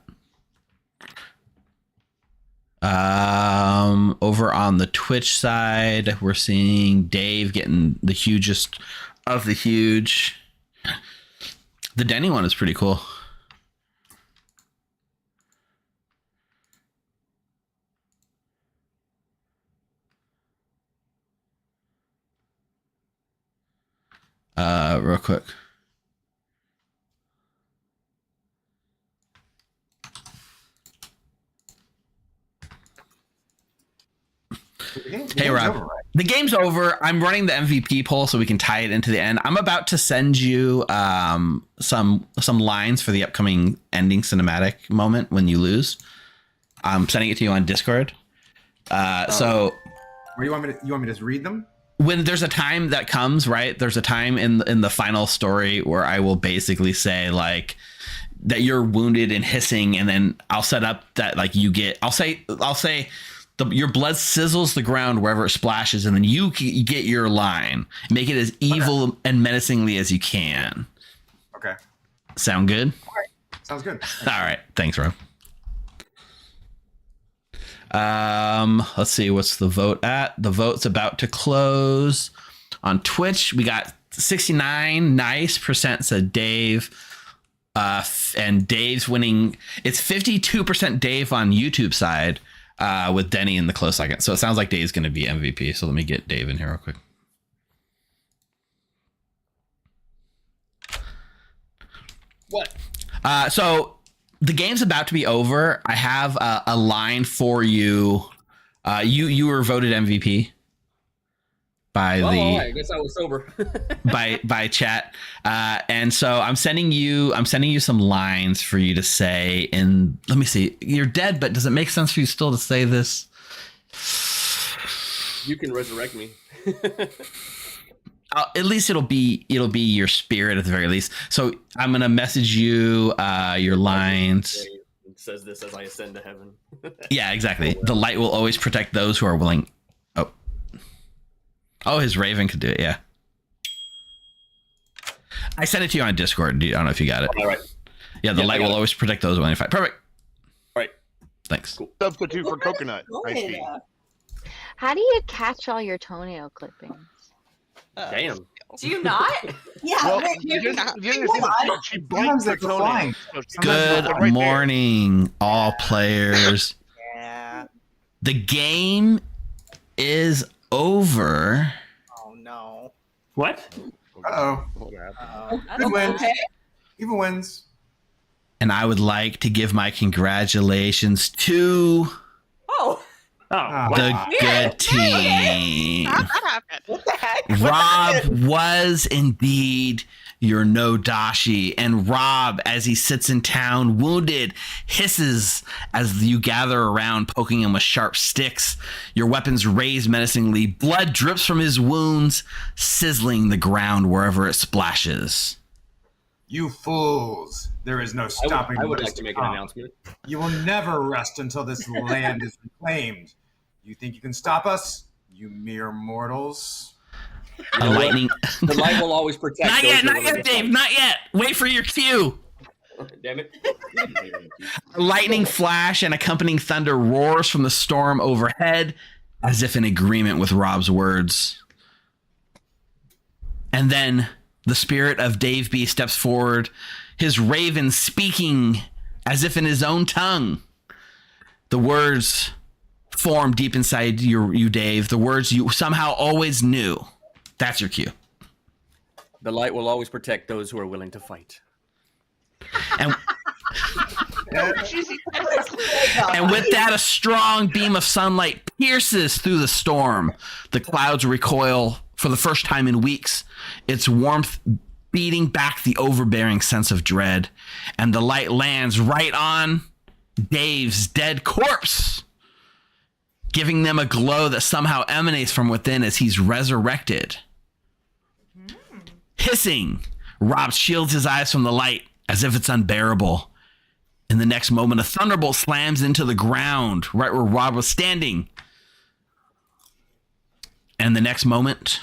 Over on the Twitch side, we're seeing Dave getting the hugest of the huge. The Denny one is pretty cool. Real quick. Hey, Rob. Right? The game's over. I'm running the MVP poll so we can tie it into the end. I'm about to send you some lines for the upcoming ending cinematic moment when you lose. I'm sending it to you on Discord. So, where you want me to just read them? When there's a time that comes, right? There's a time in the final story where I will basically say like that you're wounded and hissing, and then I'll set up that like you get. I'll say. Your blood sizzles the ground wherever it splashes, and then you get your line. Make it as evil and menacingly as you can. Okay. Sound good? All right. Sounds good. All right. Thanks, Rob. Let's see. What's the vote at? The vote's about to close. On Twitch, we got 69% said Dave. And Dave's winning. It's 52% Dave on YouTube side. With Denny in the close second. So it sounds like Dave's going to be MVP. So let me get Dave in here real quick. What? So the game's about to be over. I have a line for you. You were voted MVP by I guess I was sober. by chat. And so I'm sending you some lines for you to say in, let me see. You're dead, but does it make sense for you still to say this? You can resurrect me. At least it'll be your spirit at the very least. So I'm going to message you your lines. It says this as I ascend to heaven. Yeah, exactly. The light will always protect those who are willing. Oh, his Raven could do it, yeah. I sent it to you on Discord. I don't know if you got it. All right. Yeah, the light will always protect those willing to fight. Perfect. All right. Thanks. Cool. Substitute for coconut. How do you catch all your toenail clippings? Damn. Do you not? Yeah. Well, she bites the toenail. Good morning, all players. Yeah. The game is over. Oh no. What? Uh-oh. Good wins. Even wins. And I would like to give my congratulations to the good team. How'd that happen? What the heck? Rob was indeed your no dashi, and Rob, as he sits in town wounded, hisses as you gather around, poking him with sharp sticks. Your weapons raise menacingly. Blood drips from his wounds, sizzling the ground wherever it splashes. You fools! There is no stopping. I would like to make an announcement. You will never rest until this land is reclaimed. You think you can stop us, you mere mortals? A lightning. The light will always protect. Not yet, Dave. Not yet. Wait for your cue. Damn it. A lightning flash and accompanying thunder roars from the storm overhead, as if in agreement with Rob's words. And then the spirit of Dave B steps forward, his raven speaking as if in his own tongue. The words form deep inside you, Dave. The words you somehow always knew. That's your cue. The light will always protect those who are willing to fight. And, and with that, a strong beam of sunlight pierces through the storm. The clouds recoil For the first time in weeks, its warmth beating back the overbearing sense of dread, and the light lands right on Dave's dead corpse, giving them a glow that somehow emanates from within as he's resurrected. Hissing, Rob shields his eyes from the light as if it's unbearable. In the next moment, a thunderbolt slams into the ground right where Rob was standing. And the next moment,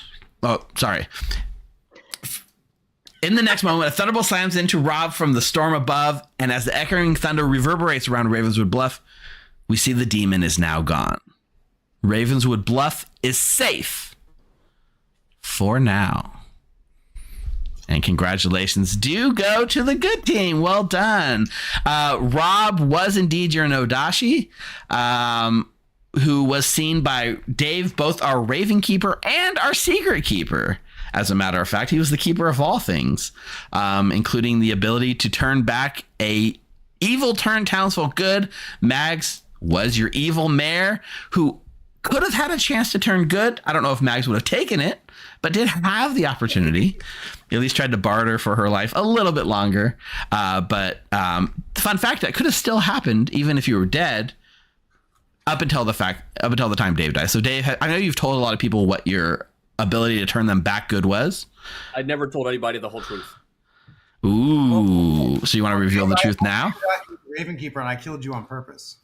In the next moment, a thunderbolt slams into Rob from the storm above, and as the echoing thunder reverberates around Ravenswood Bluff, we see the demon is now gone. Ravenswood Bluff is safe for now. And congratulations do go to the good team. Well done. Rob was indeed your Nodashi, who was seen by Dave, both our Raven Keeper and our Secret Keeper. As a matter of fact, he was the keeper of all things, including the ability to turn back a evil turn townsfolk good. Mags was your evil mayor who could have had a chance to turn good. I don't know if Mags would have taken it, but did have the opportunity. At least tried to barter for her life a little bit longer. But fun fact, that could have still happened even if you were dead up until the time Dave died. So Dave, I know you've told a lot of people what your ability to turn them back good was. I never told anybody the whole truth. Ooh, so you want to reveal the truth now? Raven Keeper, and I killed you on purpose.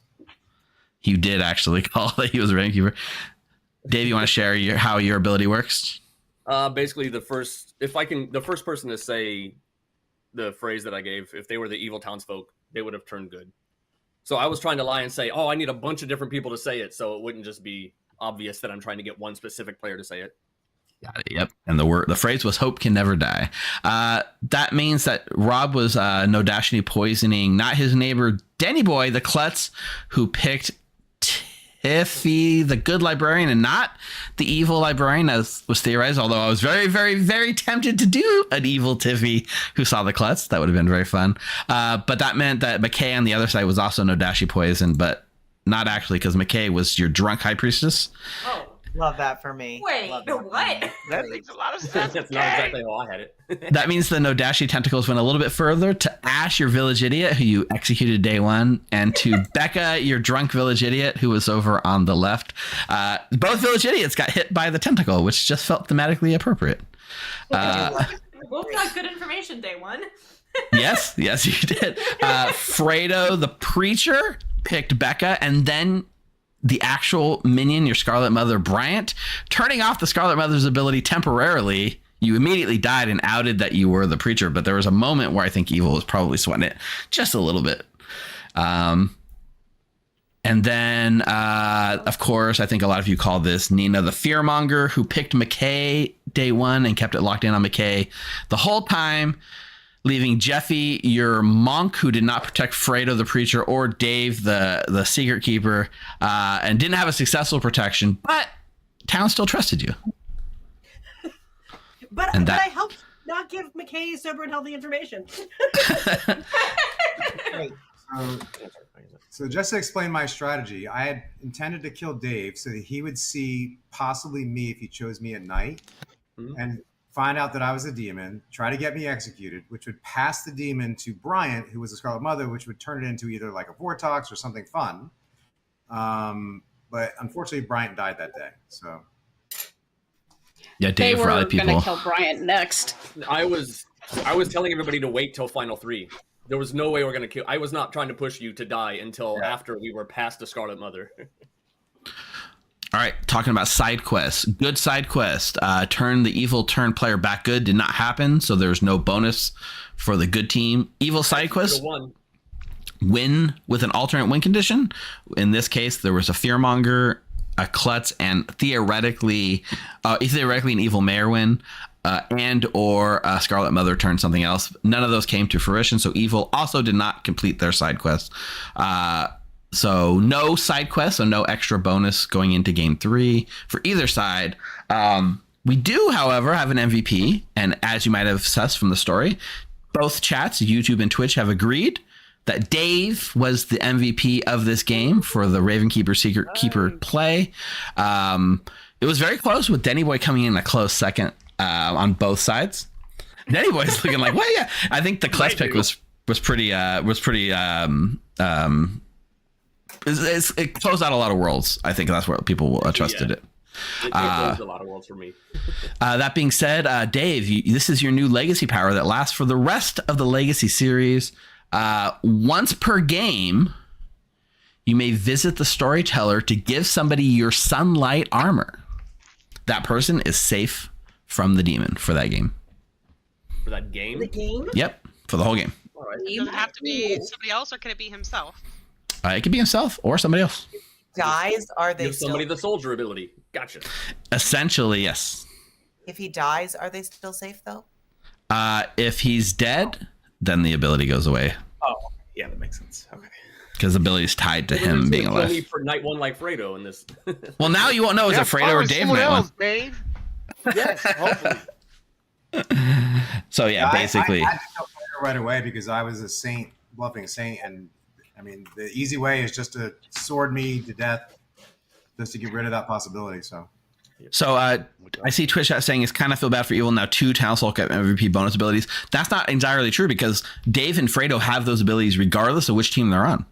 You did actually call that he was a Raven Keeper. Dave, you want to share how your ability works? Basically, the first person to say the phrase that I gave, if they were the evil townsfolk, they would have turned good. So I was trying to lie and say, I need a bunch of different people to say it, so it wouldn't just be obvious that I'm trying to get one specific player to say it. Got it. Yep. And the phrase was "Hope can never die." That means that Rob was Nodashini poisoning not his neighbor Denny Boy, the klutz, who picked Tiffy, the good librarian, and not the evil librarian, as was theorized. Although I was very, very, very tempted to do an evil Tiffy who saw the klutz. That would have been very fun. But that meant that McKay on the other side was also Nodashi poison, but not actually, because McKay was your drunk high priestess. Oh. Love that for me. Wait, what? That makes a lot of sense. That's not exactly how I had it. That means the Nodashi tentacles went a little bit further to Ash, your village idiot, who you executed day one, and to Becca, your drunk village idiot, who was over on the left. Both village idiots got hit by the tentacle, which just felt thematically appropriate. Both got good information day one. yes, you did. Fredo, the preacher, picked Becca, and then the actual minion, your Scarlet Mother, Bryant, turning off the Scarlet Mother's ability temporarily. You immediately died and outed that you were the preacher, but there was a moment where I think Evil was probably sweating it just a little bit. And then, of course, I think a lot of you call this Nina the Fearmonger, who picked McKay day one and kept it locked in on McKay the whole time, leaving Jeffy, your monk, who did not protect Fredo the preacher or Dave the secret keeper, and didn't have a successful protection, but town still trusted you. But I helped not give McKay sober and healthy information. So just to explain my strategy, I had intended to kill Dave so that he would see possibly me if he chose me at night, and find out that I was a demon, try to get me executed, which would pass the demon to Bryant, who was the Scarlet Mother, which would turn it into either like a Vortox or something fun. But unfortunately, Bryant died that day. So yeah, Dave, they were rally people. Gonna kill Bryant next. I was telling everybody to wait till final 3. There was no way we're gonna kill. I was not trying to push you to die until after we were past the Scarlet Mother. All right, talking about side quests. Good side quest. Turn the evil turn player back good did not happen, so there's no bonus for the good team. Evil side quest. Win with an alternate win condition. In this case, there was a Fearmonger, a klutz, and theoretically an evil mayor win, and or a Scarlet Mother turned something else. None of those came to fruition, so evil also did not complete their side quest. So no side quest, so no extra bonus going into game 3 for either side. We do, however, have an MVP, and as you might have sussed from the story, both chats, YouTube and Twitch, have agreed that Dave was the MVP of this game for the Raven Keeper Secret Keeper play. It was very close with Denny Boy coming in a close second on both sides. Denny Boy's looking like, well, yeah. I think the Kless pick was pretty it closed out a lot of worlds. I think that's where people trusted it. It closed a lot of worlds for me. That being said, Dave, this is your new legacy power that lasts for the rest of the legacy series. Once per game, you may visit the storyteller to give somebody your sunlight armor. That person is safe from the demon for that game. For that game? The game? Yep, for the whole game. All right. Does it have to be somebody else, or can it be himself? It could be himself or somebody else. Dies, are they Give somebody still... the soldier ability. Gotcha. Essentially, yes. If he dies, are they still safe though? If he's dead, then the ability goes away. Oh, yeah, that makes sense. Okay. Because the ability is tied to him being Kill alive. me for night one like Fredo in this. Well, now you won't know is it Fredo or Dave night one. Dave. Yes, hopefully. So yeah, basically. I had to kill Fredo right away because I was a saint, bluffing saint, and I mean the easy way is just to sword me to death, just to get rid of that possibility. So I see Twitch chat saying it's kind of feel bad for evil now. 2 Townsfolk have MVP bonus abilities. That's not entirely true because Dave and Fredo have those abilities regardless of which team they're on.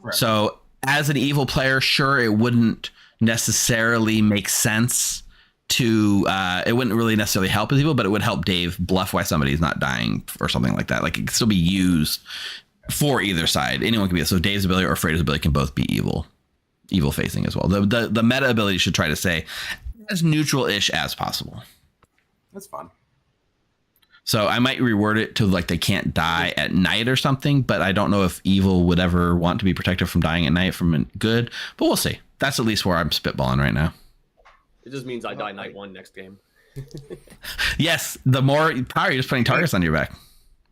Correct. So as an evil player, sure, it wouldn't necessarily make sense to it wouldn't really necessarily help as evil, but it would help Dave bluff why somebody's not dying or something like that. Like it can still be used for either side. Anyone can be. So Dave's ability or Fredo's ability can both be evil facing as well. The meta ability should try to say as neutral-ish as possible. That's fun. So I might reword it to like they can't die at night or something, but I don't know if evil would ever want to be protected from dying at night from good, but we'll see. That's at least where I'm spitballing right now. It just means I die night one next game. Yes, the more power, you're just putting targets on your back.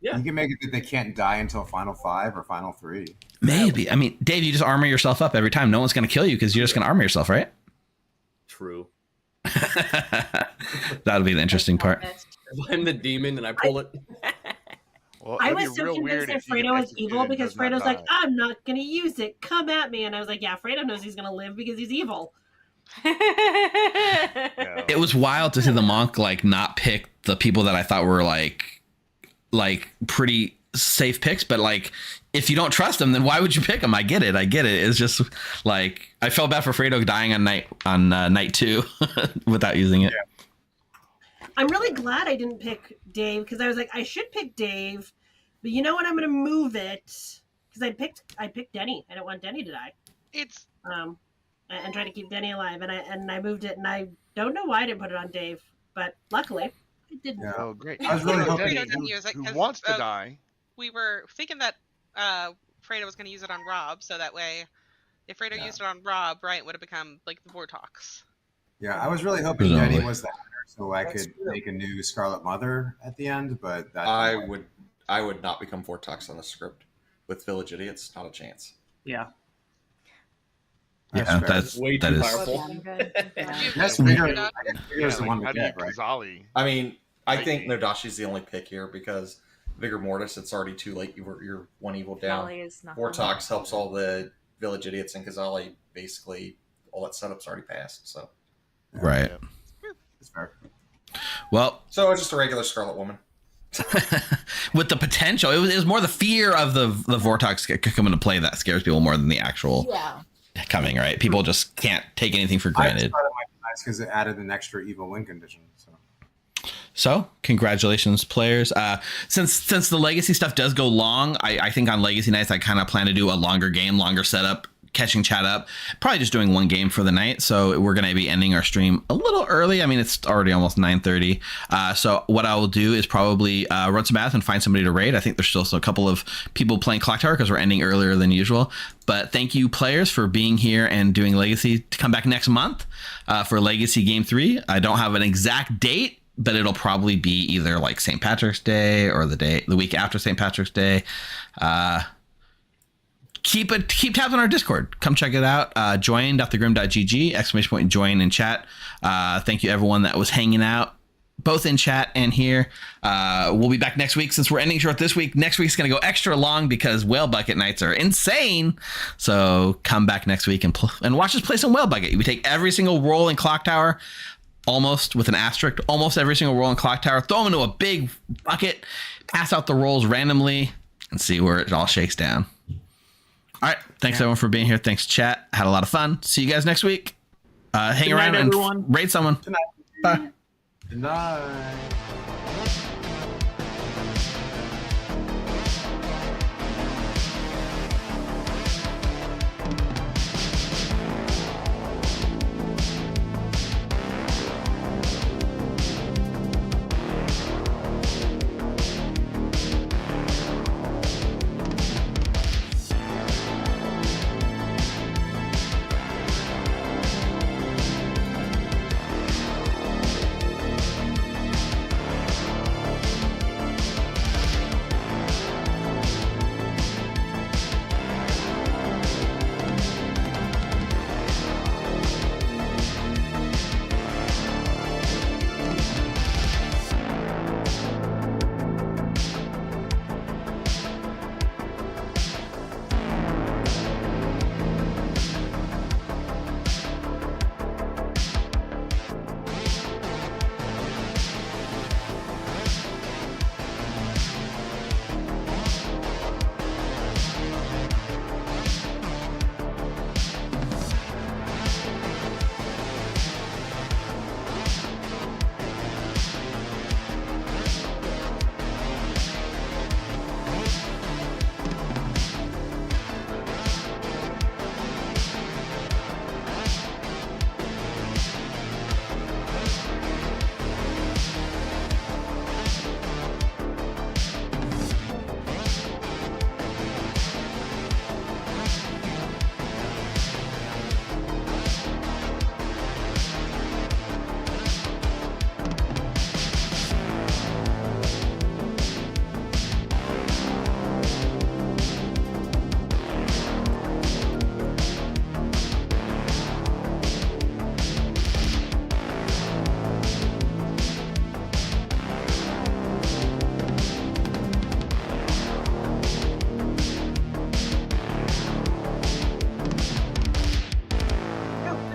Yeah. You can make it that they can't die until Final 5 or Final 3. Maybe. I mean, Dave, you just armor yourself up every time. No one's going to kill you because you're just going to armor yourself, right? True. That'll be the interesting part. If I'm the demon and I pull it. Well, I was so convinced that Fredo was evil because Fredo's like, I'm not going to use it. Come at me. And I was like, yeah, Fredo knows he's going to live because he's evil. It was wild to see the monk like not pick the people that I thought were like pretty safe picks, but like if you don't trust them, then why would you pick them? I get it. It's just like I felt bad for Fredo dying on night 2 without using it. I'm really glad I didn't pick Dave because I was like, I should pick Dave, but you know what? I'm going to move it because I picked Denny. I don't want Denny to die. It's and try to keep Denny alive, and I moved it, and I don't know why I didn't put it on Dave, but luckily it didn't. Yeah. Oh, great! I was really hoping who wants to die. We were thinking that Fredo was going to use it on Rob, so that way, if Fredo used it on Rob, Bryant would have become like the Vortox. Yeah, I was really hoping Denny was the hunter, so I could make a new Scarlet Mother at the end. But that I would not become Vortox on the script with Village Idiots. Not a chance. Yeah. That's way that too is powerful. That's the one we get, right? I mean, I think Nodashi's the only pick here because Vigor Mortis, it's already too late. You're one evil down. Vortox helps all the Village Idiots, and Kazali basically all that setup's already passed. So right. It's fair. Well, so it's just a regular Scarlet Woman. With the potential, it was more the fear of the Vortox coming to play that scares people more than the actual coming. Right? People just can't take anything for granted. Because it added an extra evil win condition. So congratulations, players. Since the legacy stuff does go long, I think on legacy nights I kind of plan to do a longer game, longer setup, catching chat up, probably just doing one game for the night. So we're going to be ending our stream a little early. I mean, it's already almost 9:30. So what I will do is probably run some math and find somebody to raid. I think there's still a couple of people playing Clocktower because we're ending earlier than usual. But thank you, players, for being here and doing Legacy. To come back next month for Legacy Game 3. I don't have an exact date, but it'll probably be either like St. Patrick's Day or the week after St. Patrick's Day. Keep tabs on our Discord. Come check it out. Join.thegrim.gg ! Join in chat. Thank you everyone that was hanging out both in chat and here. We'll be back next week since we're ending short this week. Next week's going to go extra long because whale bucket nights are insane. So come back next week and watch us play some whale bucket. We take every single roll in Clocktower, almost with an asterisk, almost every single roll in Clocktower, throw them into a big bucket, pass out the rolls randomly, and see where it all shakes down. All right. Thanks everyone for being here. Thanks chat. Had a lot of fun. See you guys next week. Hang around and rate someone. Bye. Good night.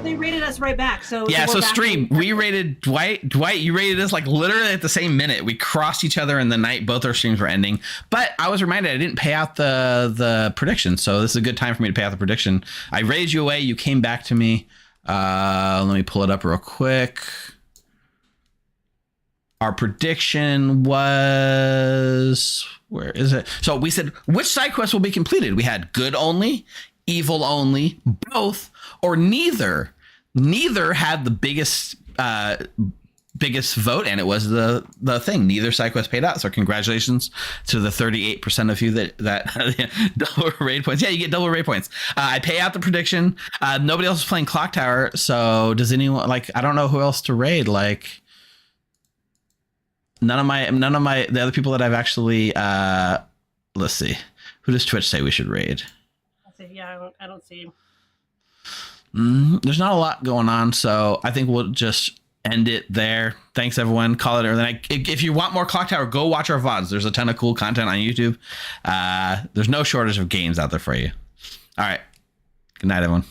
They rated us right back. So yeah, we're so back stream. We rated Dwight. Dwight, you rated us like literally at the same minute. We crossed each other in the night. Both our streams were ending. But I was reminded I didn't pay out the prediction. So this is a good time for me to pay out the prediction. I raised you away. You came back to me. Let me pull it up real quick. Our prediction was, where is it? So we said, which side quest will be completed? We had good only, evil only, both, or neither. Neither had the biggest vote, and it was the thing. Neither side quest paid out. So congratulations to the 38% of you that double raid points. Yeah, you get double raid points. I pay out the prediction. Nobody else is playing Clocktower. So does anyone, like, I don't know who else to raid. Like, none of my the other people that I've actually let's see, who does Twitch say we should raid? Yeah, I don't see. There's not a lot going on, so I think we'll just end it there. Thanks everyone. Call it everything. If you want more Clocktower, go watch our VODs. There's a ton of cool content on YouTube. There's no shortage of games out there for you. All right. Good night, everyone.